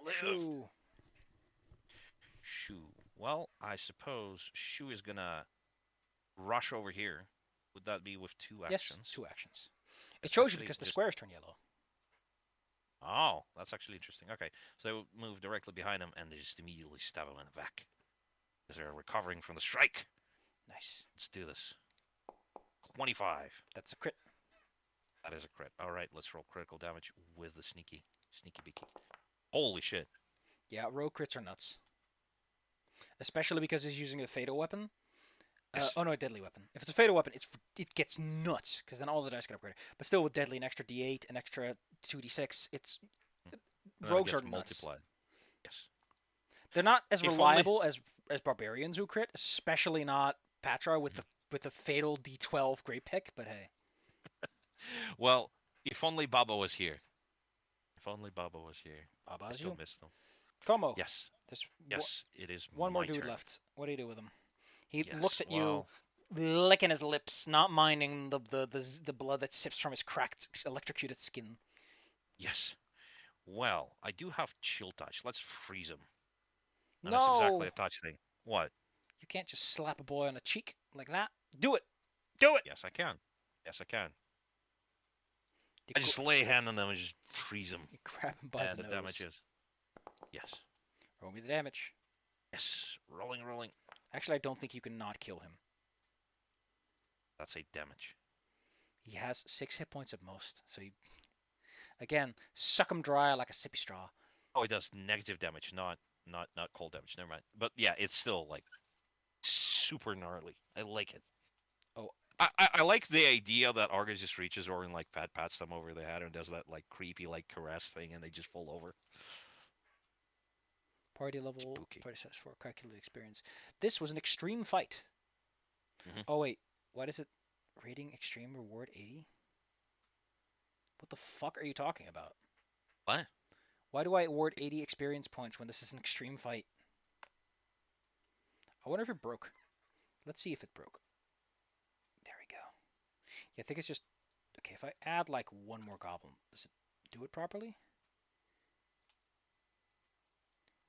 Shoo. Shu. Well, I suppose Shu is gonna rush over here. Would that be with 2 Yes, actions? 2 actions. It It's shows you actually because the just- squares turn yellow. Oh, that's actually interesting. Okay, so they will move directly behind him and they just immediately stab him in the back. Because they're recovering from the strike. Nice. Let's do this. 25. That's a crit. That is a crit. All right, let's roll critical damage with the sneaky beaky. Holy shit. Yeah, rogue crits are nuts. Especially because he's using a fatal weapon. Yes. Oh no, a deadly weapon. If it's a fatal weapon, it gets nuts because then all the dice get upgraded. But still, with deadly, an extra D8, an extra 2D6, it's And then it rogues are gets nuts. multiplied. Yes. They're not as If only- reliable as barbarians who crit, especially not Patra with the fatal D12 great pick. But hey, Well, if only Baba was here. If only Baba was here. I Baba's still you. miss them. Como. Yes. There's Yes, it is one more my dude turn. left. What do you do with him? He Yes, looks at well- you, licking his lips, not minding the blood that sips from his cracked, electrocuted skin. Yes. Well, I do have chill touch. Let's freeze him. And No, that's exactly a touch thing. What? you can't just slap a boy on the cheek like that. Do it. Do it. Yes, I can. Yes, I can. You, I just lay a hand on them and just freeze them. you grab him by And the the nose. damage is. Yes. Roll me the damage. Yes. Rolling. Actually, I don't think you can not kill him. That's a damage. He has 6 hit points at most. So you, again, suck him dry like a sippy straw. Oh, it does negative damage, not cold damage. Never mind. But yeah, it's still like super gnarly. I like it. Oh. I like the idea that Argus just reaches over and like pats them over the head and does that like creepy like caress thing and they just fall over. Party level, Spooky. party size 4, calculated experience. This was an extreme fight. Mhm. Oh wait, what is it? Rating extreme reward 80? What the fuck are you talking about? What? Why do I award 80 experience points when this is an extreme fight? I wonder if it broke. Let's see if it broke. There we go. Yeah, I think it's just... Okay, if I add like one more goblin, does it do it properly?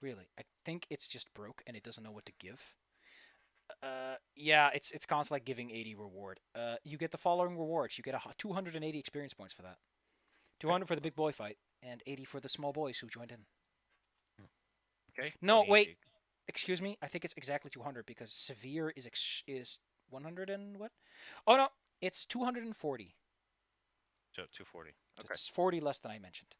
Really, I think it's just broke and it doesn't know what to give. Yeah, it's constantly like giving 80 reward. You get the following rewards. You get 280 experience points for that. 200 for the big boy fight, and 80 for the small boys who joined in. Okay. No, 28. wait. Excuse me. I think it's exactly 200 because severe is 100 and what? Oh no, it's 240. So 240. Okay. It's 40 less than I mentioned.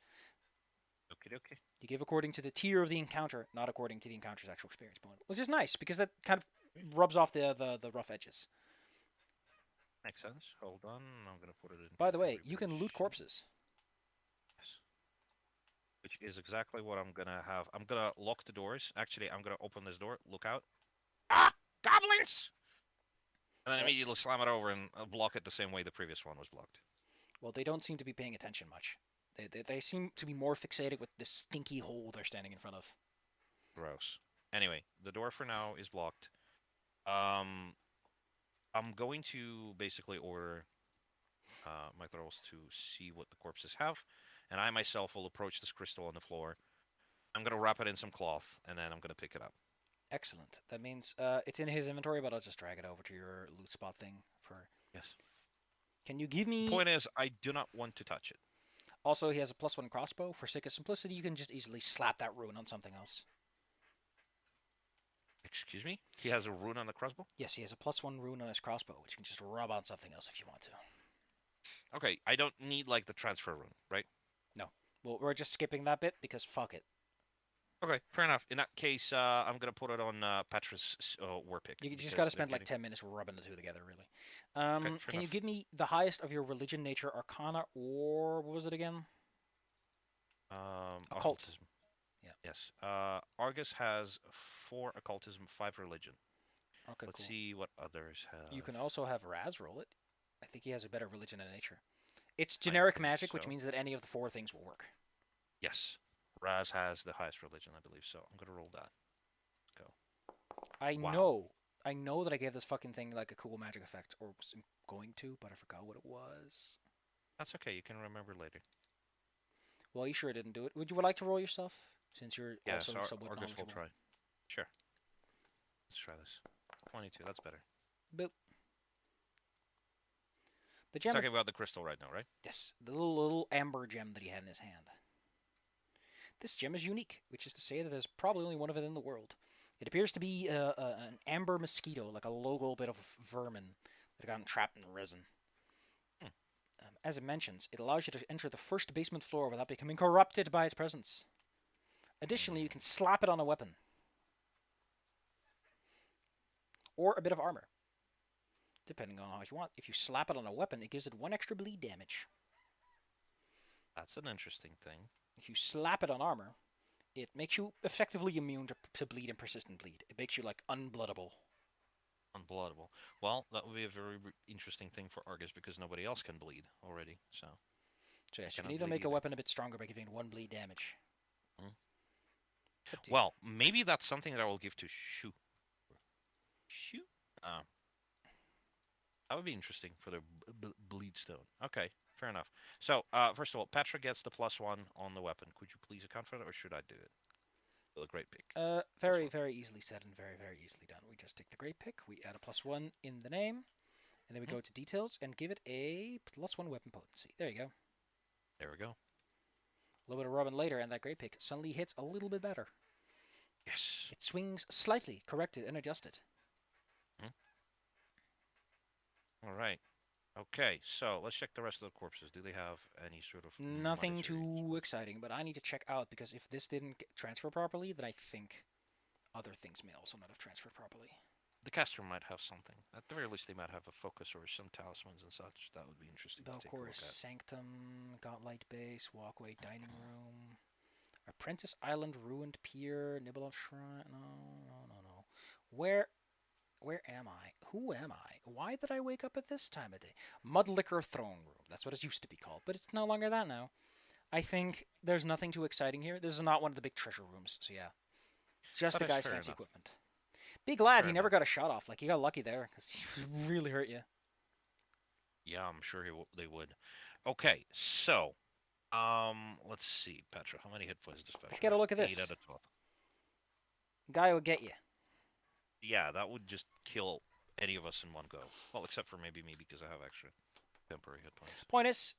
Okay, okay. You give according to the tier of the encounter, not according to the encounter's actual experience point, which is nice because that kind of rubs off the rough edges. Makes sense. Hold on, I'm gonna put it into By the way, you everybody's can loot sheet. corpses. Yes. Which is exactly what I'm gonna have. I'm gonna lock the doors. Actually, I'm gonna open this door. Look out. Ah! Goblins! And then Uh, immediately slam it over and block it the same way the previous one was blocked. Well, they don't seem to be paying attention much. They seem to be more fixated with this stinky hole they're standing in front of. Gross. Anyway, the door for now is blocked. Um, I'm going to basically order my thralls to see what the corpses have, and I myself will approach this crystal on the floor. I'm gonna wrap it in some cloth, and then I'm gonna pick it up. Excellent. That means it's in his inventory, but I'll just drag it over to your loot spot thing. Yes. Can you give me? Point is, I do not want to touch it. Also, he has a +1 crossbow. For sake of simplicity, you can just easily slap that rune on something else. Excuse me? He has a rune on the crossbow? Yes, he has a +1 rune on his crossbow, which you can just rub on something else if you want to. Okay, I don't need like the transfer rune, right? No. Well, we're just skipping that bit because fuck it. Okay, fair enough. In that case, I'm gonna put it on Petra's war pick. You just because got to they're spend like getting- 10 minutes rubbing the two together, really. Okay, fair Can you enough. give me the highest of your religion, nature, arcana, or what was it again? Occult. Occultism. Yeah. Yes. Argus has 4 occultism, 5 religion. Okay, Let's cool. see what others have. You can also have Raz roll it. I think he has a better religion and nature. It's generic think magic, which so. means that any of the 4 things will work. Yes. Raz has the highest religion, I believe. So I'm gonna roll that. Let's go. I Wow. know that I gave this fucking thing like a cool magic effect, or was going to, but I forgot what it was. That's okay. You can remember later. Well, you sure didn't do it. Would you like to roll yourself, since you're Yes, also somewhat Argus will knowledgeable? try. Sure. Let's try this. 22. That's better. Boop. The gem. Talking about the crystal right now, right? Yes, the little amber gem that he had in his hand. This gem is unique, which is to say that there's probably only one of it in the world. It appears to be an amber mosquito, like a little bit of vermin that got trapped in resin. Hmm. As it mentions, it allows you to enter the first basement floor without becoming corrupted by its presence. Additionally, you can slap it on a weapon or a bit of armor, depending on how you want. If you slap it on a weapon, it gives it 1 extra bleed damage. That's an interesting thing. If you slap it on armor, it makes you effectively immune to bleed and persistent bleed. It makes you like unbloodable. Unbloodable. Well, that would be a very interesting thing for Argus because nobody else can bleed already. So So yes, you can cannot even bleed make a either. weapon a bit stronger by giving it 1 bleed damage. Hmm. It's up to you. Well, maybe that's something that I will give to Shu. Shu? That would be interesting for the bleed stone. Okay, fair enough. So, first of all, Petra gets the +1 on the weapon. Could you please account for that, or should I do it? A great pick. Very, +1. very easily said and very, very easily done. We just take the great pick, we add a +1 in the name, and then we go to details and give it a +1 weapon potency. There you go. There we go. A little bit of rubbing later, and that great pick suddenly hits a little bit better. Yes. It swings slightly, corrected and adjusted. All right. Okay, so let's check the rest of the corpses. Do they have any sort of Nothing monetary- too exciting, but I need to check out because if this didn't transfer properly, then I think other things may also not have transferred properly. The caster might have something. At the very least, they might have a focus or some talismans and such. That would be interesting to take a look Belcor's at. Sanctum, Godlight Base, Walkway Dining Room, Apprentice Island, Ruined Pier, Nibelov Shrine. No. Where am I? Who am I? Why did I wake up at this time of day? Mudlicker Throne Room. That's what it used to be called, but it's no longer that now. I think there's nothing too exciting here. This is not one of the big treasure rooms, so yeah. Just That the is guy's fair fancy enough. equipment. Be glad Fair he never enough. got a shot off. Like, he got lucky there, because he really hurt you. Yeah, I'm sure they would. Okay, so let's see, Petra. How many hit points does Petra? Get a look at 8 this. out of 12. Guy will get you. Yeah, that would just kill any of us in one go. Well, except for maybe me because I have extra temporary hit points. Point is,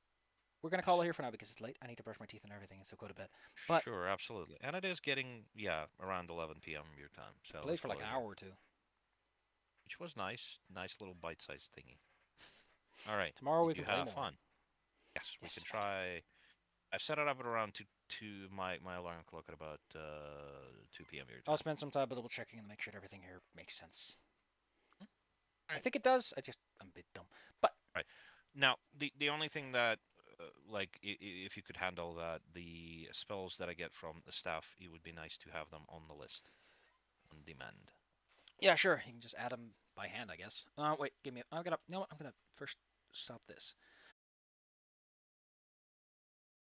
we're going to call it here for now because it's late. I need to brush my teeth and everything, and so go to bed. But Sure, absolutely. And it is getting, around 11 p.m. your time. So played let's for like call an it here. hour or two. Which was nice. Nice little bite-sized thingy. All right. Tomorrow we Did can you play have more. fun? Yes, we Yes, can I do. try. I've set it up at around to my alarm clock at about 2 p.m. your I'll time. spend some time double checking and make sure everything here makes sense. I Alright. think it does. I'm a bit dumb. But Right. Now, the only thing that, like, if you could handle that, the spells that I get from the staff, it would be nice to have them on the list on demand. yeah, sure. You can just add them by hand, I guess. Wait, give me. I'm gonna. No, I'm gonna first stop this.